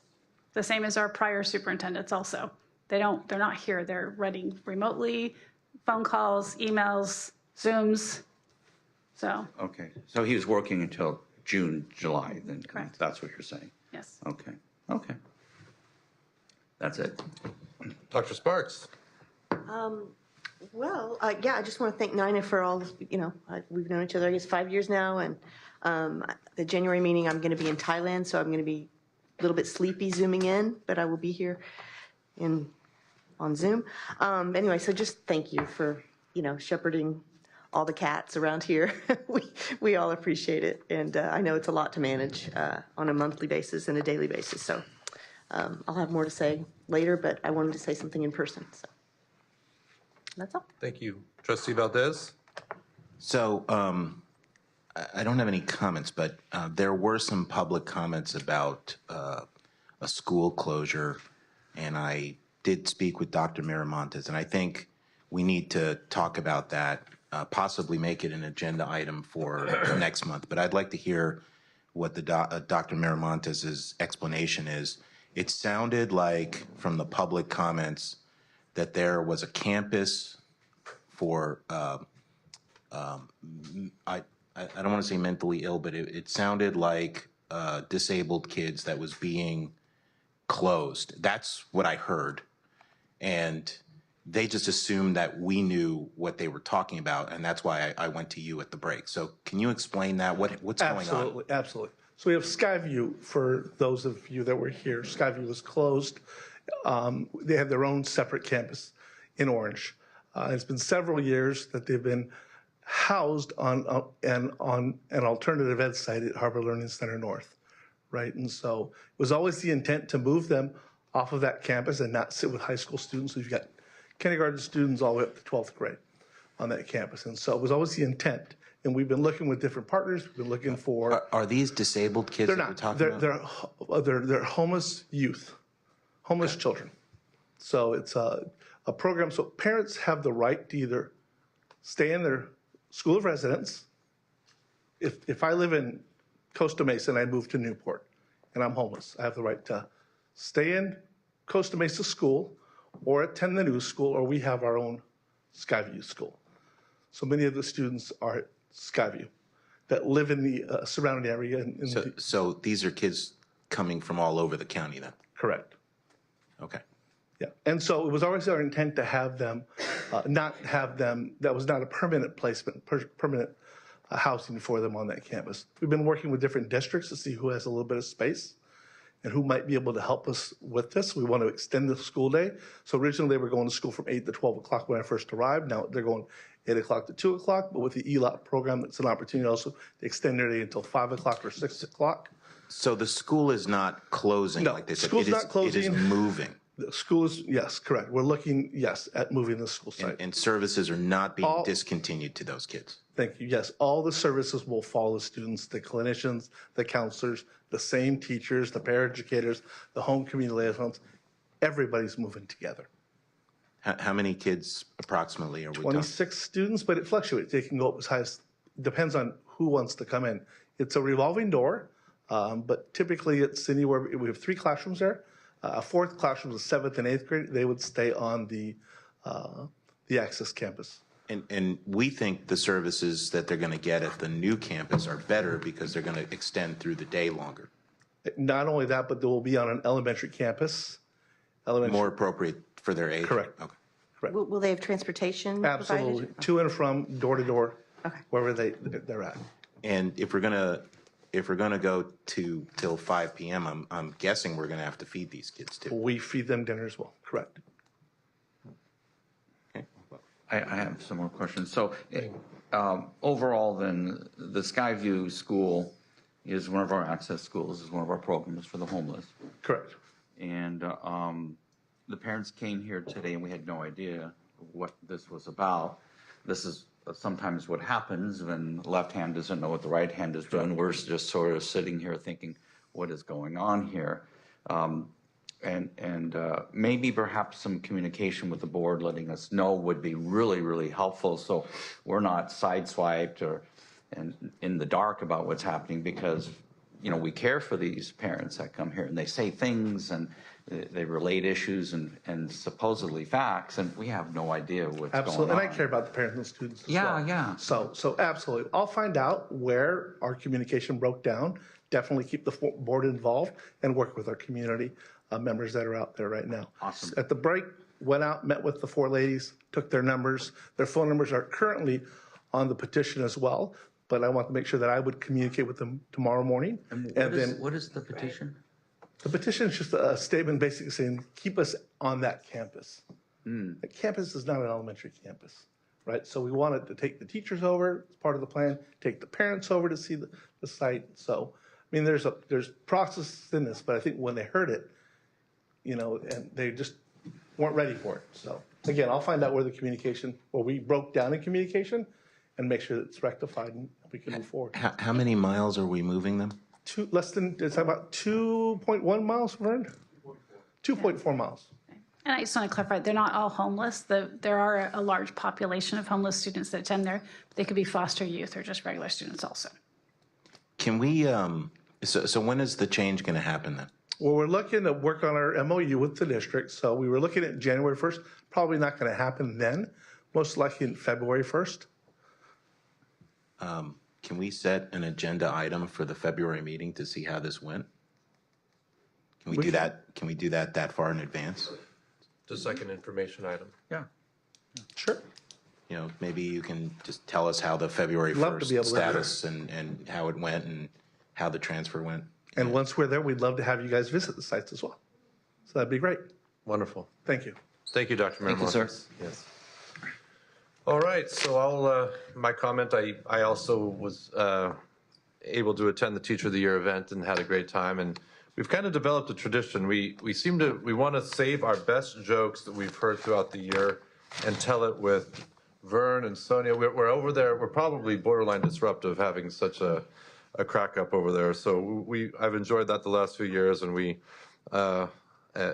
[SPEAKER 9] The same as our prior superintendents also. They're not here. They're running remotely, phone calls, emails, Zooms. So.
[SPEAKER 21] Okay. So he was working until June, July, then.
[SPEAKER 9] Correct.
[SPEAKER 21] That's what you're saying?
[SPEAKER 9] Yes.
[SPEAKER 21] Okay. Okay. That's it.
[SPEAKER 1] Dr. Sparks.
[SPEAKER 4] I just want to thank Nina for all, we've known each other, I guess, 5 years now, and the January meeting, I'm going to be in Thailand, so I'm going to be a little bit sleepy zooming in, but I will be here on Zoom. Anyway, so just thank you for, shepherding all the cats around here. we all appreciate it, and I know it's a lot to manage on a monthly basis and a daily basis, so I'll have more to say later, but I wanted to say something in person, so that's all.
[SPEAKER 1] Thank you. Trustee Valdez?
[SPEAKER 3] So I don't have any comments, but there were some public comments about a school closure, and I did speak with Dr. Miramontes, and I think we need to talk about that, possibly make it an agenda item for next month. But I'd like to hear what the Dr. Miramontes' explanation is. It sounded like from the public comments that there was a campus for, I don't want to say mentally ill, but it sounded like disabled kids that was being closed. That's what I heard. And they just assumed that we knew what they were talking about, and that's why I went to you at the break. So can you explain that? What's going on?
[SPEAKER 7] Absolutely. So we have Skyview, for those of you that were here. Skyview was closed. They have their own separate campus in Orange. It's been several years that they've been housed on an alternative ed site at Harbor Learning Center North, right? And so it was always the intent to move them off of that campus and not sit with high school students. So you've got kindergarten students all the way up to 12th grade on that campus. And so it was always the intent. And we've been looking with different partners. We've been looking for.
[SPEAKER 3] Are these disabled kids
[SPEAKER 7] they're
[SPEAKER 3] that
[SPEAKER 7] not.
[SPEAKER 3] you're talking about?
[SPEAKER 7] They're homeless youth, homeless children. So it's a program. So parents have the right to either stay in their school of residence. If I live in Costa Mesa and I move to Newport and I'm homeless, I have the right to stay in Costa Mesa school or attend the new school, or we have our own Skyview school. So many of the students are at Skyview that live in the surrounding area.
[SPEAKER 3] So these are kids coming from all over the county then?
[SPEAKER 7] Correct.
[SPEAKER 3] Okay.
[SPEAKER 7] Yeah, and so it was always our intent to have them, not have them, that was not a permanent placement, permanent housing for them on that campus. We've been working with different districts to see who has a little bit of space and who might be able to help us with this. We want to extend the school day. So originally they were going to school from 8 to 12 o'clock when I first arrived. Now they're going 8 o'clock to 2 o'clock, but with the ELOT program, it's an opportunity also to extend their day until 5 o'clock or 6 o'clock.
[SPEAKER 3] So the school is not closing like they said.
[SPEAKER 7] School's not closing.
[SPEAKER 3] It is moving.
[SPEAKER 7] The school is, yes, correct. We're looking, yes, at moving the school site.
[SPEAKER 3] And services are not being discontinued to those kids.
[SPEAKER 7] Thank you. Yes, all the services will follow students, the clinicians, the counselors, the same teachers, the paraeducators, the home community liaisons. Everybody's moving together.
[SPEAKER 3] How many kids approximately are we talking?
[SPEAKER 7] 26 students, but it fluctuates. They can go up as high as depends on who wants to come in. It's a revolving door, but typically it's anywhere, we have 3 classrooms there. A 4th classroom is 7th and 8th grade. They would stay on the Access campus.
[SPEAKER 3] And we think the services that they're going to get at the new campus are better because they're going to extend through the day longer.
[SPEAKER 7] Not only that, but they will be on an elementary campus.
[SPEAKER 3] More appropriate for their age.
[SPEAKER 7] Correct.
[SPEAKER 3] Okay.
[SPEAKER 4] Will they have transportation
[SPEAKER 7] Absolutely.
[SPEAKER 4] provided?
[SPEAKER 7] To and from, door to door, wherever they're at.
[SPEAKER 3] And if we're gonna go till 5 p.m., I'm guessing we're gonna have to feed these kids too.
[SPEAKER 7] We feed them dinner as well. Correct.
[SPEAKER 21] I have some more questions. So overall, then, the Skyview School is one of our access schools, is one of our programs for the homeless.
[SPEAKER 7] Correct.
[SPEAKER 21] And the parents came here today, and we had no idea what this was about. This is sometimes what happens when the left hand doesn't know what the right hand is doing. We're just sort of sitting here thinking, what is going on here? And maybe perhaps some communication with the board letting us know would be really, really helpful, so we're not sideswiped or in the dark about what's happening, because we care for these parents that come here and they say things and they relate issues and supposedly facts, and we have no idea what's
[SPEAKER 7] Absolutely.
[SPEAKER 21] going on.
[SPEAKER 7] And I care about the parents and students as
[SPEAKER 21] Yeah,
[SPEAKER 7] well.
[SPEAKER 21] yeah.
[SPEAKER 7] So absolutely. I'll find out where our communication broke down. Definitely keep the board involved and work with our community members that are out there right now.
[SPEAKER 21] Awesome.
[SPEAKER 7] At the break, went out, met with the 4 ladies, took their numbers. Their phone numbers are currently on the petition as well, but I want to make sure that I would communicate with them tomorrow morning.
[SPEAKER 21] What is the petition?
[SPEAKER 7] The petition is just a statement basically saying, keep us on that campus. The campus is not an elementary campus, right? So we wanted to take the teachers over as part of the plan, take the parents over to see the site. So, I mean, there's process in this, but I think when they heard it, and they just weren't ready for it. So again, I'll find out where we broke down in communication and make sure that it's rectified and we can move forward.
[SPEAKER 3] How many miles are we moving them?
[SPEAKER 7] It's about 2.1 miles, Vern? 2.4 miles.
[SPEAKER 9] And I just want to clarify, they're not all homeless. There are a large population of homeless students that attend there. But they could be foster youth or just regular students also.
[SPEAKER 3] Can we, so when is the change going to happen then?
[SPEAKER 7] Well, we're looking to work on our MOU with the district. So we were looking at January 1st. Probably not going to happen then. Most likely in February 1st.
[SPEAKER 3] Can we set an agenda item for the February meeting to see how this went? Can we do that? Can we do that far in advance?
[SPEAKER 1] Just like an information item.
[SPEAKER 21] Yeah.
[SPEAKER 7] Sure.
[SPEAKER 3] Maybe you can just tell us how the February
[SPEAKER 7] Love to be able
[SPEAKER 3] 1st
[SPEAKER 7] to do
[SPEAKER 3] status and how it went and how the transfer went.
[SPEAKER 7] And once we're there, we'd love to have you guys visit the sites as well. So that'd be great.
[SPEAKER 1] Wonderful.
[SPEAKER 7] Thank you.
[SPEAKER 1] Thank you, Dr.
[SPEAKER 21] Thank you, sir.
[SPEAKER 1] Yes. All right, so my comment, I also was able to attend the Teacher of the Year event and had a great time. And we've kind of developed a tradition. We want to save our best jokes that we've heard throughout the year and tell it with Vern and Sonia. We're over there. We're probably borderline disruptive having such a crack up over there. So I've enjoyed that the last few years, and we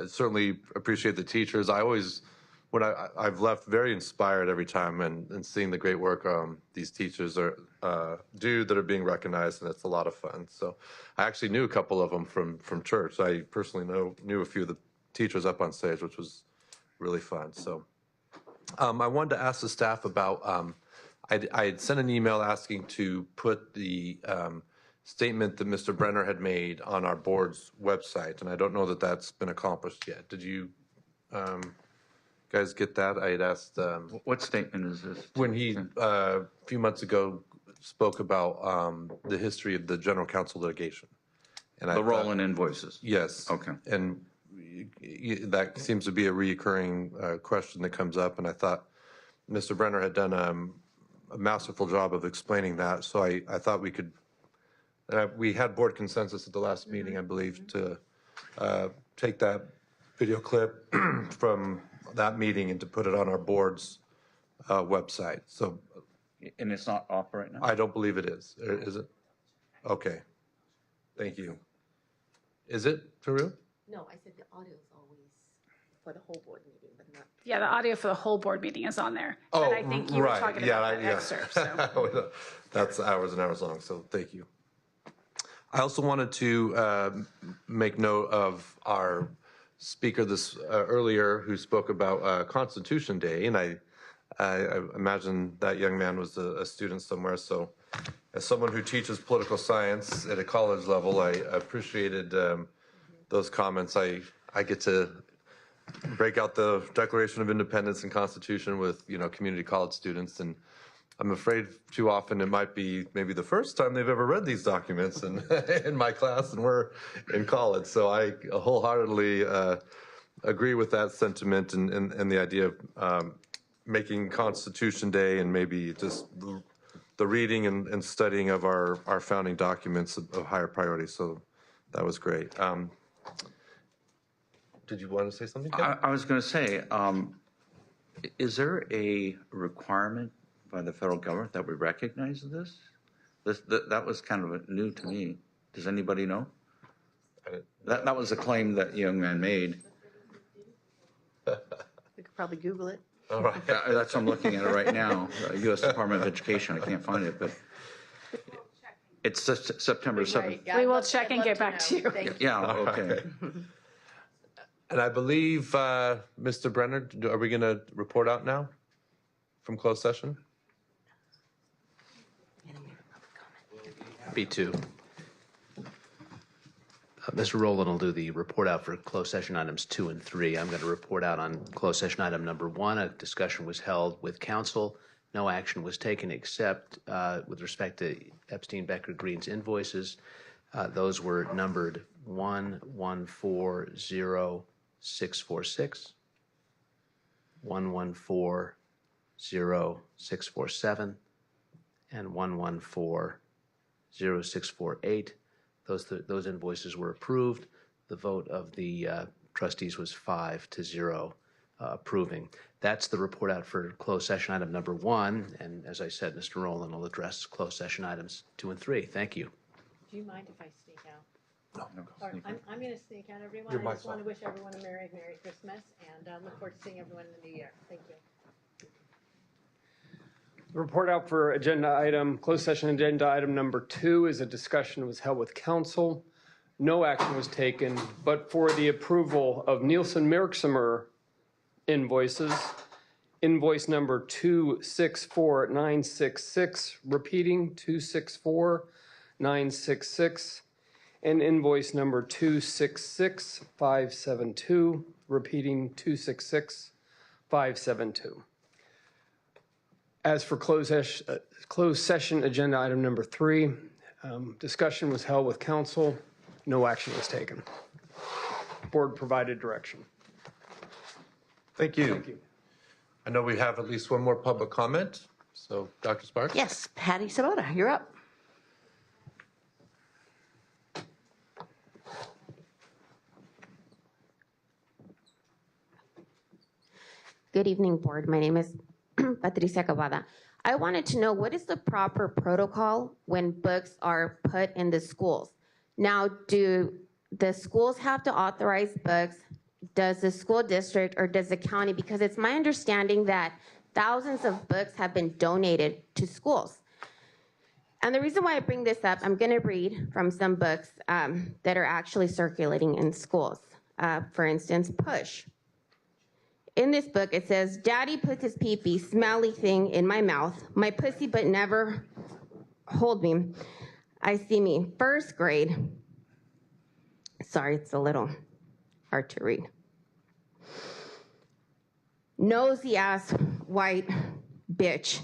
[SPEAKER 1] certainly appreciate the teachers. I've left very inspired every time and seeing the great work these teachers do that are being recognized, and it's a lot of fun. So I actually knew a couple of them from church. I personally knew a few of the teachers up on stage, which was really fun. So I wanted to ask the staff about, I had sent an email asking to put the statement that Mr. Brenner had made on our board's website, and I don't know that that's been accomplished yet. Did you guys get that? I had asked.
[SPEAKER 21] What statement is this?
[SPEAKER 1] When he, a few months ago, spoke about the history of the general counsel litigation. And
[SPEAKER 21] The role in invoices.
[SPEAKER 1] Yes.
[SPEAKER 21] Okay.
[SPEAKER 1] And that seems to be a reoccurring question that comes up, and I thought Mr. Brenner had done a masterful job of explaining that, so I thought we could, we had board consensus at the last meeting, I believe, to take that video clip from that meeting and to put it on our board's website. So,
[SPEAKER 21] and it's not up right now?
[SPEAKER 1] I don't believe it is. Is it? Okay. Thank you. Is it, Faru?
[SPEAKER 10] No, I said the audio is always for the whole board meeting, but not.
[SPEAKER 9] Yeah, the audio for the whole board meeting is on there.
[SPEAKER 1] Oh,
[SPEAKER 9] but I think you
[SPEAKER 1] right.
[SPEAKER 9] were talking about that excerpt. So.
[SPEAKER 1] That's hours and hours long, so thank you. I also wanted to make note of our speaker this earlier who spoke about Constitution Day, and I imagine that young man was a student somewhere. So, as someone who teaches political science at a college level, I appreciated those comments. I get to break out the Declaration of Independence and Constitution with community college students, and I'm afraid too often it might be maybe the first time they've ever read these documents in my class, and we're in college. So I wholeheartedly agree with that sentiment and the idea of making Constitution Day and maybe just the reading and studying of our founding documents of higher priority. So that was great. Did you want to say something, Ken?
[SPEAKER 21] I was going to say, is there a requirement by the federal government that we recognize this? That was kind of new to me. Does anybody know? That was a claim that young man made.
[SPEAKER 4] We could probably Google it.
[SPEAKER 1] All right.
[SPEAKER 21] That's I'm looking at it right now. U.S. Department of Education. I can't find it, but it's September 7th.
[SPEAKER 2] We will check and get back to you.
[SPEAKER 21] Yeah. Okay.
[SPEAKER 1] And I believe, Mr. Brenner, are we going to report out now from closed session?
[SPEAKER 11] Happy to. Mr. Rowland will do the report out for closed session items 2 and 3. I'm going to report out on closed session item number 1. A discussion was held with council. No action was taken except with respect to Epstein Becker Green's invoices. Those were numbered 1140646, 1140647, and 1140648. Those invoices were approved. The vote of the trustees was 5-0 approving. That's the report out for closed session item number 1. And as I said, Mr. Rowland will address closed session items 2 and 3. Thank you.
[SPEAKER 8] Do you mind if I sneak out?
[SPEAKER 21] No.
[SPEAKER 8] Or I'm going to sneak out, everyone.
[SPEAKER 1] You're
[SPEAKER 8] I just
[SPEAKER 1] my
[SPEAKER 8] want to wish everyone a Merry Christmas and look forward to seeing everyone in the new year. Thank you.
[SPEAKER 15] The report out for closed session agenda item number 2 is a discussion was held with council. No action was taken, but for the approval of Nielsen Merximer invoices, invoice number 264966, repeating 264966, and invoice number 266572, repeating 266572. As for closed session agenda item number 3, discussion was held with council. No action was taken. Board provided direction.
[SPEAKER 1] Thank you. I know we have at least one more public comment. So, Dr. Sparks?
[SPEAKER 4] Yes, Patty Sabota, you're up.
[SPEAKER 22] Good evening, board. My name is Patricia Cavada. I wanted to know what is the proper protocol when books are put in the schools? Now, do the schools have to authorize books? Does the school district or does the county? Because it's my understanding that thousands of books have been donated to schools. And the reason why I bring this up, I'm going to read from some books that are actually circulating in schools. For instance, Push. In this book, it says, Daddy puts his pee-pee, smelly thing in my mouth, my pussy but never hold me. I see me, first grade. Sorry, it's a little hard to read. Nosy ass white bitch,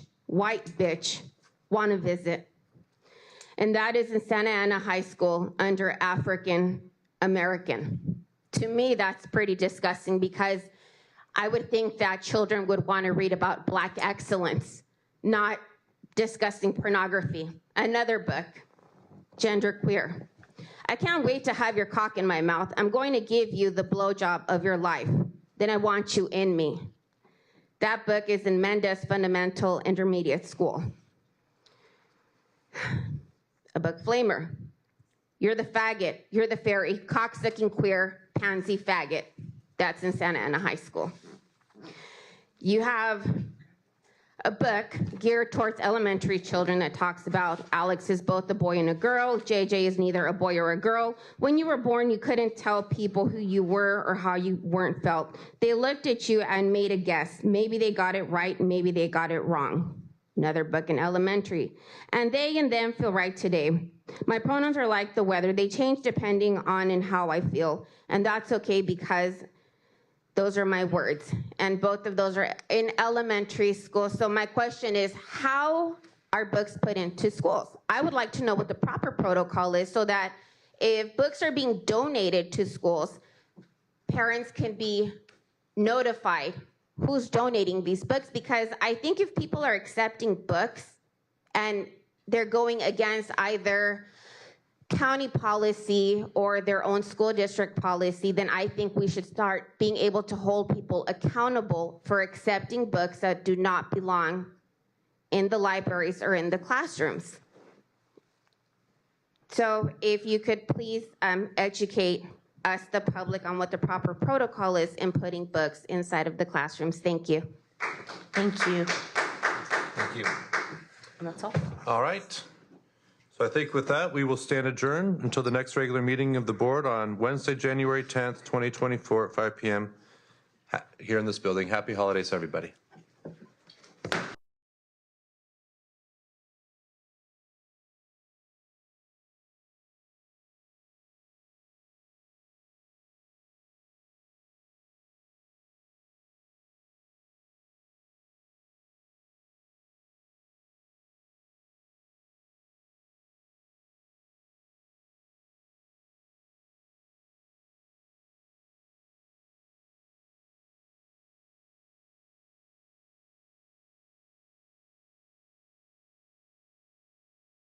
[SPEAKER 22] wanna visit. And that is in Santa Ana High School under African American. To me, that's pretty disgusting because I would think that children would want to read about Black excellence, not discussing pornography. Another book, Genderqueer. I can't wait to have your cock in my mouth. I'm going to give you the blowjob of your life. Then I want you in me. That book is in Mendez Fundamental Intermediate School. A book, Flamer. You're the faggot, you're the fairy, cock-sucking queer, pansy faggot. That's in Santa Ana High School. You have a book geared towards elementary children that talks about Alex is both a boy and a girl, JJ is neither a boy or a girl. When you were born, you couldn't tell people who you were or how you weren't felt. They looked at you and made a guess. Maybe they got it right, maybe they got it wrong. Another book in elementary. And they and them feel right today. My pronouns are like the weather. They change depending on and how I feel. And that's okay because those are my words. And both of those are in elementary school. So my question is, how are books put into schools? I would like to know what the proper protocol is so that if books are being donated to schools, parents can be notified who's donating these books, because I think if people are accepting books and they're going against either county policy or their own school district policy, then I think we should start being able to hold people accountable for accepting books that do not belong in the libraries or in the classrooms. So if you could please educate us, the public, on what the proper protocol is in putting books inside of the classrooms. Thank you.
[SPEAKER 4] Thank you.
[SPEAKER 1] Thank you.
[SPEAKER 4] And that's all.
[SPEAKER 1] All right. So I think with that, we will stand adjourned until the next regular meeting of the board on Wednesday, January 10th, 2024 at 5 p.m. here in this building. Happy holidays, everybody.